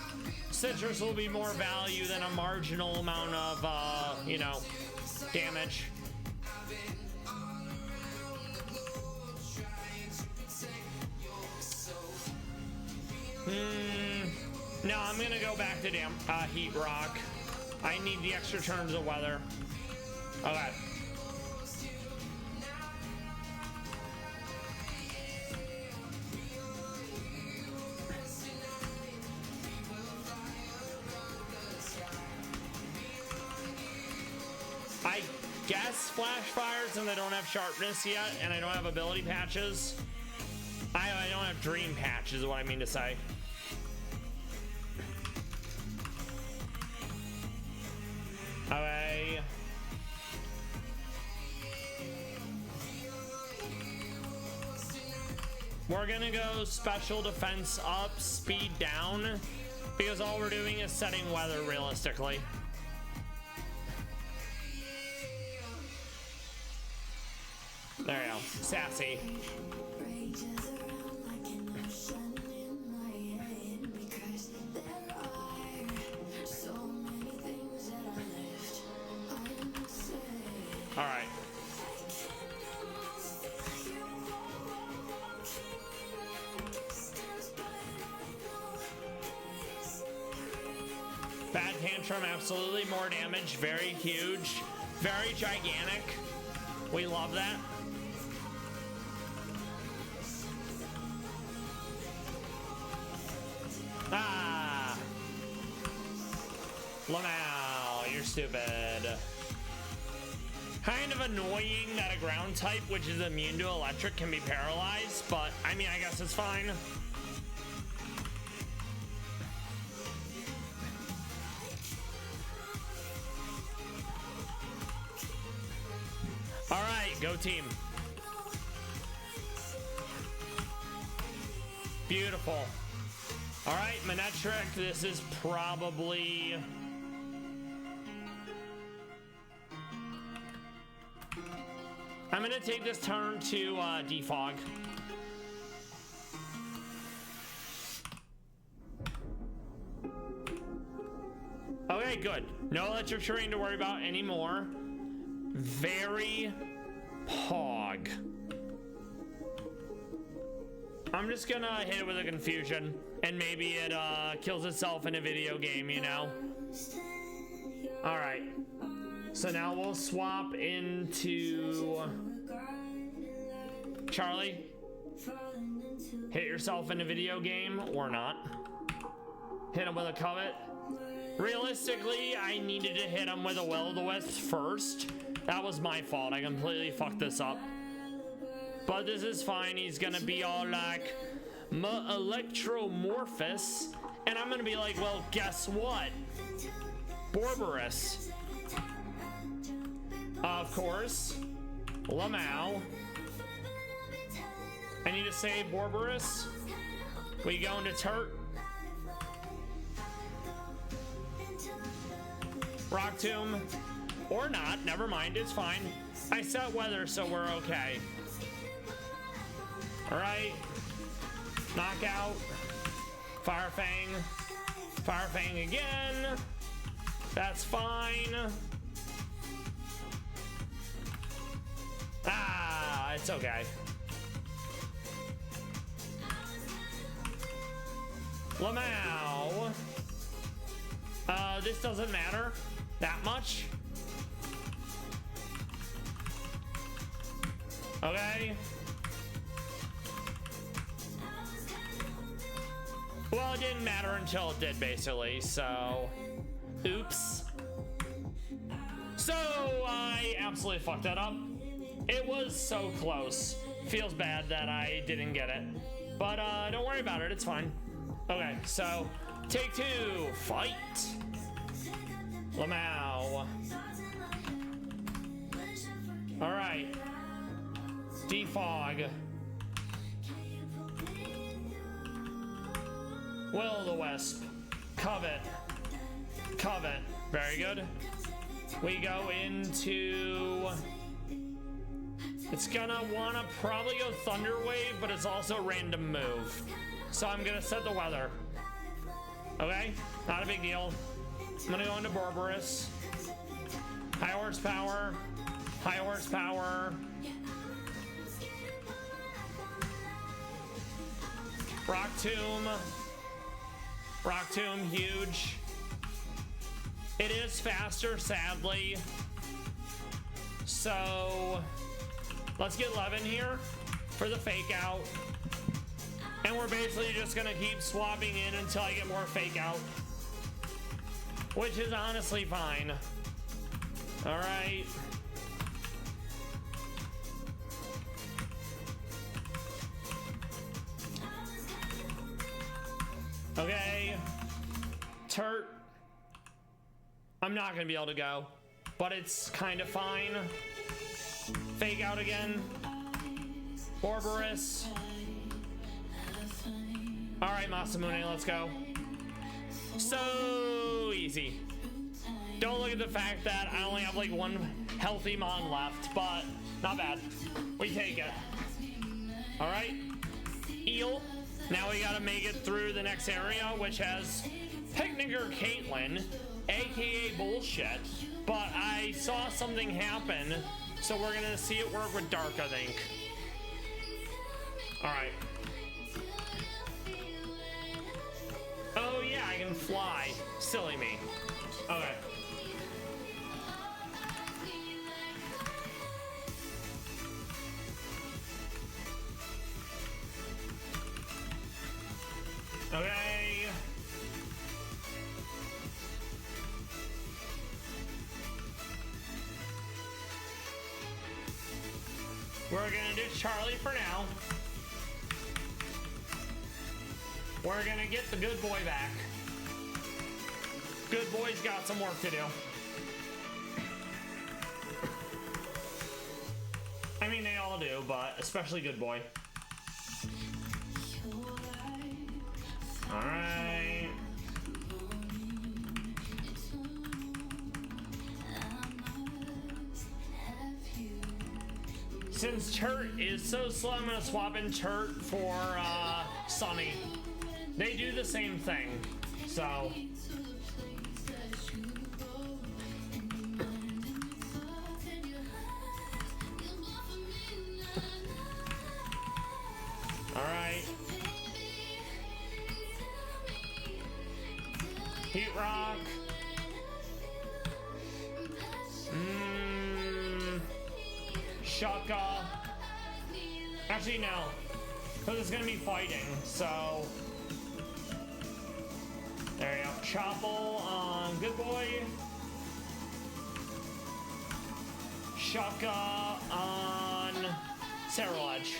Citrus will be more value than a marginal amount of, you know, damage. No, I'm gonna go back to Heat Rock. I need the extra turns of weather. Okay. I guess Flash Fire, since I don't have Sharpness yet, and I don't have ability patches. I don't have Dream Patch, is what I mean to say. Okay. We're gonna go Special Defense up, Speed down, because all we're doing is setting weather realistically. There you go. Sassy. All right. Bad Tantrum, absolutely more damage. Very huge. Very gigantic. We love that. Ah! Lamau, you're stupid. Kind of annoying that a ground type, which is immune to electric, can be paralyzed, but I mean, I guess it's fine. All right, go team. Beautiful. All right, Manectric, this is probably... I'm gonna take this turn to defog. Okay, good. No electrocuting to worry about anymore. Very pog. I'm just gonna hit it with a confusion, and maybe it kills itself in a video game, you know? Alright. So now we'll swap into Charlie. Hit yourself in a video game, or not. Hit him with a covet. Realistically, I needed to hit him with a will-o'-the-wisp first. That was my fault. I completely fucked this up. But this is fine. He's gonna be all like, electromorphous. And I'm gonna be like, well, guess what? Borborus. Of course. Lamau. I need to save Borborus. We go into Turt. Rock Tomb. Or not. Never mind. It's fine. I set weather, so we're okay. Alright. Knockout. Fire Fang. Fire Fang again. That's fine. Ah, it's okay. Lamau. This doesn't matter that much. Okay. Well, it didn't matter until it did, basically, so... Oops. So, I absolutely fucked that up. It was so close. Feels bad that I didn't get it. But, don't worry about it, it's fine. Okay, so, take two, fight. Lamau. Alright. Defog. Will-o'-the-wisp. Covet. Covet. Very good. We go into... It's gonna wanna probably go Thunder Wave, but it's also a random move. So I'm gonna set the weather. Okay? Not a big deal. I'm gonna go into Borborus. High horsepower. High horsepower. Rock Tomb. Rock Tomb, huge. It is faster, sadly. So, let's get 11 here for the fake out. And we're basically just gonna keep swapping in until I get more fake out. Which is honestly fine. All right. Okay. Turt. I'm not gonna be able to go, but it's kind of fine. Fake out again. Borborus. All right, Masamune, let's go. So easy. Don't look at the fact that I only have like one healthy mon left, but not bad. We take it. All right. Eel. Now we gotta make it through the next area, which has Picnicker Caitlyn, aka bullshit. But I saw something happen, so we're gonna see it work with Dark, I think. All right. Oh yeah, I can fly. Silly me. Okay. Okay. We're gonna do Charlie for now. We're gonna get the good boy back. Good boy's got some work to do. I mean, they all do, but especially good boy. All right. Since Turt is so slow, I'm gonna swap in Turt for Sunny. They do the same thing, so. rock. Shaka. Actually, no. Because it's gonna be fighting, so. There you go. Chopple on Good Boy. Shaka on Cerulege.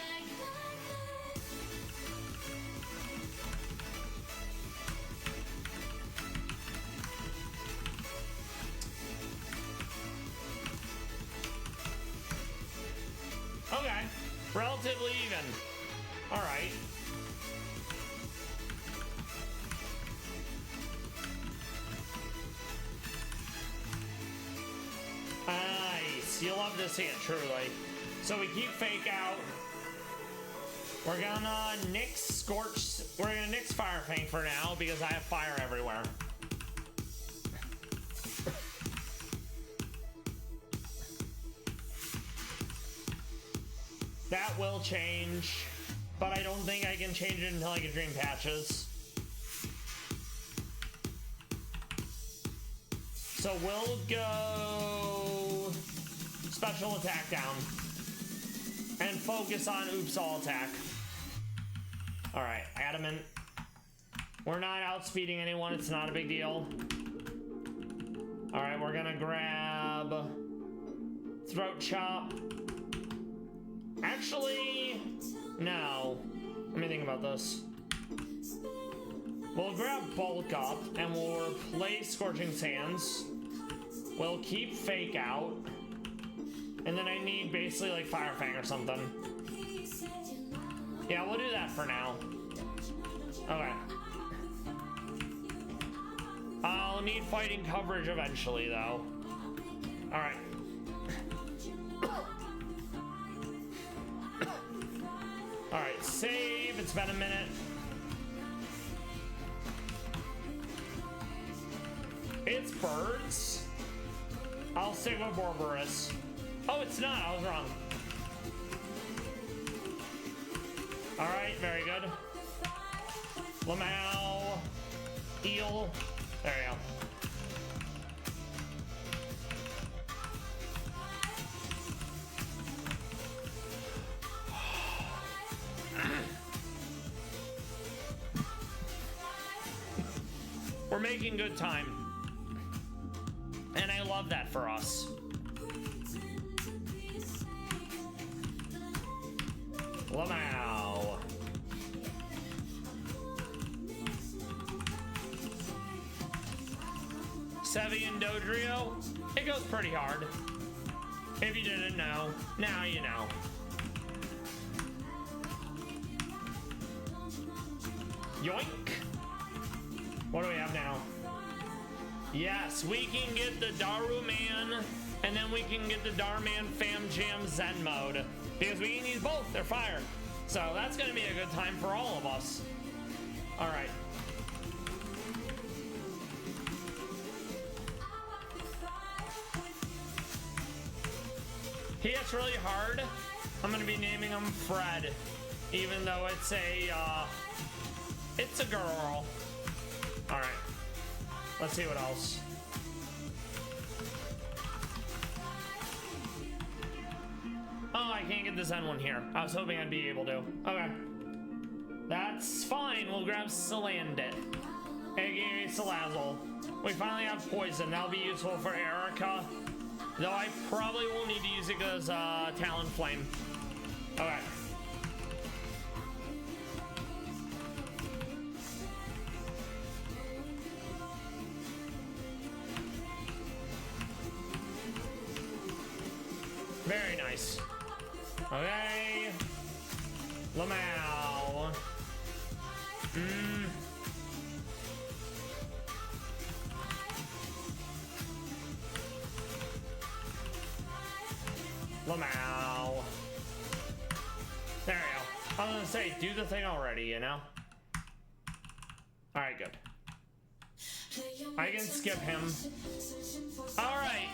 Okay, relatively even. All right. Nice. You love to see it, truly. So we keep fake out. We're gonna nix Scorch. We're gonna nix Fire Fang for now because I have fire everywhere. That will change, but I don't think I can change it until I get Dream Patches. So we'll go special attack down and focus on Oops All Attack. All right, Adamant. We're not outspeeding anyone. It's not a big deal. All right, we're gonna grab Throat Chop. Actually, no. Let me think about this. We'll grab Bulk Up and we'll replace Scorching Sands. We'll keep Fake Out. And then I need basically like Fire Fang or something. Yeah, we'll do that for now. Okay. I'll need fighting coverage eventually though. Alright. Alright, save. It's been a minute. It's birds. I'll stick with Borborus. Oh, it's not. I was wrong. Alright, very good. Lamau. Eel. There you go. We're making good time. And I love that for us. Lamau. Sevi and Dodrio. It goes pretty hard. If you didn't know, now you know. Yoink. What do we have now? Yes, we can get the Daruman, and then we can get the Darman Fam Jam Zen mode. Because we can use both, they're fire. So that's gonna be a good time for all of us. Alright. He hits really hard. I'm gonna be naming him Fred. Even though it's a girl. Alright. Let's see what else. Oh, I can't get the Zen one here. I was hoping I'd be able to. Okay. That's fine. We'll grab Salandit, aka Salazzle. We finally have Poison. That'll be useful for Erica. Though I probably won't need to use it because Talonflame. Okay. Very nice. Okay. Lamau. Lamau. There we go. I was gonna say, do the thing already, you know? Alright, good. I can skip him. Alright.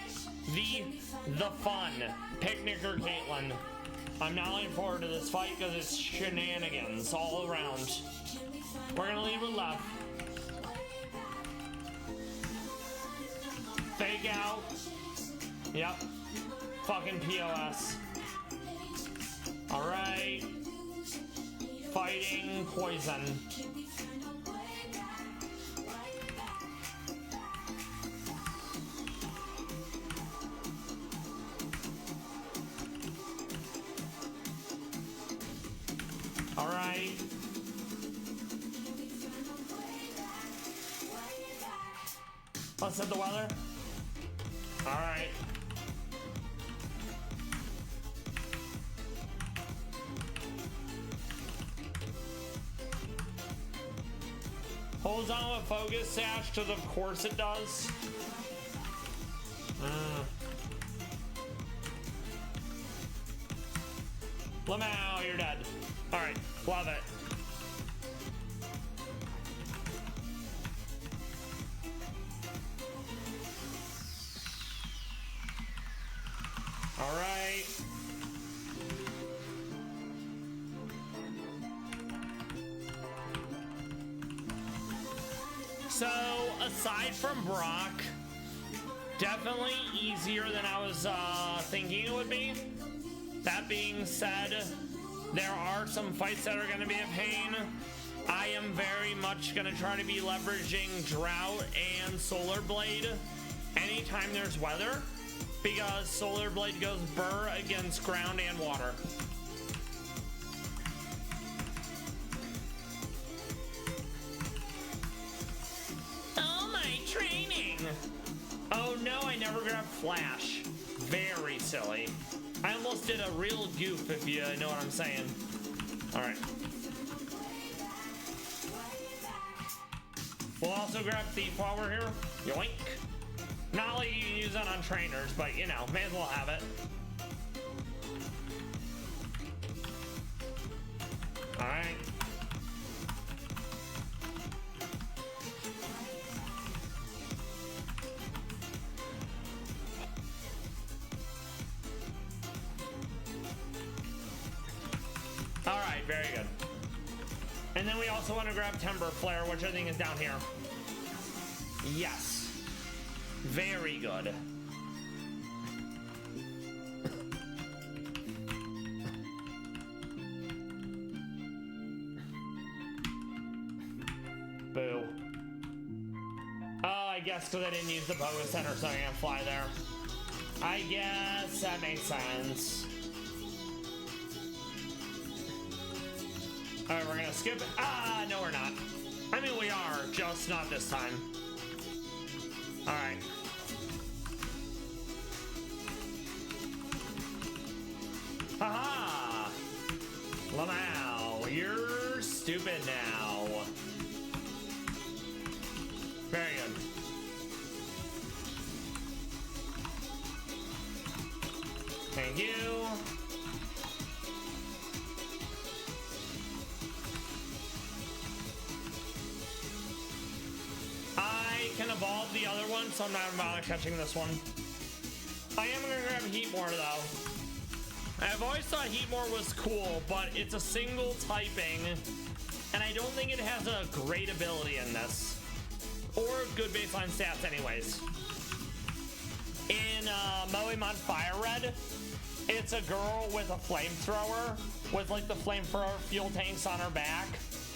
The fun. Picnic or Caitlyn. I'm not looking forward to this fight because it's shenanigans all around. We're gonna lead with love. Fake out. Yep. Fucking POS. Alright. Fighting poison. Alright. Let's set the weather. Alright. Holds on with focus sash because of course it does. Lamau, you're dead. Alright, love it. Alright. So, aside from Brock, definitely easier than I was thinking it would be. That being said, there are some fights that are going to be a pain. I am very much going to try to be leveraging Drought and Solar Blade anytime there's weather, because Solar Blade goes burr against ground and water. Oh, my training! Oh no, I never grabbed Flash. Very silly. I almost did a real goof, if you know what I'm saying. Alright. We'll also grab Thief while we're here. Yoink. Not like you can use that on trainers, but you know, may as well have it. Alright. Alright, very good. And then we also want to grab Timber Flare, which I think is down here. Yes. Very good. Boo. Oh, I guess because I didn't use the Pogo Center, so I can't fly there. I guess that makes sense. Alright, we're gonna skip it. Ah, no we're not. I mean, we are, just not this time. Alright. Haha! Lamau, you're stupid now. Very good. Thank you. I can evolve the other one, so I'm not about catching this one. I am gonna grab Heatmore though. I've always thought Heatmore was cool, but it's a single typing, and I don't think it has a great ability in this. Or good baseline stats anyways. In Meownwell Fire Red, it's a girl with a flamethrower, with like the flamethrower fuel tanks on her back,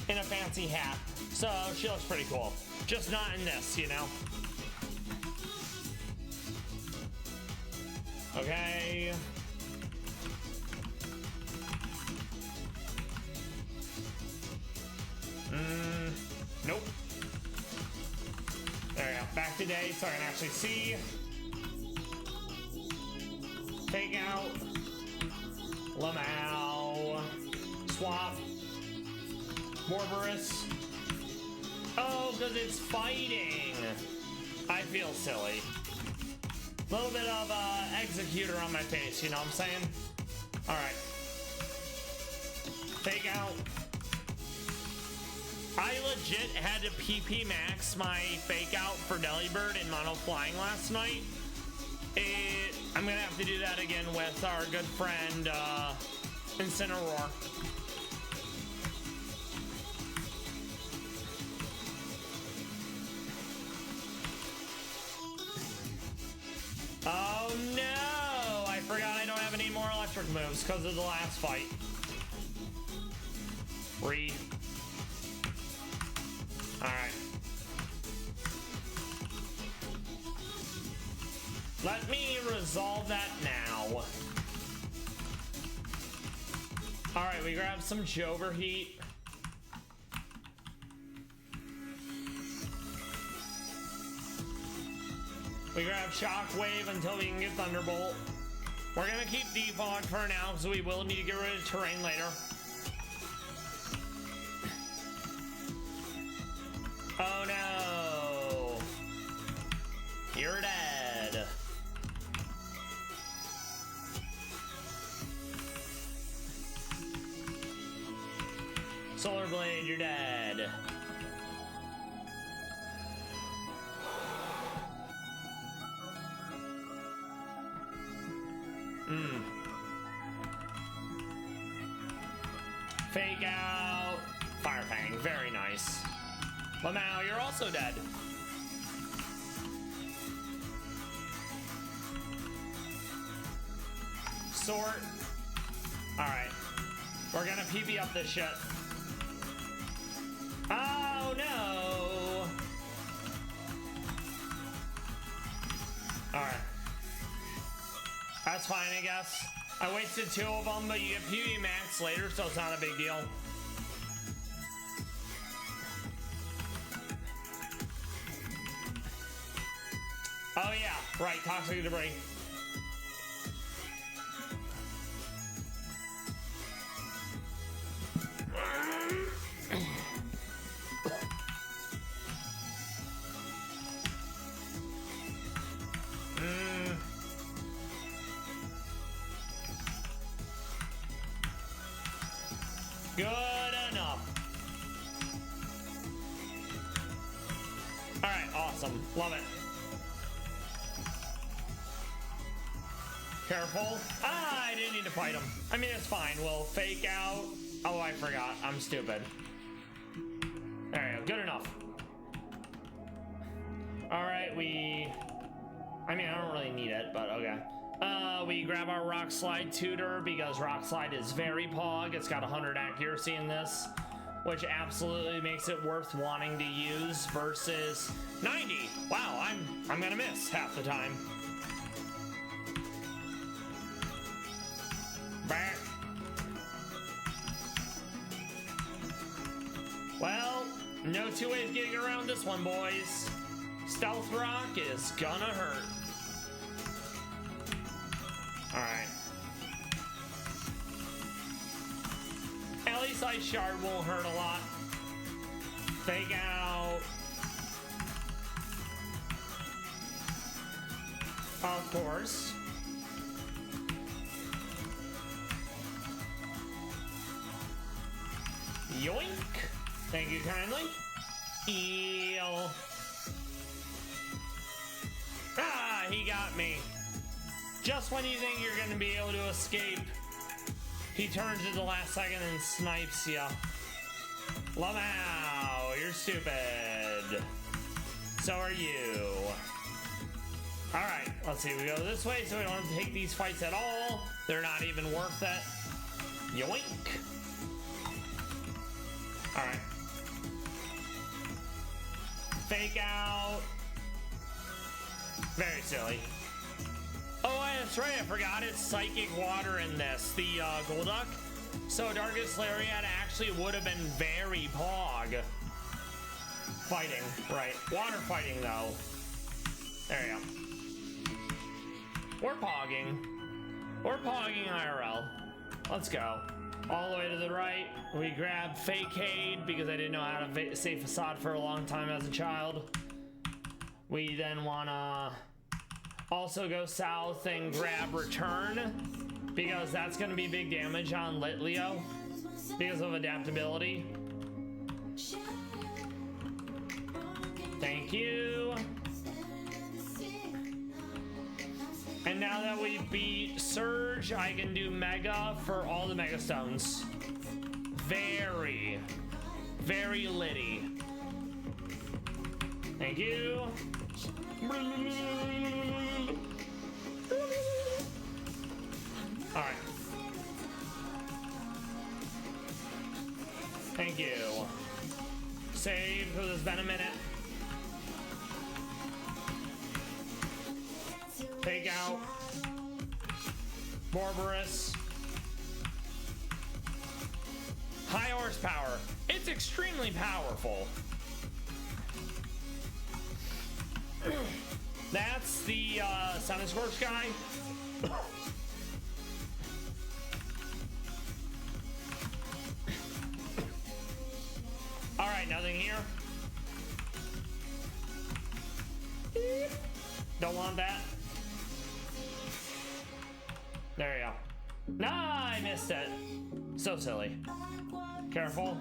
in a fancy hat. So she looks pretty cool. Just not in this, you know? Okay. Nope. There we go. Back to day so I can actually see. Take out. Lamau. Swap. Morberus. Oh, because it's fighting. I feel silly. A little bit of Executor on my face, you know what I'm saying? Alright. Take out. I legit had to PP max my fake out for Delibird in mono flying last night. I'm gonna have to do that again with our good friend Incineroar. Oh no! I forgot I don't have any more electric moves because of the last fight. Read. Alright. Let me resolve that now. Alright, we grab some Jover Heat. We grab Shockwave until we can get Thunderbolt. We're gonna keep Defog for now because we will need to get rid of terrain later. Oh no! You're dead. Solar Blade, you're dead. Fake out. Fire Fang, very nice. Lamau, you're also dead. Sort. Alright. We're gonna PB up this shit. Oh no! Alright. That's fine, I guess. I wasted 2 of them, but you get PB max later, so it's not a big deal. Oh yeah, right, toxic debris. Good enough. All right, awesome. Love it. Careful. Ah, I didn't need to fight him. I mean, it's fine. We'll fake out. Oh, I forgot. I'm stupid. There you go. Good enough. All right, I mean, I don't really need it, but okay. We grab our Rock Slide Tutor because Rock Slide is very pog. It's got 100 accuracy in this, which absolutely makes it worth wanting to use versus 90. Wow, I'm gonna miss half the time. Back. Well, no 2 ways getting around this one, boys. Stealth Rock is gonna hurt. Alright. At least Ice Shard won't hurt a lot. Fake out. Of course. Yoink. Thank you kindly. Eel. Ah, he got me. Just when you think you're going to be able to escape, he turns at the last second and snipes ya. Lamau, you're stupid. So are you. Alright, let's see. We go this way so we don't have to take these fights at all. They're not even worth it. Yoink. Alright. Fake out. Very silly. Oh, that's right, I forgot it's Psychic Water in this, the Golduck. So Darkest Lariat actually would have been very pog. Fighting, right. Water fighting, though. There you go. We're pogging. We're pogging IRL. Let's go. All the way to the right, we grab Fakeade because I didn't know how to say Facade for a long time as a child. We then wanna also go south and grab Return because that's going to be big damage on Litleo because of adaptability. Thank you. And now that we beat Surge, I can do Mega for all the Mega Stones. Very, very litty. Thank you. save because it's been a minute. Take out Borborus. High horsepower. It's extremely powerful. That's the Sun and Scorch guy. Alright, nothing here. Don't want that. There you go. Nah, I missed it. So silly. Careful.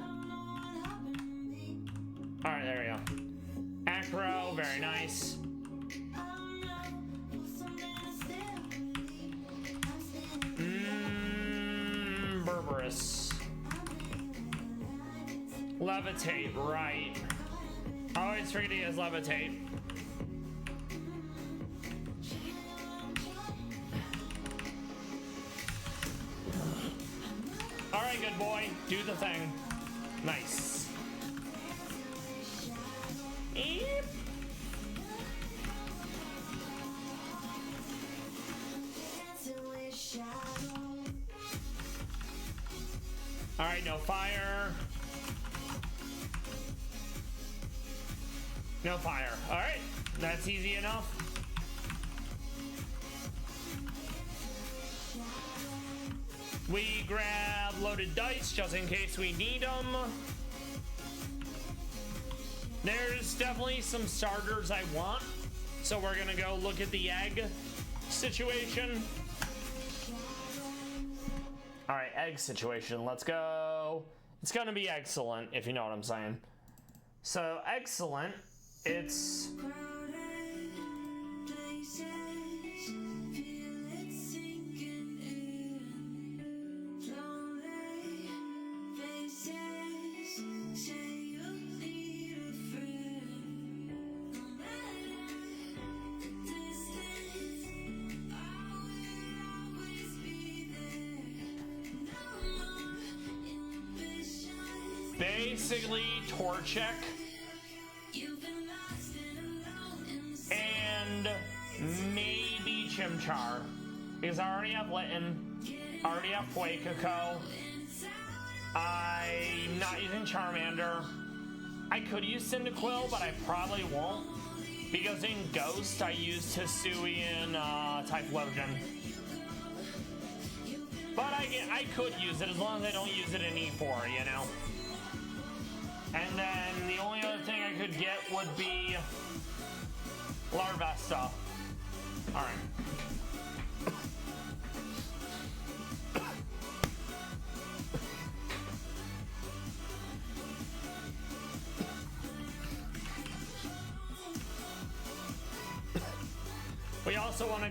Alright, there we go. Acro, very nice. Berberus. Levitate, right. I always forget he has levitate. Alright, good boy. Do the thing. Nice. Eep. Alright, no fire. No fire. Alright, that's easy enough. We grab loaded dice just in case we need them. There's definitely some starters I want, so we're gonna go look at the egg situation. All right, egg situation, let's go. It's gonna be excellent, if you know what I'm saying. So excellent, it's... basically Torchic and maybe Chimchar, because I already have Litten, I already have Fuecoco, I'm not using Charmander. I could use Cyndaquil, but I probably won't, because in Ghost I use Hisuian Typhlosion. But I could use it as long as I don't use it in E4, you know? And then the only other thing I could get would be Larvesta. Alright. We also want to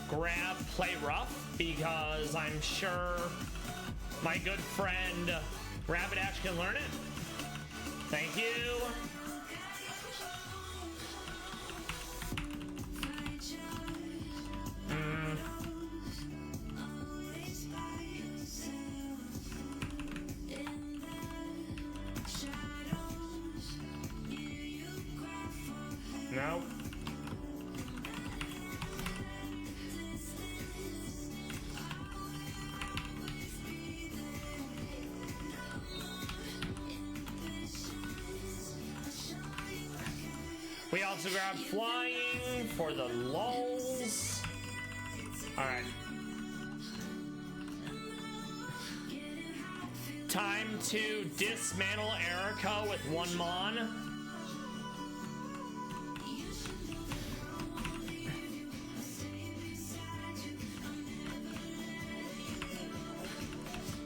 grab Play Rough, because I'm sure my good friend Rapidash can learn it. Thank you. Nope. We also grab Flying for the lulz. Alright. Time to dismantle Erica with one Mon.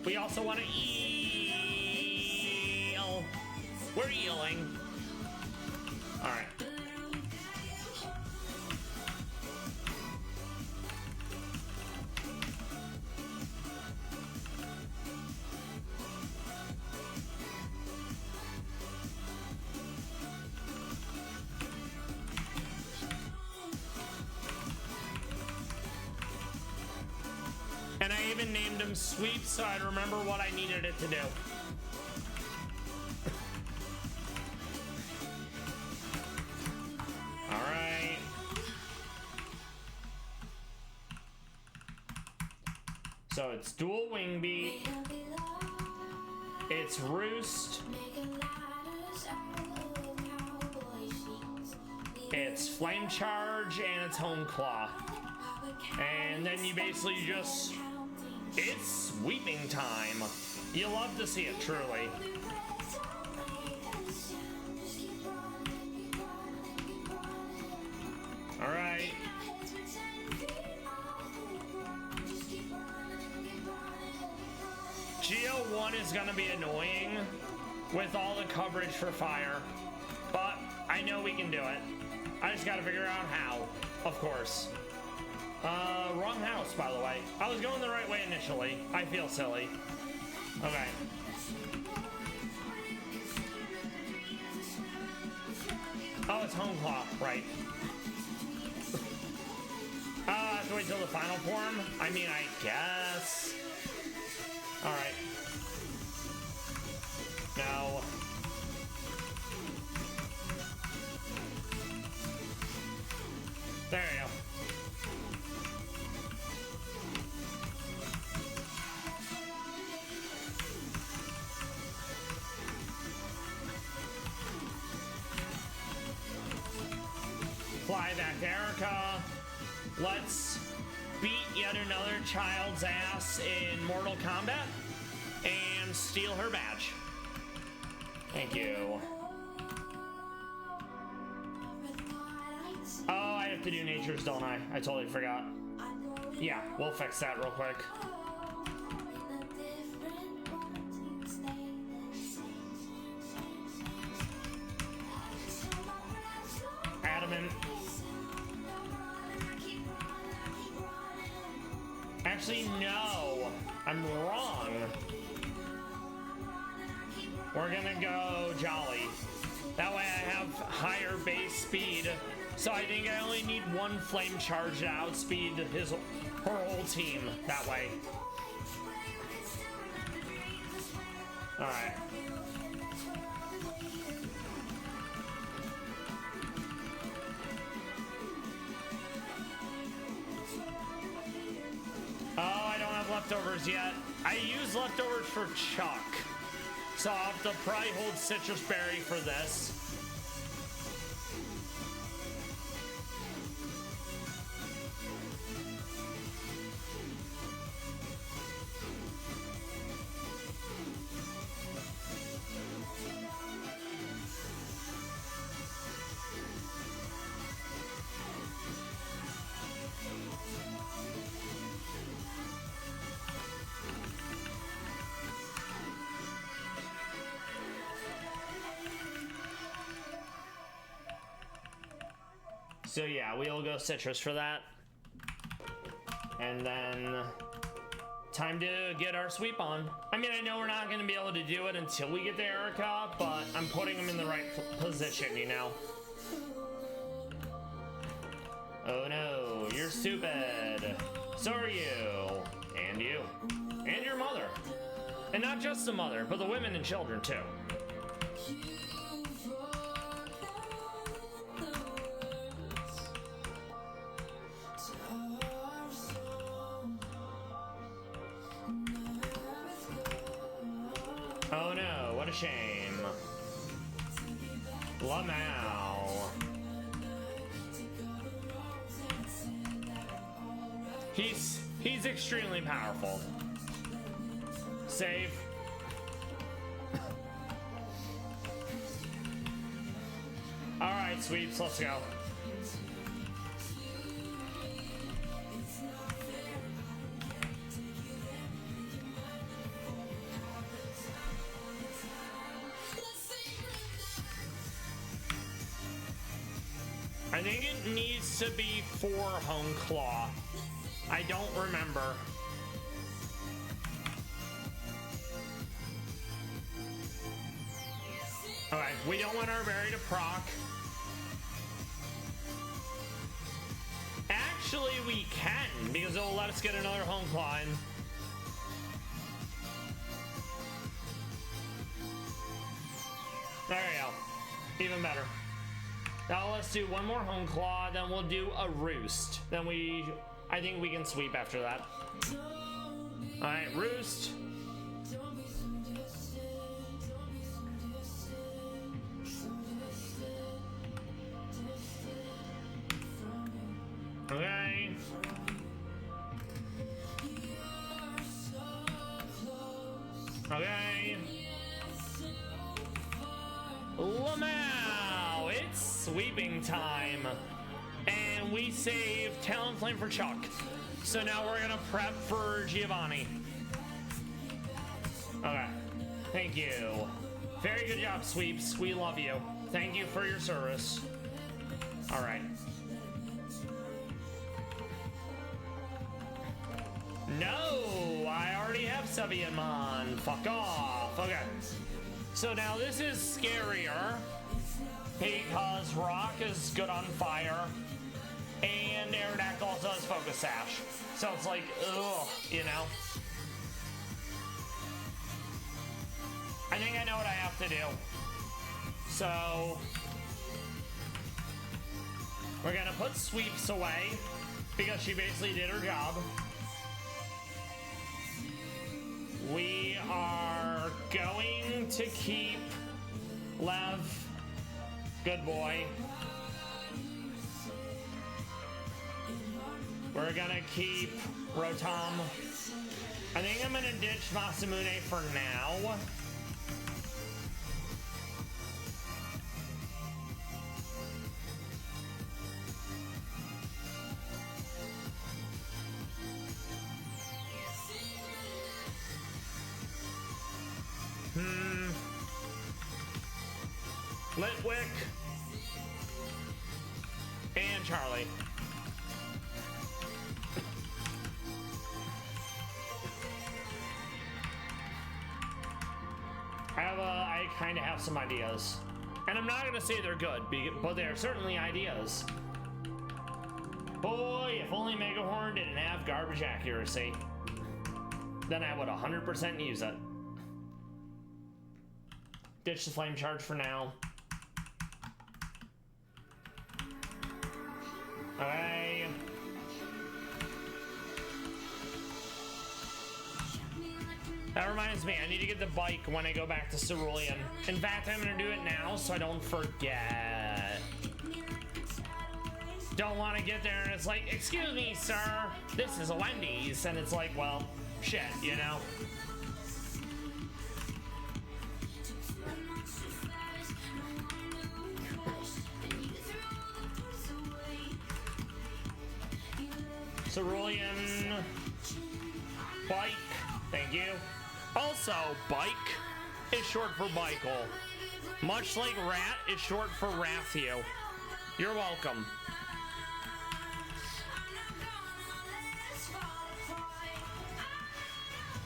We also want to eel. We're eeling. Alright. And I even named him Sweep so I'd remember what I needed it to do. So it's dual wing beat. It's roost. It's flame charge, and it's home claw. And then you basically just, it's sweeping time. You love to see it, truly. All right. Geo 1 is gonna be annoying with all the coverage for fire, but I know we can do it. I just gotta figure out how, of course. Wrong house, by the way. I was going the right way initially. I feel silly. Okay. Oh, it's home claw, right. I have to wait till the final form? I mean, I guess. Alright. No. There you go. Fly back, Erica. Let's beat yet another child's ass in Mortal Kombat and steal her badge. Thank you. Oh, I have to do natures, don't I? I totally forgot. Yeah, we'll fix that real quick. Adamant. Actually, no. I'm wrong. We're gonna go Jolly. That way I have higher base speed. So I think I only need one flame charge to outspeed her whole team that way. Alright. Oh, I don't have leftovers yet. I use leftovers for Chuck. So I'll have to probably hold Citrus Berry for this. So yeah, we'll go Citrus for that. And then time to get our sweep on. I mean, I know we're not gonna be able to do it until we get to Erica, but I'm putting him in the right position, you know? Oh no, you're stupid. So are you. And you. And your mother. And not just the mother, but the women and children too. Oh no, what a shame. Lamau. He's extremely powerful. Save. Alright, sweeps, let's go. I think it needs to be 4 home claw. I don't remember. Alright, we don't want our berry to proc. Actually, we can, because it'll let us get another home claw in. There you go. Even better. Now let's do one more home claw, then we'll do a roost. Then I think we can sweep after that. Alright, Roost. Okay. Okay. Lamau! It's sweeping time. And we save Talon Flame for Chuck. So now we're gonna prep for Giovanni. Okay. Thank you. Very good job, Sweeps. We love you. Thank you for your service. Alright. No! I already have Sevianmon. Fuck off. Okay. So now this is scarier because Rock is good on fire and Aerodactyl also has Focus Sash. So it's like, ugh, you know? I think I know what I have to do. So we're gonna put Sweeps away because she basically did her job. We are going to keep Lev. Good boy. We're gonna keep Rotom. I think I'm gonna ditch Masamune for now. Litwick and Charlie. I kind of have some ideas, and I'm not gonna say they're good, but they're certainly ideas. Boy, if only Megahorn didn't have garbage accuracy, then I would 100% use it. Ditch the flame charge for now. Okay. That reminds me, I need to get the bike when I go back to Cerulean. In fact, I'm gonna do it now so I don't forget. Don't want to get there and it's like, excuse me, sir, this is a Wendy's. And it's like, well, shit, you know? Cerulean bike, thank you. Also, bike is short for Michael. Much like rat is short for Rathiu. You're welcome.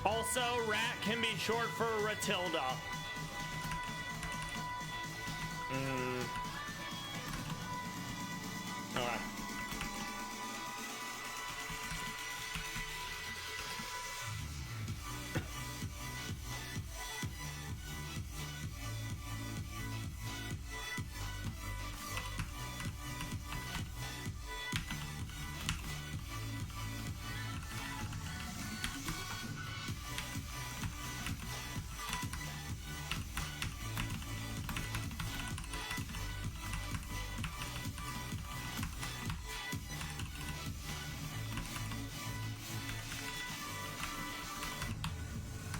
Also, rat can be short for Ratilda. Alright.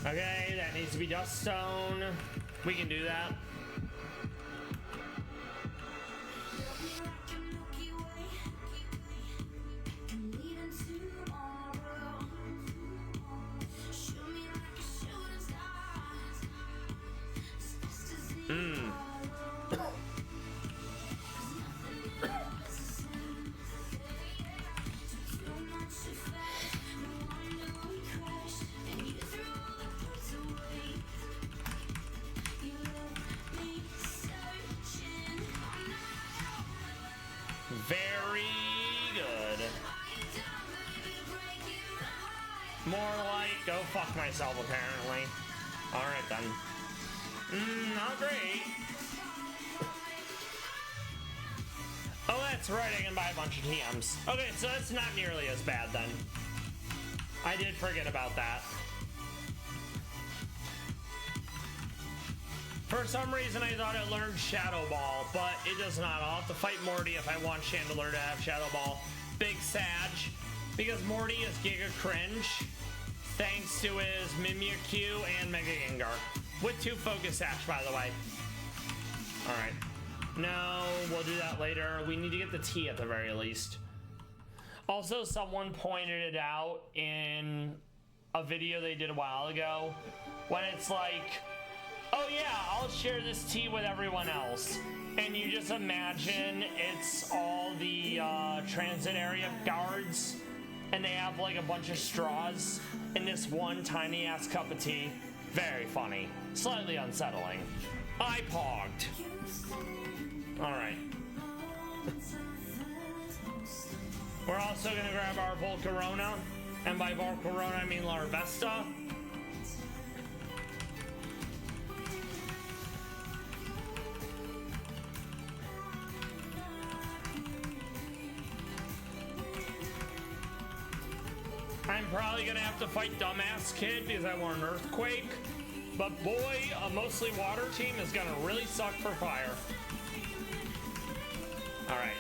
Okay, that needs to be Dust Stone. We can do that. Very good. More like go fuck myself, apparently. Alright then. Not great. Oh, that's right, I can buy a bunch of TMs. Okay, so that's not nearly as bad then. I did forget about that. For some reason, I thought it learned Shadow Ball, but it does not. I'll have to fight Morty if I want Chandelure to have Shadow Ball. Big Sag, because Morty is Giga Cringe, thanks to his Mimikyu and Mega Gengar. With 2 Focus Sash, by the way. Alright. No, we'll do that later. We need to get the T at the very least. Also, someone pointed it out in a video they did a while ago, when it's like, oh yeah, I'll share this tea with everyone else. And you just imagine it's all the transit area guards, and they have like a bunch of straws in this one tiny ass cup of tea. Very funny. Slightly unsettling. I pogged. Alright. We're also gonna grab our Volcarona, and by Volcarona I mean Larvesta. I'm probably gonna have to fight Dumbass Kid because I want an Earthquake. But boy, a mostly water team is gonna really suck for fire. Alright.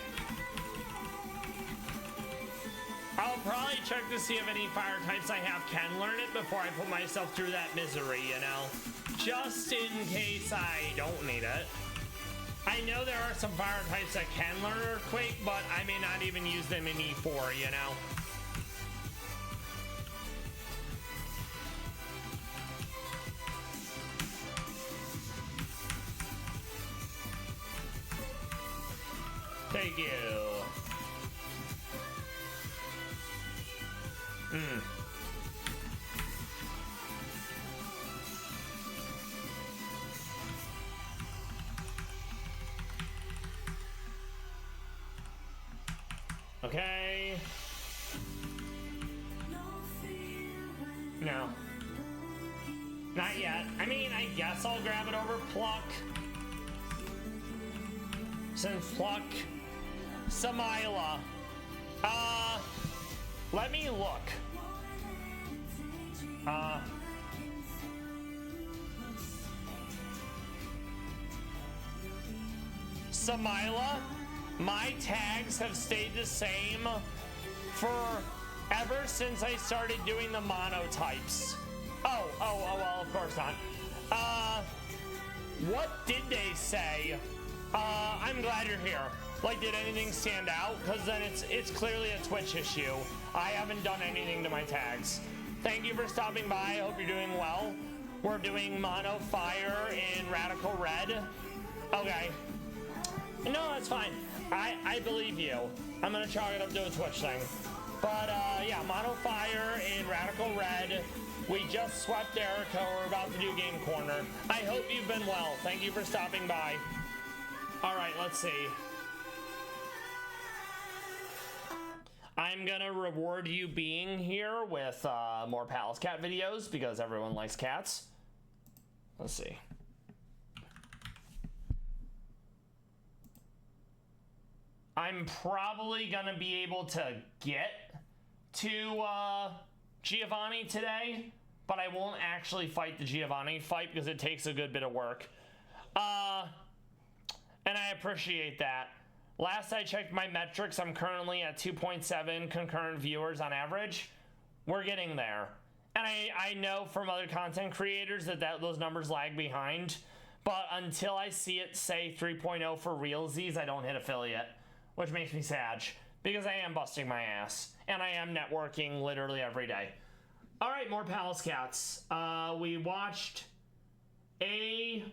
I'll probably check to see if any fire types I have can learn it before I put myself through that misery, you know? Just in case I don't need it. I know there are some fire types that can learn Earthquake, but I may not even use them in E4, you know? Thank you. Okay. No. Not yet. I mean, I guess I'll grab it over Pluck. Since Pluck... Samila. Let me look. Samila, my tags have stayed the same for ever since I started doing the monotypes. Oh, well, of course not. What did they say? I'm glad you're here. Like, did anything stand out? Because then it's clearly a Twitch issue. I haven't done anything to my tags. Thank you for stopping by. I hope you're doing well. We're doing Mono Fire in Radical Red. Okay. No, that's fine. I believe you. I'm gonna chalk it up to a Twitch thing. But yeah, Mono Fire in Radical Red. We just swept Erica. We're about to do Game Corner. I hope you've been well. Thank you for stopping by. Alright, let's see. I'm gonna reward you being here with more Pallas cat videos because everyone likes cats. Let's see. I'm probably gonna be able to get to Giovanni today, but I won't actually fight the Giovanni fight because it takes a good bit of work. And I appreciate that. Last I checked my metrics, I'm currently at 2.7 concurrent viewers on average. We're getting there. And I know from other content creators that those numbers lag behind. But until I see it say 3.0 for realsies, I don't hit affiliate. Which makes me sad. Because I am busting my ass. And I am networking literally every day. Alright, more Pallas cats. We watched a...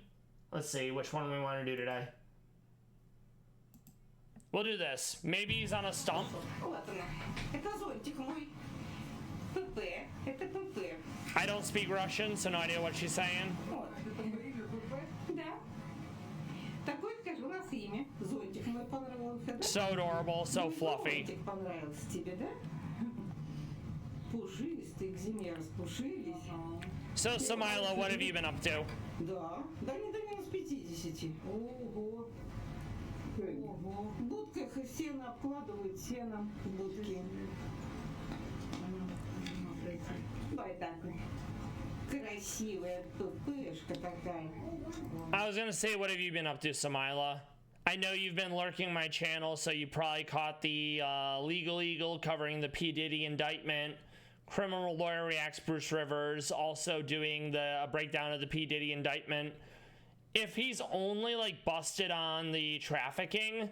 Let's see, which one we want to do today. We'll do this. Maybe he's on a stump. I don't speak Russian, so no idea what she's saying. So adorable, so fluffy. So Samila, what have you been up to? В будках сено обкладывают сеном в будке. Ой, такой. Красивая пупышка такая. I was gonna say, what have you been up to, Samila? I know you've been lurking my channel, so you probably caught the Legal Eagle covering the P. Diddy indictment. Criminal Lawyer Reacts Bruce Rivers also doing the breakdown of the P. Diddy indictment. If he's only like busted on the trafficking,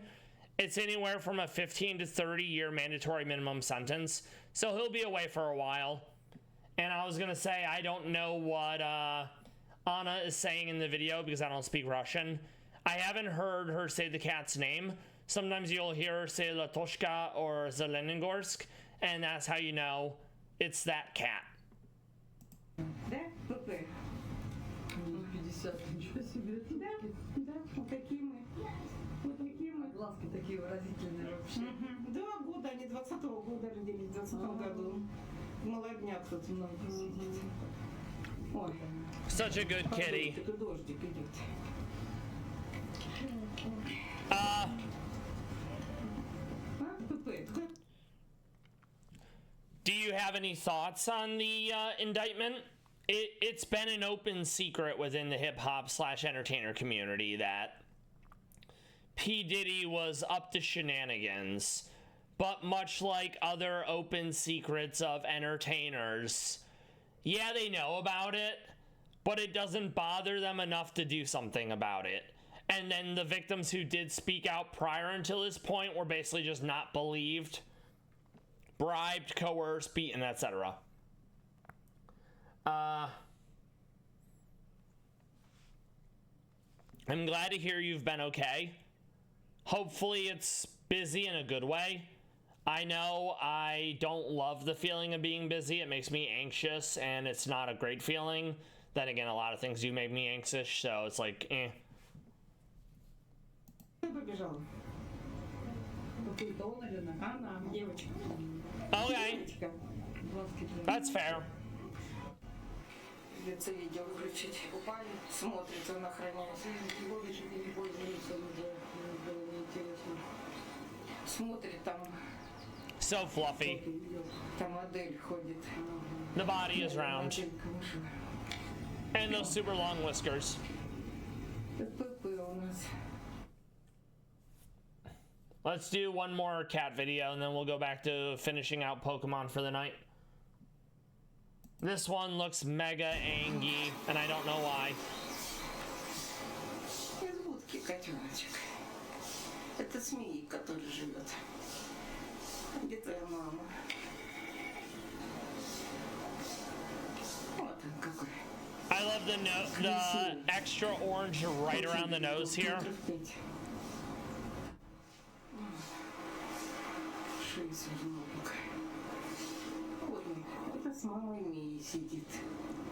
it's anywhere from a 15 to 30 year mandatory minimum sentence. So he'll be away for a while. And I was gonna say, I don't know what Anna is saying in the video because I don't speak Russian. I haven't heard her say the cat's name. Sometimes you'll hear her say Latoshka or Zelenogorsk, and that's how you know it's that cat. Да, ПП? 50, ничего себе. Да, да, вот такие мы. Вот такие мы. Глазки такие выразительные вообще. 2 года, они 20-го года родились, в 20-м году. Молодняк тут много сидит. Ой. Such a good kitty. Дождик, дождик идет. ПП, Do you have any thoughts on the indictment? It's been an open secret within the hip-hop/entertainer community that P. Diddy was up to shenanigans, but much like other open secrets of entertainers, yeah, they know about it, but it doesn't bother them enough to do something about it. And then the victims who did speak out prior until this point were basically just not believed, bribed, coerced, beaten, etc. I'm glad to hear you've been okay. Hopefully it's busy in a good way. I know I don't love the feeling of being busy. It makes me anxious, and it's not a great feeling. Then again, a lot of things do make me anxious, so it's like, eh. Кто побежал? Какой-то он, наверное. Она, девочка. Okay, Девочка. Глазки прям. that's fair. Придется видео включить. Упали. Смотрит, он охраняет. Эти годы чуть ли не пользуются уже. Было неинтересно. Смотрит, там So fluffy. там модель ходит. The body is round. Моделька вышла. And those super long whiskers. ПП у нас. Let's do one more cat video, and then we'll go back to finishing out Pokemon for the night. This one looks mega angy, and I don't know why. Из будки котеночек. Это змеи, который живет. Где твоя мама? Вот он какой. I love the extra orange right around the nose here. Шея свернула. Вот он. Это с мамой Мией сидит.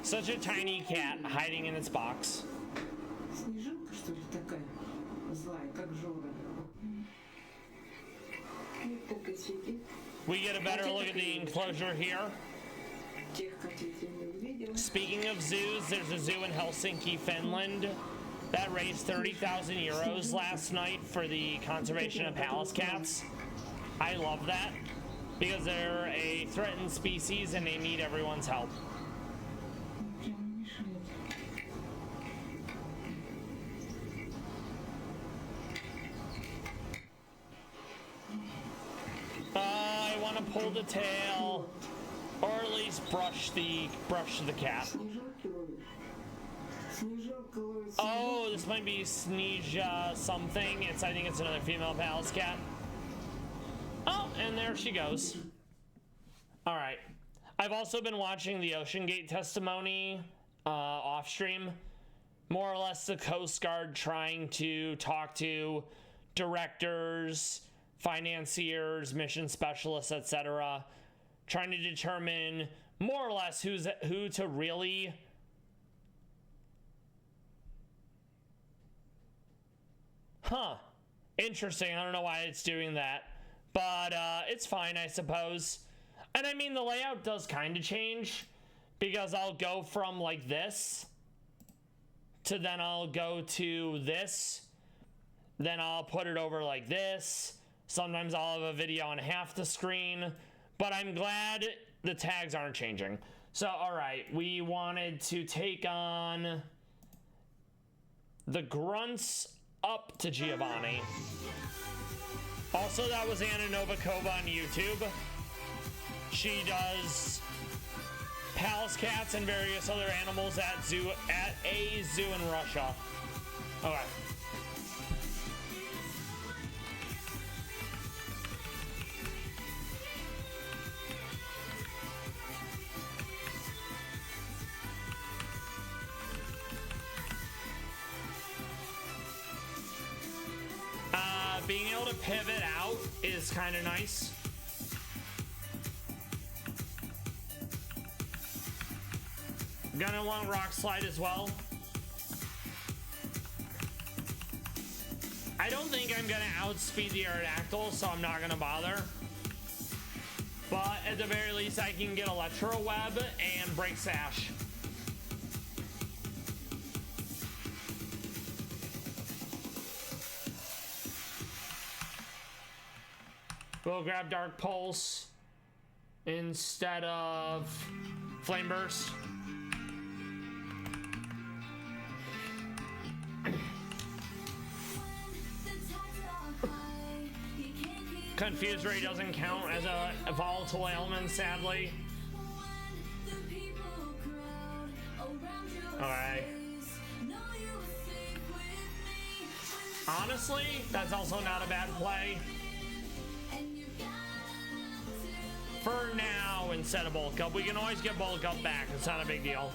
Such a tiny cat hiding in its box. Снежинка, что ли, такая злая, как Жора. Вот так и сидит. We get a better look at the enclosure here. Тех котей я не увидела. Speaking of zoos, there's a zoo in Helsinki, Finland that raised 30,000 euros last night for the conservation of Pallas cats. I love that because they're a threatened species and they need everyone's help. Прям мешает. I want to pull the tail, or at least brush the cat. Снежинки ловит. Снежинка ловит. Oh, this might be Sneesia something. I think it's another female Pallas cat. Oh, and there she goes. All right. I've also been watching the Ocean Gate testimony off stream. More or less the Coast Guard trying to talk to directors, financiers, mission specialists, etc. Trying to determine more or less who to really interesting. I don't know why it's doing that, but it's fine, I suppose. And I mean, the layout does kind of change because I'll go from like this to then I'll go to this, then I'll put it over like this. Sometimes I'll have a video on half the screen, but I'm glad the tags aren't changing. So, alright, we wanted to take on the grunts up to Giovanni. Also, that was Anna Novakova on YouTube. She does Pallas cats and various other animals at a zoo in Russia. Okay. Being able to pivot out is kind of nice. Gonna want rock slide as well. I don't think I'm gonna outspeed the Aerodactyl, so I'm not gonna bother. But at the very least, I can get Electro Web and Break Sash. We'll grab Dark Pulse instead of Flame Burst. Confuse Ray doesn't count as a volatile element, sadly. Alright. Honestly, that's also not a bad play. For now, instead of Bulk Up. We can always get Bulk Up back. It's not a big deal.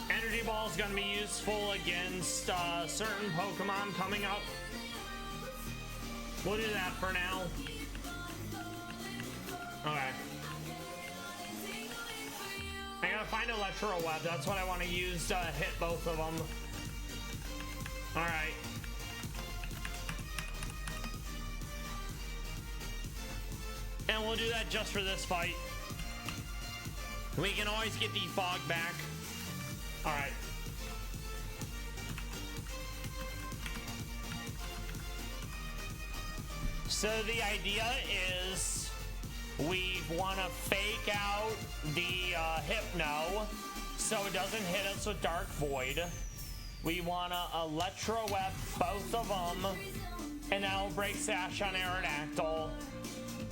Energy Ball is going to be useful against certain Pokemon coming up. We'll do that for now. Okay. I gotta find Electro Web. That's what I want to use to hit both of them. Alright. And we'll do that just for this fight. We can always get the fog back. Alright. So the idea is we want to fake out the Hypno so it doesn't hit us with Dark Void. We want to Electro Web both of them, and now Break Sash on Aerodactyl.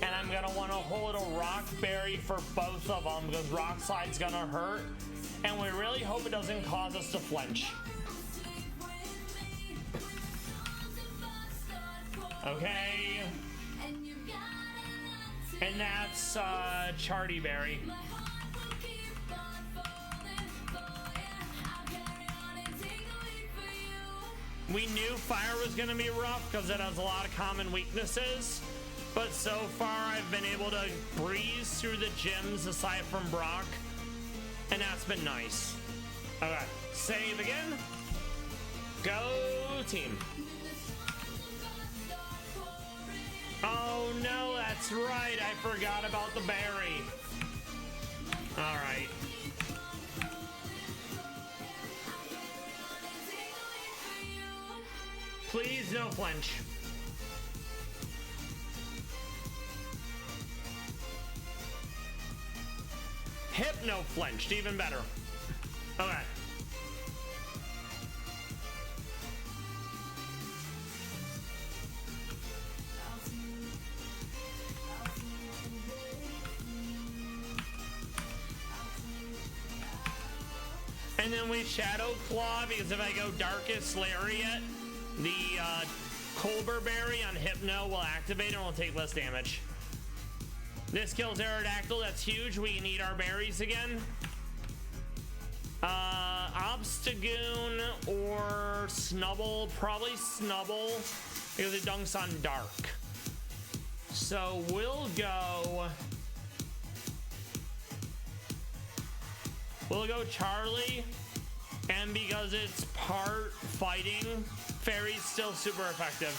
And I'm gonna want to hold a Rock Berry for both of them because Rock Slide's gonna hurt, and we really hope it doesn't cause us to flinch. Okay. And that's Charty Berry. We knew fire was gonna be rough because it has a lot of common weaknesses. But so far, I've been able to breeze through the gyms aside from Brock, and that's been nice. Okay, save again. Go team. Oh no, that's right. I forgot about the berry. All right. Please, no flinch. Hypno flinched, even better. Okay. And then we Shadow Claw because if I go Darkest Lariat, the Colbur Berry on Hypno will activate and will take less damage. This kills Aerodactyl, that's huge. We can eat our berries again. Obstagoon or Snubble, probably Snubble because it dunks on Dark. So we'll go Charlie, and because it's part fighting, Fairy's still super effective.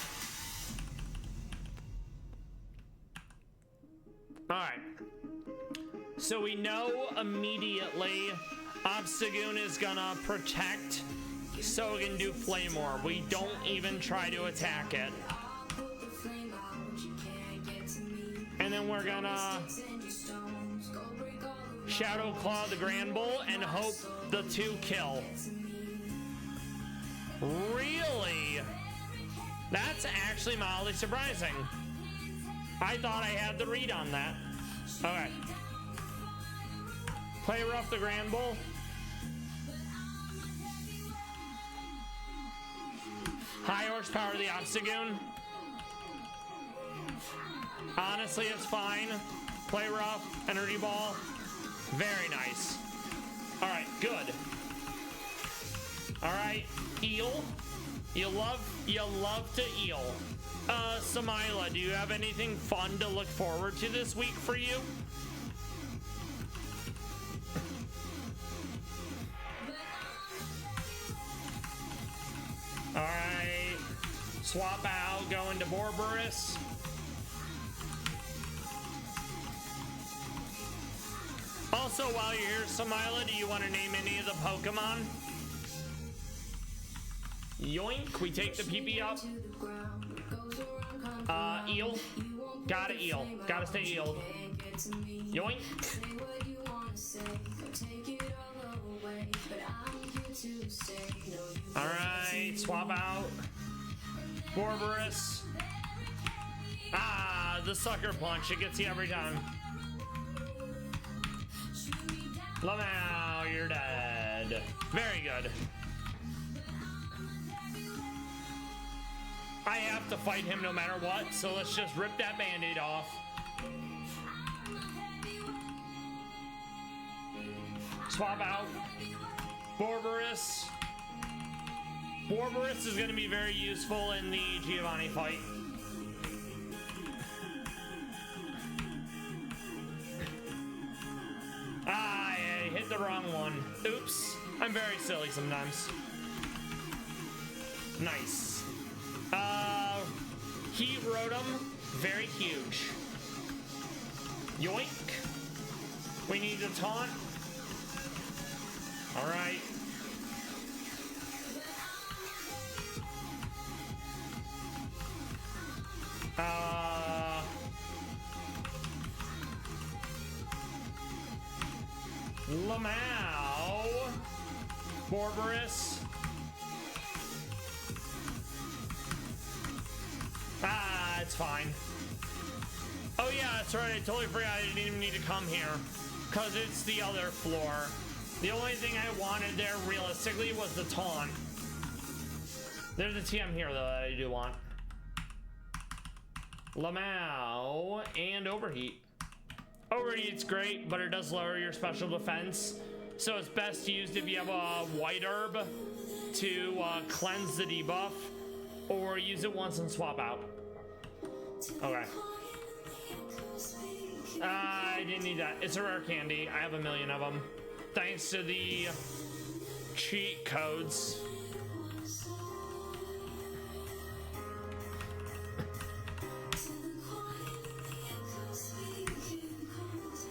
Alright, so we know immediately Obstagoon is gonna protect so it can do Flame Orb. We don't even try to attack it. And then we're gonna Shadow Claw the Grand Bull and hope the 2 kill. Really? That's actually mildly surprising. I thought I had the read on that. Okay. Play rough the Grand Bull. High horsepower the Obstagoon. Honestly, it's fine. Play rough, energy ball. Very nice. Alright, good. Alright, eel. You love to eel. Samila, do you have anything fun to look forward to this week for you? Alright. Swap out, go into Borborus. Also, while you're here, Samila, do you want to name any of the Pokemon? Yoink, we take the PP up. Eel. Gotta eel. Gotta stay eeled. Yoink. Alright, swap out. Borborus. Ah, the sucker punch. It gets you every time. Lamau, you're dead. Very good. I have to fight him no matter what, so let's just rip that band-aid off. Swap out. Borborus. Borborus is going to be very useful in the Giovanni fight. Ah, I hit the wrong one. Oops. I'm very silly sometimes. Nice. Heat Rotom, very huge. Yoink. We need to taunt. Alright. Lamau. Borborus. Ah, it's fine. Oh yeah, that's right. I totally forgot I didn't even need to come here. Because it's the other floor. The only thing I wanted there, realistically, was the taunt. There's a TM here, though, that I do want. Lamau and Overheat. Overheat's great, but it does lower your special defense. So it's best used if you have a White Herb to cleanse the debuff. Or use it once and swap out. Okay. I didn't need that. It's a rare candy. I have a million of them. Thanks to the cheat codes.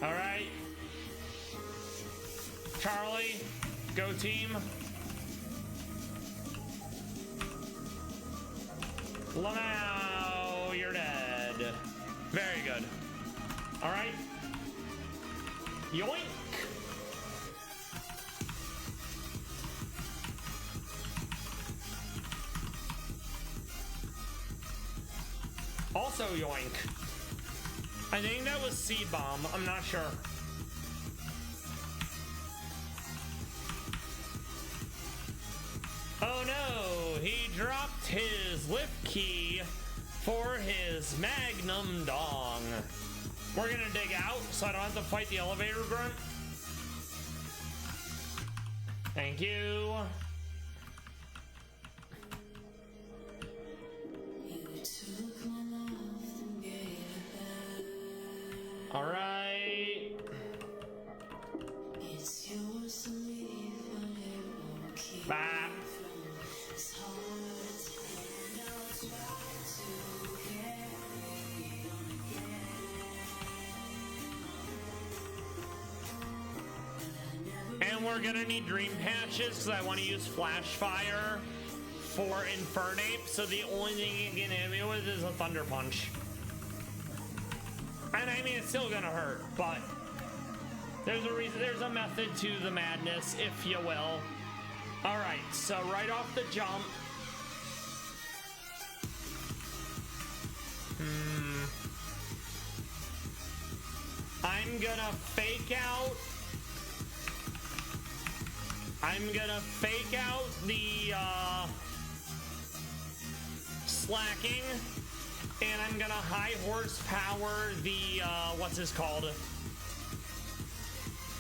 All right. Charlie, go team. Lamau, you're dead. Very good. All right. Yoink. Also yoink. I think that was Seed Bomb. I'm not sure. Oh no, he dropped his lift key for his Magnum Dong. We're gonna dig out so I don't have to fight the elevator grunt. Thank you. All right. Bye. And we're gonna need dream patches because I want to use flash fire for Infernape, so the only thing you can hit me with is a thunder punch. And I mean, it's still gonna hurt, but there's a reason, there's a method to the madness, if you will. All right, so right off the jump. I'm gonna fake out. I'm gonna fake out the slacking, and I'm gonna high horsepower the what's this called?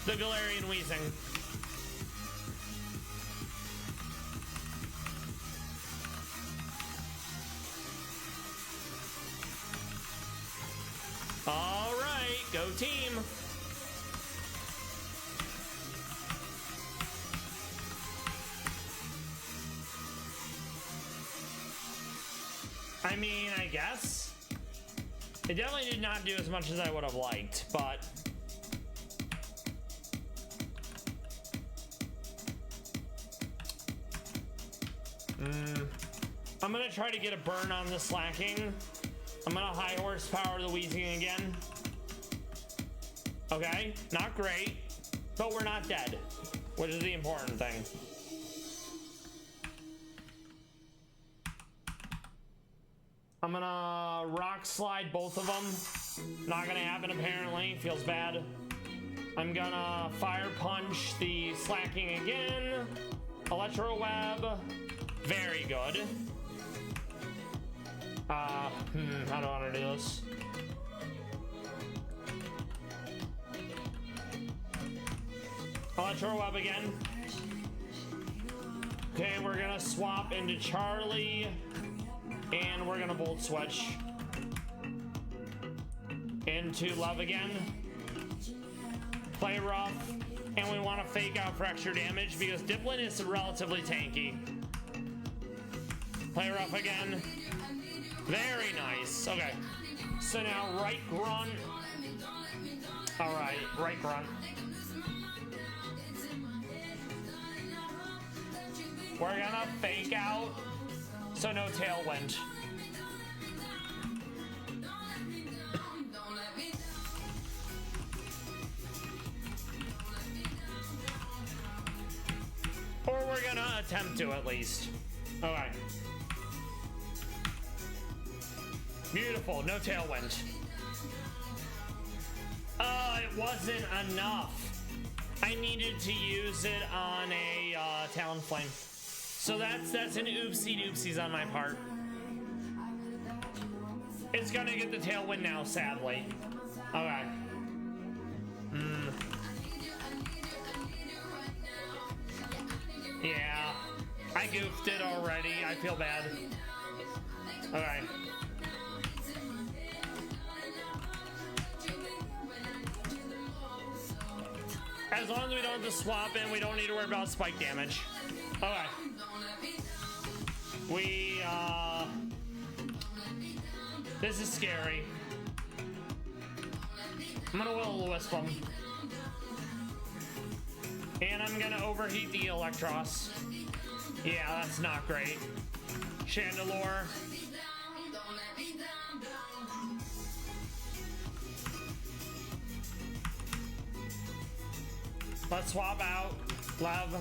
The Galarian Wheezing. All right, go team. I mean, I guess. It definitely did not do as much as I would have liked, but I'm gonna try to get a burn on the slacking. I'm gonna high horsepower the wheezing again. Okay, not great, but we're not dead, which is the important thing. I'm gonna rock slide both of them. Not gonna happen apparently, feels bad. I'm gonna fire punch the slacking again. Electro web, very good. I don't want to do this. Electro web again. Okay, we're gonna swap into Charlie, and we're gonna Volt Switch into Love again. Play rough, and we want to fake out for extra damage because Dipplin is relatively tanky. Play rough again. Very nice. Okay. So now right grunt. All right, right grunt. We're gonna fake out. So no tailwind. Or we're gonna attempt to at least. Okay. Beautiful, no tailwind. It wasn't enough. I needed to use it on a Talonflame. So that's an oopsie doopsies on my part. It's gonna get the tailwind now, sadly. Okay. Yeah, I goofed it already. I feel bad. Okay. As long as we don't have to swap in, we don't need to worry about spike damage. Okay. This is scary. I'm gonna Will-O-Wisp him. And I'm gonna overheat the Electros. Yeah, that's not great. Chandelure. Let's swap out. Lev.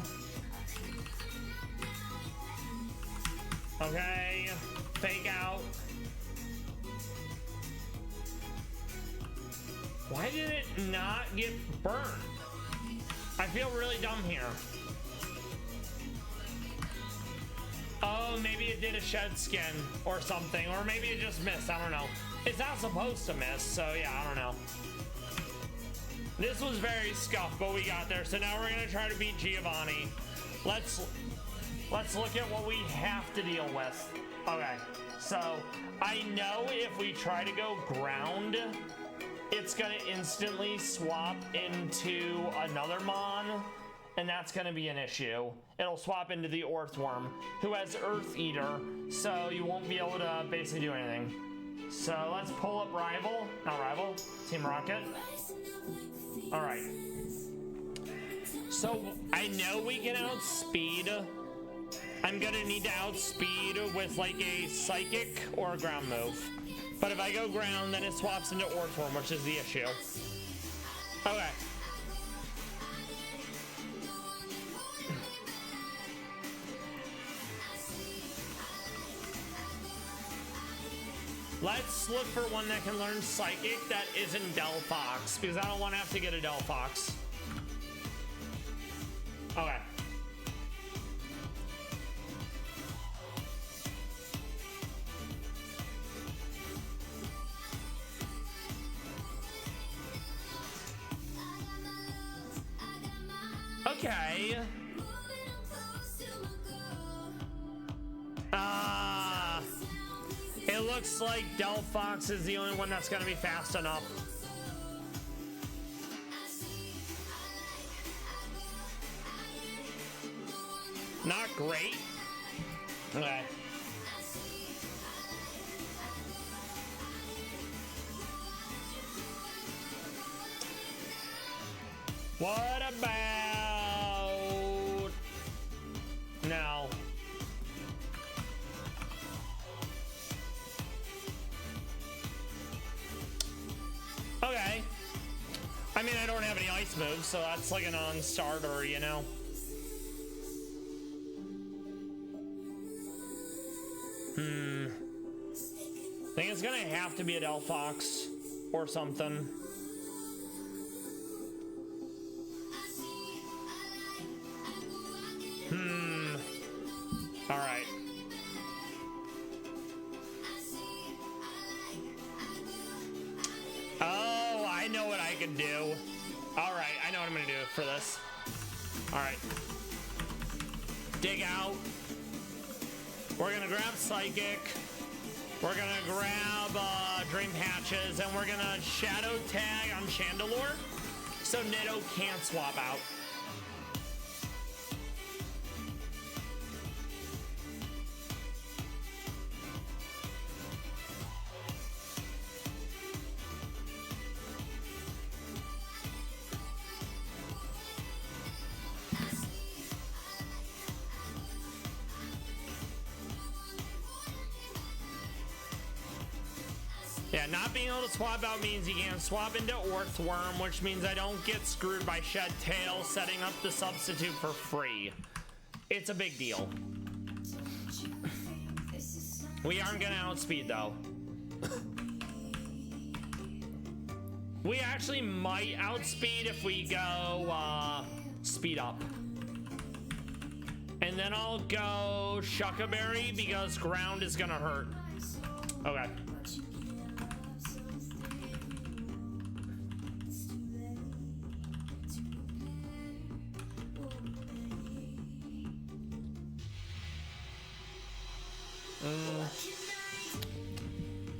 Okay. Fake out. Why did it not get burned? I feel really dumb here. Oh, maybe it did a shed skin or something, or maybe it just missed. I don't know. It's not supposed to miss, so yeah, I don't know. This was very scuffed, but we got there. So now we're gonna try to beat Giovanni. Let's look at what we have to deal with. Okay, so I know if we try to go ground, it's gonna instantly swap into another Mon, and that's gonna be an issue. It'll swap into the Earthworm, who has Earth Eater, so you won't be able to basically do anything. So let's pull up not Rival, Team Rocket. All right. So I know we can outspeed. I'm gonna need to outspeed with like a Psychic or a Ground move. But if I go ground, then it swaps into Orthworm, which is the issue. Okay. Let's look for one that can learn Psychic that isn't Delphox, because I don't want to have to get a Delphox. Okay. Okay. It looks like Delphox is the only one that's going to be fast enough. Not great. Okay. What about... No. Okay. I mean, I don't have any ice moves, so that's like a non-starter, you know? I think it's gonna have to be a Delphox or something. All right. Oh, I know what I can do. All right, I know what I'm gonna do for this. All right. Dig out. We're gonna grab Psychic. We're gonna grab Dream Patches, and we're gonna Shadow Tag on Chandelure, so Nitto can't swap out. Yeah, not being able to swap out means you can't swap into Orthworm, which means I don't get screwed by Shed Tail setting up the substitute for free. It's a big deal. We aren't gonna outspeed though. We actually might outspeed if we go speed up. And then I'll go Shuckaberry because ground is gonna hurt. Okay.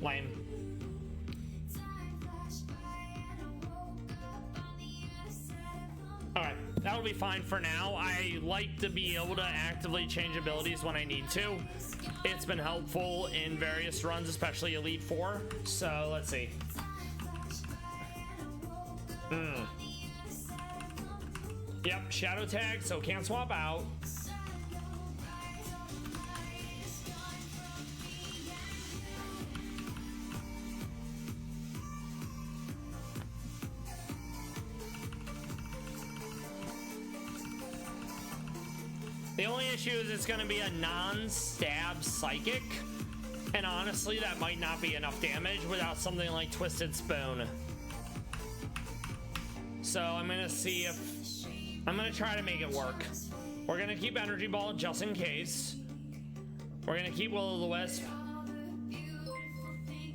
Lame. Alright, that'll be fine for now. I like to be able to actively change abilities when I need to. It's been helpful in various runs, especially Elite Four. So let's see. Yep, Shadow Tag, so can't swap out. The only issue is it's going to be a non-stab Psychic, and honestly that might not be enough damage without something like Twisted Spoon. So I'm going to see if... I'm going to try to make it work. We're going to keep Energy Ball just in case. We're going to keep Will-O-the-Wisp.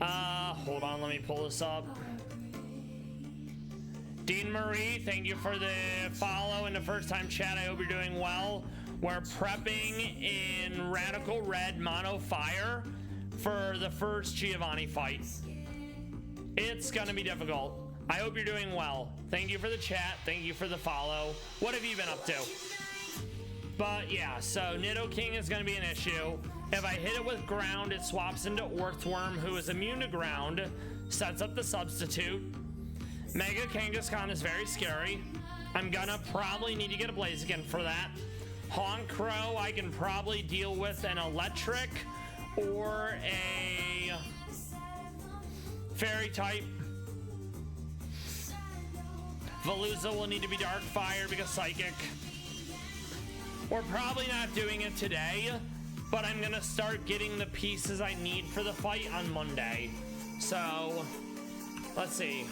Hold on, let me pull this up. Dean Marie, thank you for the follow and the first time chat. I hope you're doing well. We're prepping in Radical Red Mono Fire for the first Giovanni fight. It's gonna be difficult. I hope you're doing well. Thank you for the chat. Thank you for the follow. What have you been up to? But yeah, so Nidoking is gonna be an issue. If I hit it with ground, it swaps into Orthworm, who is immune to ground, sets up the substitute. Mega Kangaskhan is very scary. I'm gonna probably need to get a Blaziken for that. Honchkrow, I can probably deal with an Electric or a Fairy type. Veluza will need to be Dark Fire because Psychic. We're probably not doing it today, but I'm gonna start getting the pieces I need for the fight on Monday. So, let's see.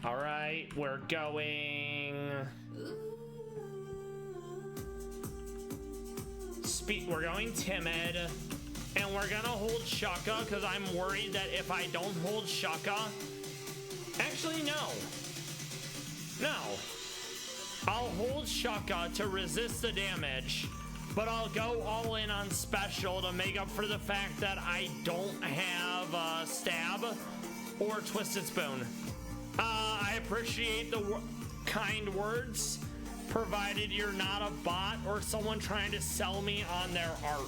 All right, we're going. We're going Timid, and we're gonna hold Shaka because I'm worried that if I don't hold Shaka, actually no, I'll hold Shaka to resist the damage, but I'll go all in on special to make up for the fact that I don't have Stab or Twisted Spoon. I appreciate the kind words, provided you're not a bot or someone trying to sell me on their art.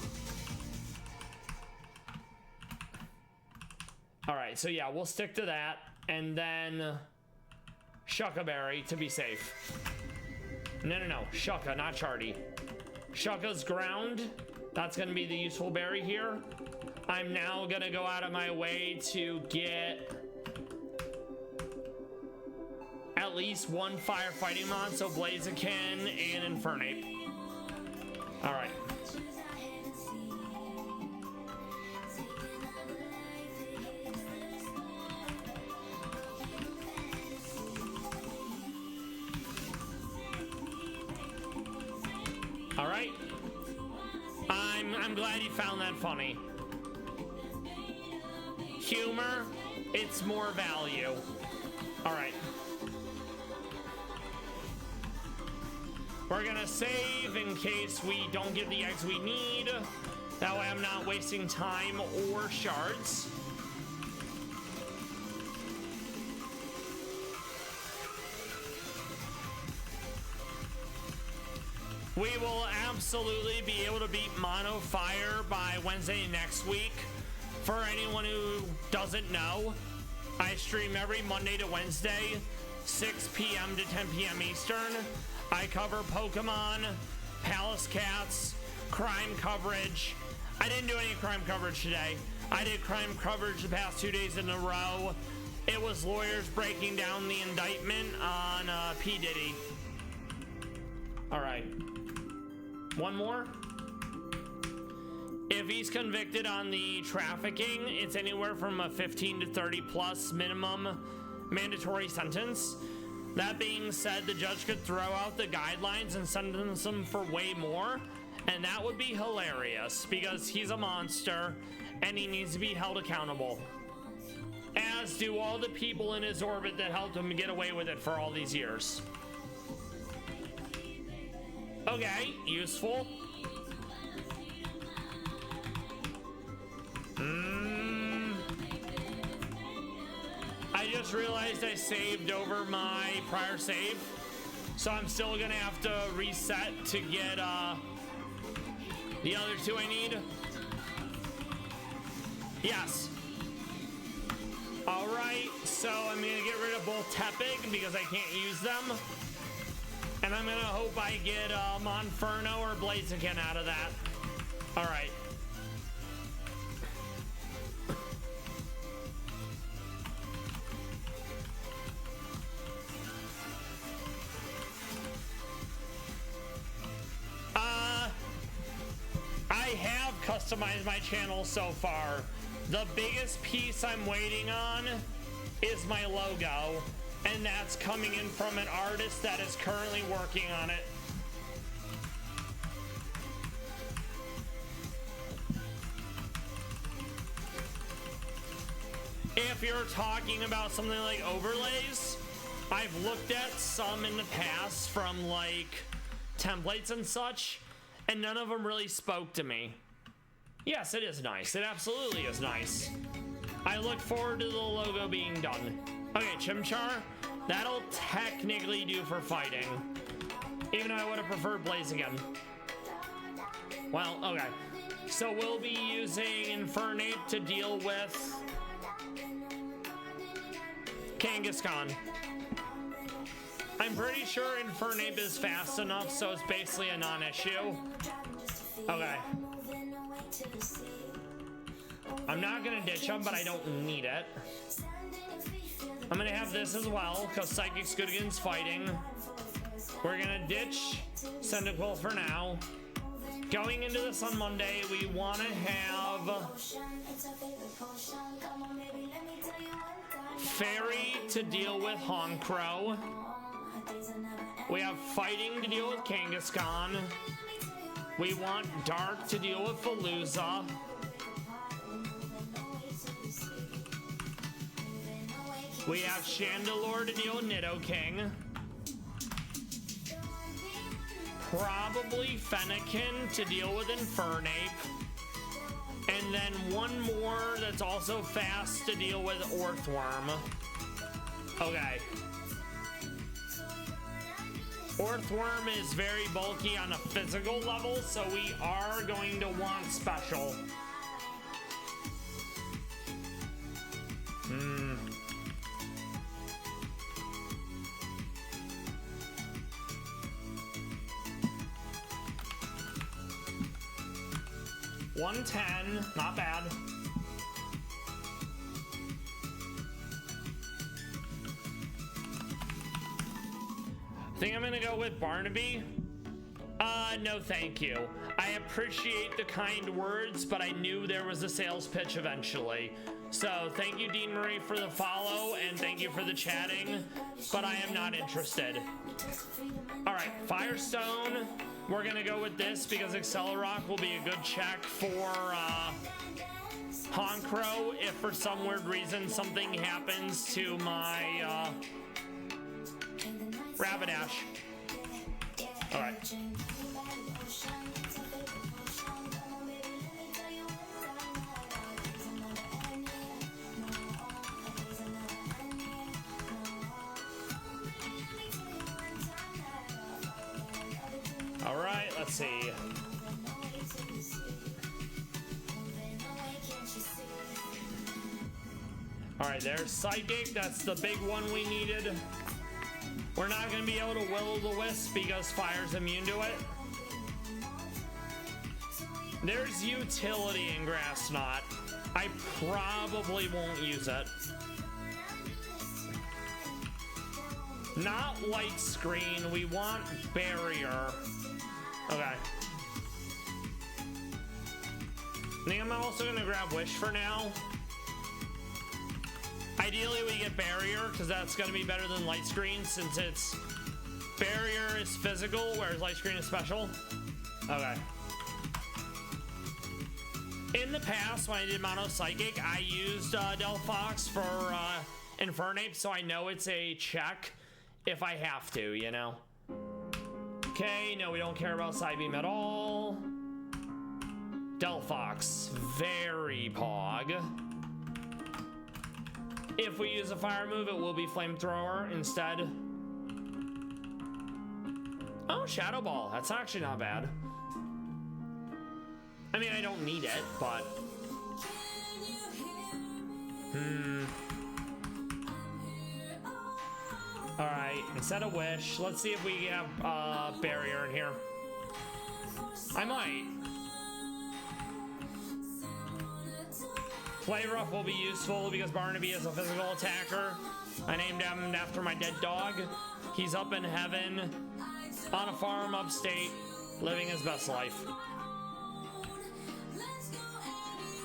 All right, so yeah, we'll stick to that, and then Shucka Berry to be safe. No, Shucka, not Chardy. Shucka's ground. That's gonna be the useful berry here. I'm now gonna go out of my way to get at least one firefighting mon, so Blaziken and Infernape. All right. All right. I'm glad you found that funny. Humor, it's more value. All right. We're gonna save in case we don't get the eggs we need. That way I'm not wasting time or shards. We will absolutely be able to beat Mono Fire by Wednesday next week. For anyone who doesn't know, I stream every Monday to Wednesday, 6 p.m. to 10 p.m. Eastern. I cover Pokemon, Pallas Cats, crime coverage. I didn't do any crime coverage today. I did crime coverage the past 2 days in a row. It was lawyers breaking down the indictment on P. Diddy. All right. One more. If he's convicted on the trafficking, it's anywhere from a 15 to 30 plus minimum mandatory sentence. That being said, the judge could throw out the guidelines and sentence him for way more, and that would be hilarious because he's a monster and he needs to be held accountable. As do all the people in his orbit that helped him get away with it for all these years. Okay, useful. I just realized I saved over my prior save, so I'm still gonna have to reset to get the other two I need. Yes. All right, so I'm gonna get rid of both Tepig because I can't use them, and I'm gonna hope I get Monferno or Blaziken out of that. All right. I have customized my channel so far. The biggest piece I'm waiting on is my logo, and that's coming in from an artist that is currently working on it. If you're talking about something like overlays, I've looked at some in the past from like templates and such, and none of them really spoke to me. Yes, it is nice. It absolutely is nice. I look forward to the logo being done. Okay, Chimchar, that'll technically do for fighting, even though I would have preferred Blaziken. Well, okay. So we'll be using Infernape to deal with Kangaskhan. I'm pretty sure Infernape is fast enough, so it's basically a non-issue. Okay. I'm not gonna ditch him, but I don't need it. I'm gonna have this as well, because Psychic's good against fighting. We're gonna ditch Cyndaquil for now. Going into this on Monday, we want to have Fairy to deal with Honchkrow. We have Fighting to deal with Kangaskhan. We want Dark to deal with Veluza. We have Chandelure to deal with Nidoking. Probably Fennekin to deal with Infernape. And then one more that's also fast to deal with Orthworm. Okay. Orthworm is very bulky on a physical level, so we are going to want special. Hmm. 110, not bad. I think I'm gonna go with Barnaby. No thank you. I appreciate the kind words, but I knew there was a sales pitch eventually. So thank you, Dean Marie, for the follow, and thank you for the chatting, but I am not interested. All right, Firestone. We're gonna go with this because Accelerock will be a good check for Honchkrow if for some weird reason something happens to my Rapidash. All right. All right, let's see. All right, there's Psychic. That's the big one we needed. We're not going to be able to Will-O-the-Wisp because Fire's immune to it. There's utility in Grass Knot. I probably won't use it. Not Light Screen. We want Barrier. Okay. I think I'm also going to grab Wish for now. Ideally, we get Barrier, because that's going to be better than Light Screen, since it's... Barrier is physical, whereas Light Screen is special. Okay. In the past, when I did Mono Psychic, I used Delphox for Infernape, so I know it's a check if I have to, you know? Okay, no, we don't care about Psybeam at all. Delphox, very pog. If we use a fire move, it will be Flamethrower instead. Oh, Shadow Ball. That's actually not bad. I mean, I don't need it, but... Alright, instead of Wish, let's see if we have Barrier in here. I might. Play Rough will be useful because Barnaby is a physical attacker. I named him after my dead dog. He's up in heaven, on a farm upstate, living his best life.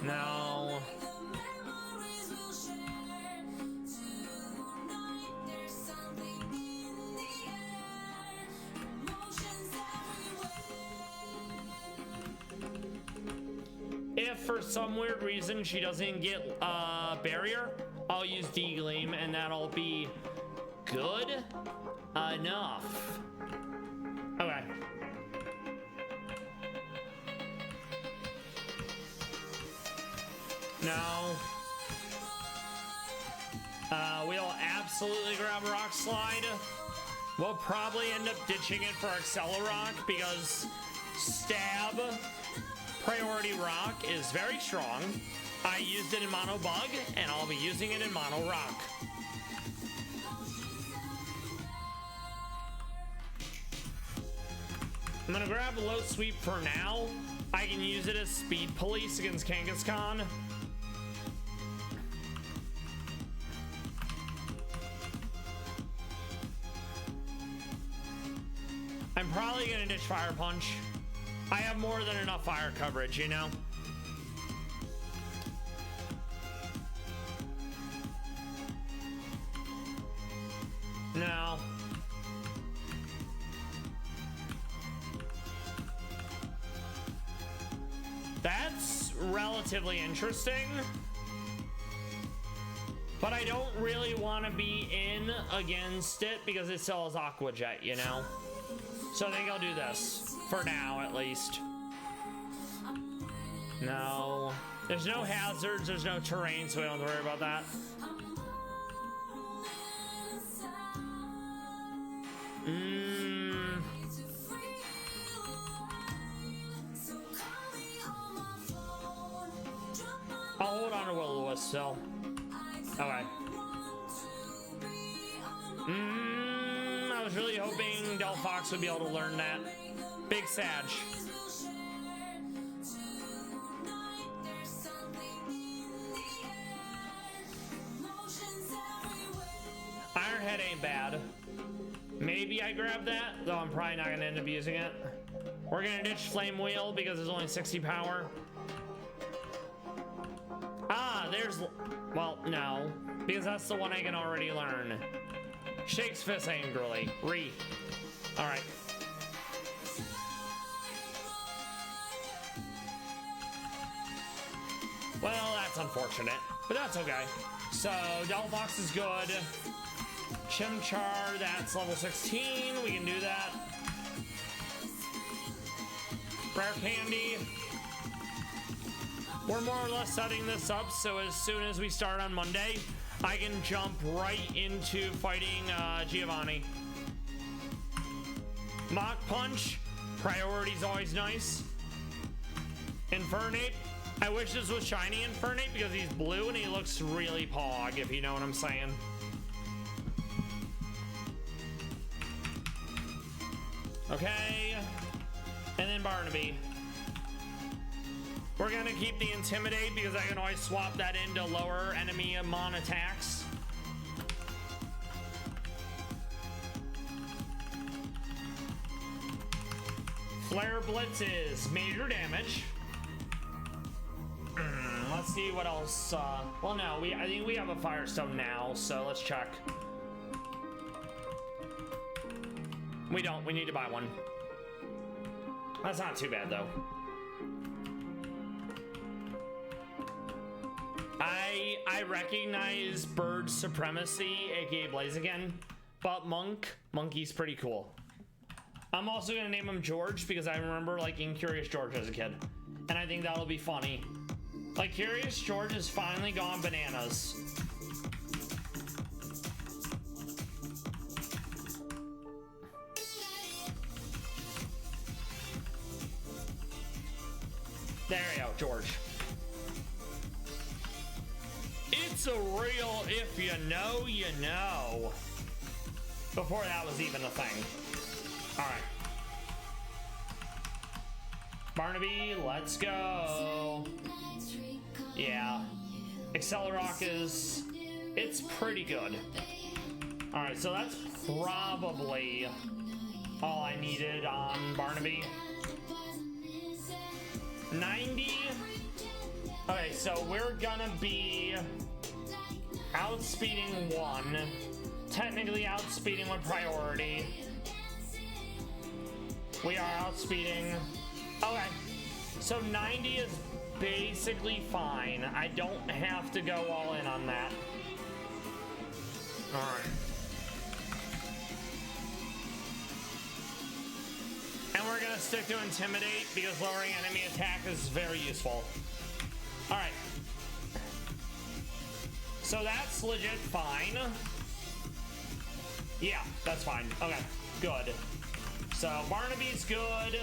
No. If for some weird reason she doesn't get Barrier, I'll use D-Gleam and that'll be good enough. Okay. No. We'll absolutely grab Rock Slide. We'll probably end up ditching it for Accelerock because Stab Priority Rock is very strong. I used it in Mono Bug, and I'll be using it in Mono Rock. I'm gonna grab a low sweep for now. I can use it as speed police against Kangaskhan. I'm probably gonna ditch Fire Punch. I have more than enough fire coverage, you know? No. That's relatively interesting. But I don't really want to be in against it because it still has Aqua Jet, you know? So I think I'll do this. For now, at least. No. There's no hazards, there's no terrain, so we don't have to worry about that. I'll hold on to Will-O-Wisp still. Okay. I was really hoping Delphox would be able to learn that. Big Sag. Ironhead ain't bad. Maybe I grab that, though I'm probably not going to end up using it. We're going to ditch Flame Wheel because there's only 60 power. Ah, there's... Well, no. Because that's the one I can already learn. Shakes Fist angrily. Alright. Well, that's unfortunate. But that's okay. So, Delphox is good. Chimchar, that's level 16. We can do that. Rare Candy. We're more or less setting this up so as soon as we start on Monday, I can jump right into fighting Giovanni. Mach Punch. Priority's always nice. Infernape. I wish this was shiny Infernape because he's blue and he looks really pog, if you know what I'm saying. Okay. And then Barnaby. We're gonna keep the Intimidate because I can always swap that into lower enemy mon attacks. Flare Blitzes, major damage. Let's see what else. Well, no, I think we have a Firestone now, so let's check. We don't. We need to buy one. That's not too bad, though. I recognize Bird Supremacy, aka Blaziken, but Monkey's pretty cool. I'm also gonna name him George because I remember liking Curious George as a kid, and I think that'll be funny. Like, Curious George has finally gone bananas. There you go, George. It's a real if you know, you know. Before that was even a thing. Alright. Barnaby, let's go. Yeah. Accelerock is... It's pretty good. Alright, so that's probably all I needed on Barnaby. 90. Okay, so we're gonna be outspeeding 1. Technically outspeeding with priority. We are outspeeding. Okay, so 90 is basically fine. I don't have to go all in on that. Alright. And we're gonna stick to Intimidate because lowering enemy attack is very useful. Alright. So that's legit fine. Yeah, that's fine. Okay, good. So Barnaby's good.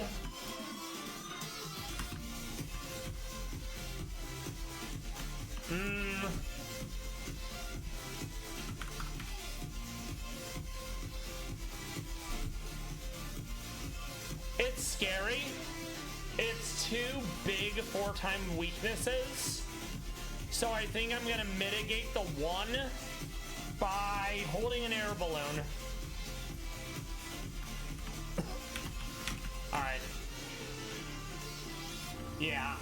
scary. It's two big 4-time weaknesses. So I think I'm gonna mitigate the one by holding an air balloon. Alright. Yeah,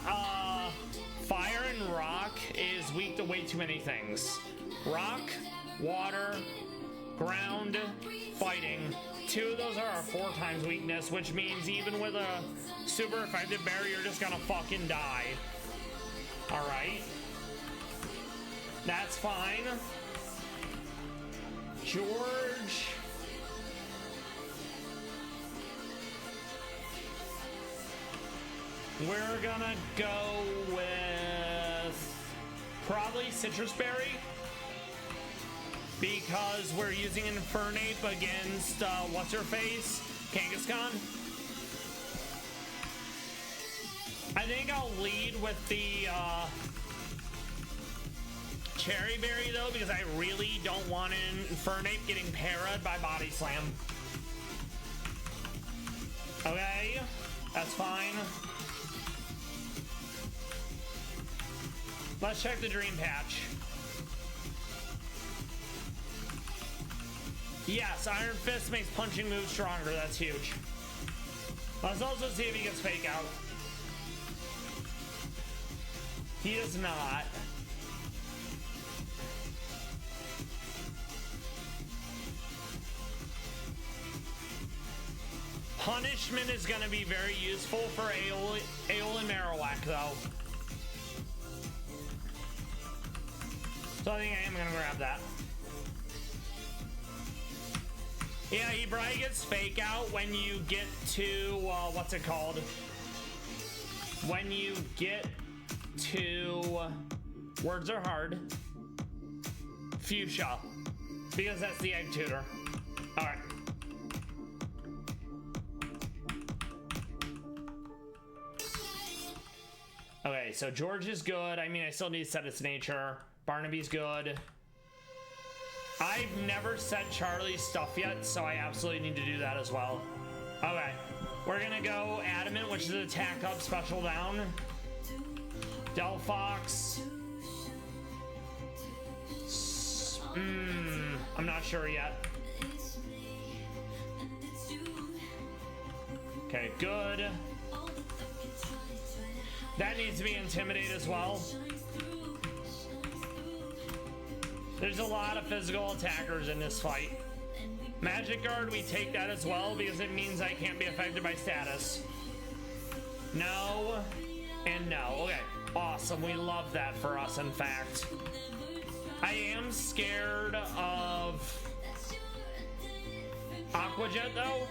fire and rock is weak to way too many things. Rock, water, ground, fighting. 2 of those are our 4 times weakness, which means even with a super effective berry, you're just gonna fucking die. Alright. That's fine. George. We're gonna go with probably citrus berry, because we're using an Infernape against what's her face, Kangaskhan. I think I'll lead with the cherry berry though, because I really don't want an Infernape getting parried by Body Slam. Okay, that's fine. Let's check the Dream Patch. Yes, Iron Fist makes punching moves stronger. That's huge. Let's also see if he gets Fake Out. He does not. Punishment is going to be very useful for Aeol and Marowak, though. So I think I am going to grab that. Yeah, he probably gets Fake Out when you get to, what's it called? When you get to, words are hard, Fuchsia, because that's the Egg Tutor. All right. Okay, so George is good. I mean, I still need to set its nature. Barnaby's good. I've never set Charlie's stuff yet, so I absolutely need to do that as well. Okay, we're gonna go Adamant, which is attack up, special down. Delphox. I'm not sure yet. Okay, good. That needs to be Intimidate as well. There's a lot of physical attackers in this fight. Magic Guard, we take that as well because it means I can't be affected by status. No, and no. Okay, awesome. We love that for us, in fact. I am scared of Aqua Jet, though,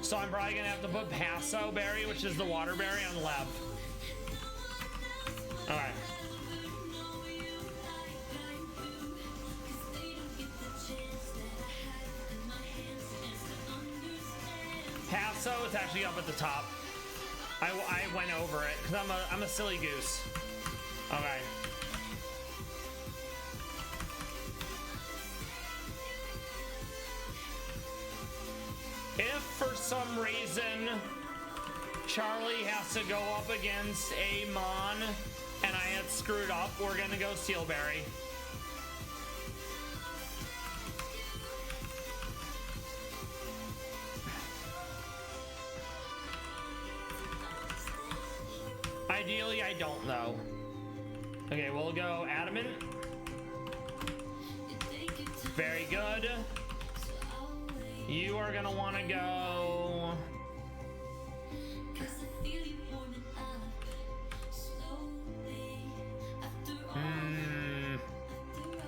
so I'm probably gonna have to put Passo Berry, which is the water berry, on Lev. Alright. Passo is actually up at the top. I went over it because I'm a silly goose. Okay. If for some reason Charlie has to go up against a Mon and I had screwed up, we're gonna go Steelberry. Ideally, I don't though. Okay, we'll go Adamant. Very good. You are gonna want to go.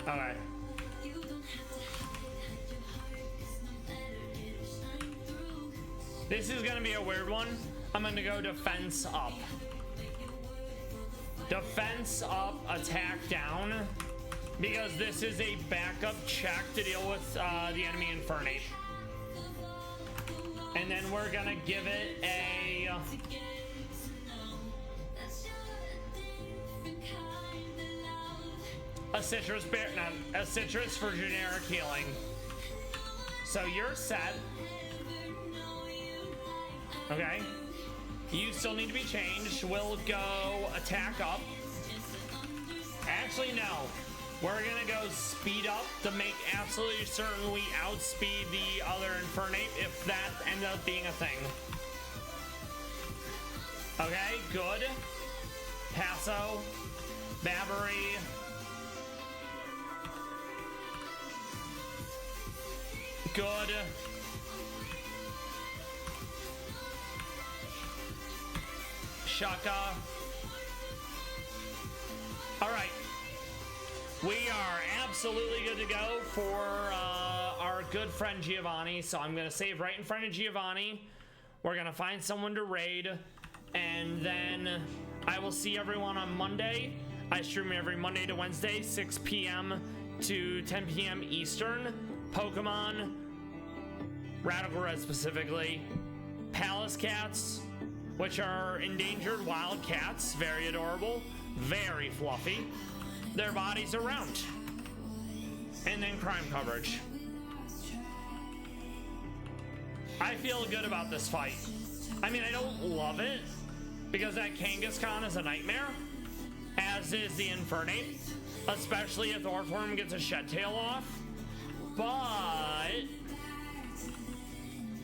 Okay. This is gonna be a weird one. I'm gonna go Defense up. Defense up, attack down, because this is a backup check to deal with the enemy Infernape. And then we're gonna give it a citrus bear, not a citrus for generic healing. So you're set. Okay. You still need to be changed. We'll go attack up. Actually, no. We're gonna go speed up to make absolutely certain we outspeed the other Infernate if that ends up being a thing. Okay, good. Passo. Babbery. Good. Shaka. All right. We are absolutely good to go for our good friend Giovanni. So I'm going to save right in front of Giovanni. We're going to find someone to raid. And then I will see everyone on Monday. I stream every Monday to Wednesday, 6 p.m. to 10 p.m. Eastern. Pokemon, Radical Red specifically, Pallas cats, which are endangered wild cats, very adorable, very fluffy. Their bodies are round. And then crime coverage. I feel good about this fight. I mean, I don't love it, because that Kangaskhan is a nightmare, as is the Infernate, especially if Orthworm gets a shed tail off. But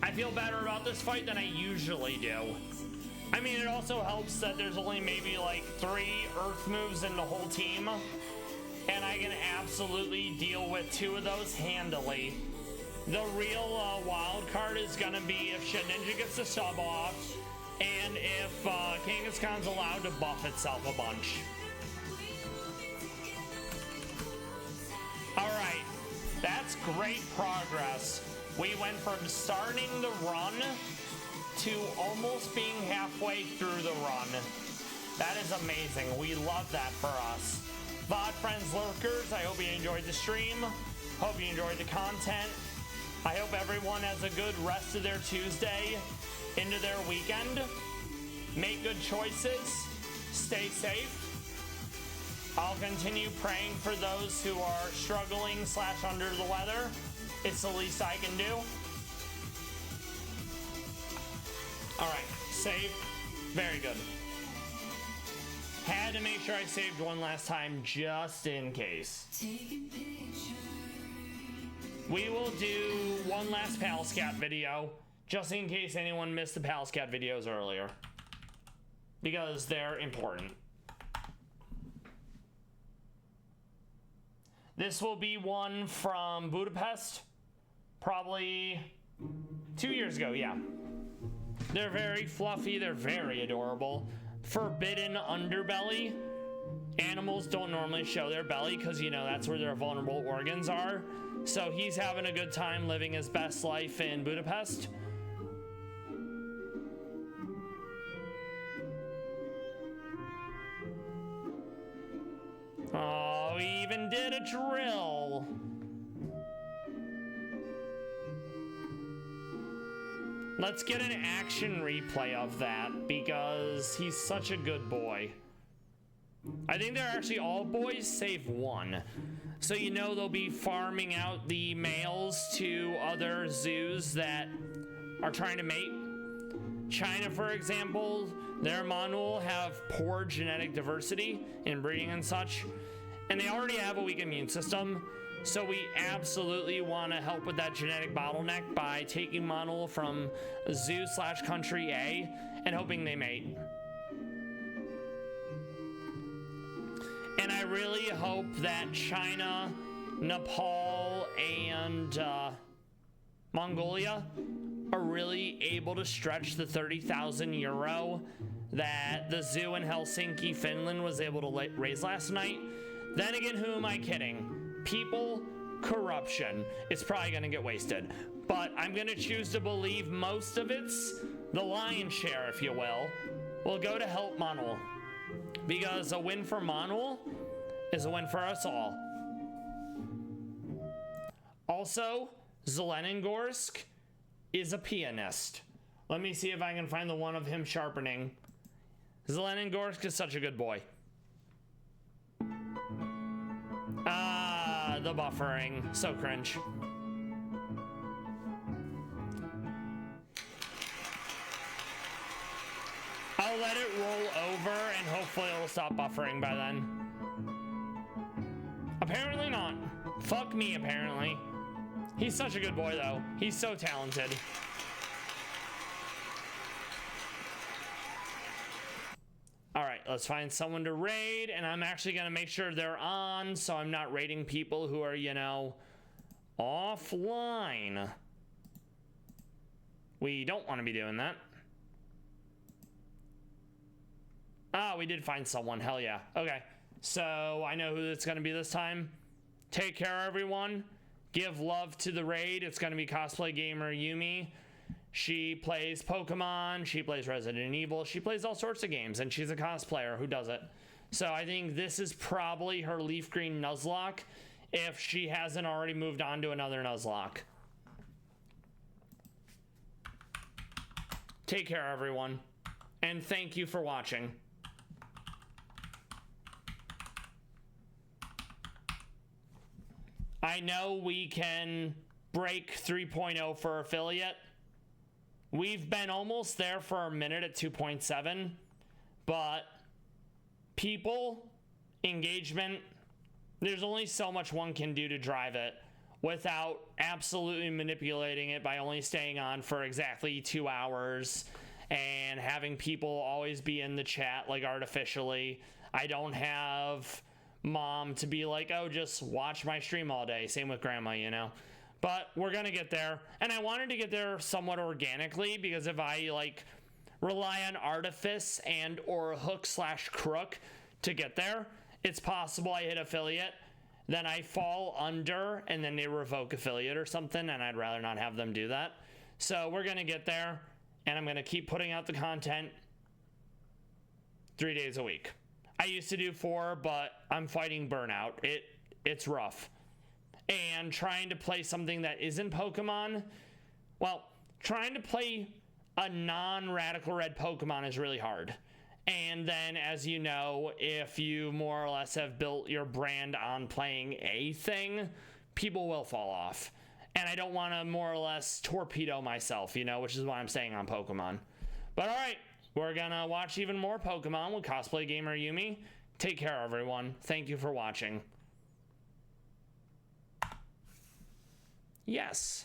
I feel better about this fight than I usually do. I mean, it also helps that there's only maybe like 3 earth moves in the whole team, and I can absolutely deal with 2 of those handily. The real wild card is gonna be if Shed Ninja gets the sub off, and if Kangaskhan's allowed to buff itself a bunch. All right. That's great progress. We went from starting the run to almost being halfway through the run. That is amazing. We love that for us. VOD friends, lurkers, I hope you enjoyed the stream. Hope you enjoyed the content. I hope everyone has a good rest of their Tuesday into their weekend. Make good choices. Stay safe. I'll continue praying for those who are struggling / under the weather. It's the least I can do. All right, save. Very good. Had to make sure I saved one last time just in case. We will do one last Pallas Cat video just in case anyone missed the Pallas Cat videos earlier, because they're important. This will be one from Budapest, probably 2 years ago, yeah. They're very fluffy, they're very adorable. Forbidden underbelly. Animals don't normally show their belly because, you know, that's where their vulnerable organs are. So he's having a good time living his best life in Budapest. Oh, he even did a drill. Let's get an action replay of that because he's such a good boy. I think they're actually all boys save one. So you know they'll be farming out the males to other zoos that are trying to mate. China, for example, their Meownwell have poor genetic diversity in breeding and such, and they already have a weak immune system. So we absolutely want to help with that genetic bottleneck by taking Meownwell from zoo / country A and hoping they mate. And I really hope that China, Nepal, and Mongolia are really able to stretch the 30,000 euro that the zoo in Helsinki, Finland was able to raise last night. Then again, who am I kidding? People, corruption. It's probably going to get wasted. But I'm going to choose to believe most of it's, the lion's share, if you will go to help Meownwell. Because a win for Meownwell is a win for us all. Also, Zelenogorsk is a pianist. Let me see if I can find the one of him sharpening. Zelenogorsk is such a good boy. Ah, the buffering. So cringe. let it roll over and hopefully it'll stop buffering by then. Apparently not. Fuck me, apparently. He's such a good boy, though. He's so talented. All right, let's find someone to raid, and I'm actually gonna make sure they're on, so I'm not raiding people who are, you know, offline. We don't want to be doing that. Ah, we did find someone. Hell yeah. Okay, so I know who it's gonna be this time. Take care, everyone. Give love to the raid. It's gonna be cosplay gamer Yumi. She plays Pokemon, she plays Resident Evil, she plays all sorts of games, and she's a cosplayer who does it. So I think this is probably her leaf green Nuzlocke if she hasn't already moved on to another Nuzlocke. Take care, everyone, and thank you for watching. I know we can break 3.0 for affiliate. We've been almost there for a minute at 2.7, but people, engagement, there's only so much one can do to drive it without absolutely manipulating it by only staying on for exactly 2 hours and having people always be in the chat like artificially. I don't have mom to be like, oh, just watch my stream all day. Same with grandma, you know. But we're gonna get there, and I wanted to get there somewhat organically, because if I like rely on artifice and or hook / crook to get there, it's possible I hit affiliate, then I fall under, and then they revoke affiliate or something, and I'd rather not have them do that. So we're gonna get there, and I'm gonna keep putting out the content 3 days a week. I used to do 4, but I'm fighting burnout. It's rough. And trying to play something that isn't Pokemon, well, trying to play a non-Radical Red Pokemon is really hard. And then, as you know, if you more or less have built your brand on playing a thing, people will fall off. And I don't want to more or less torpedo myself, you know, which is why I'm staying on Pokemon. But all right, we're gonna watch even more Pokemon with Cosplay Gamer Yumi. Take care, everyone. Thank you for watching. Yes.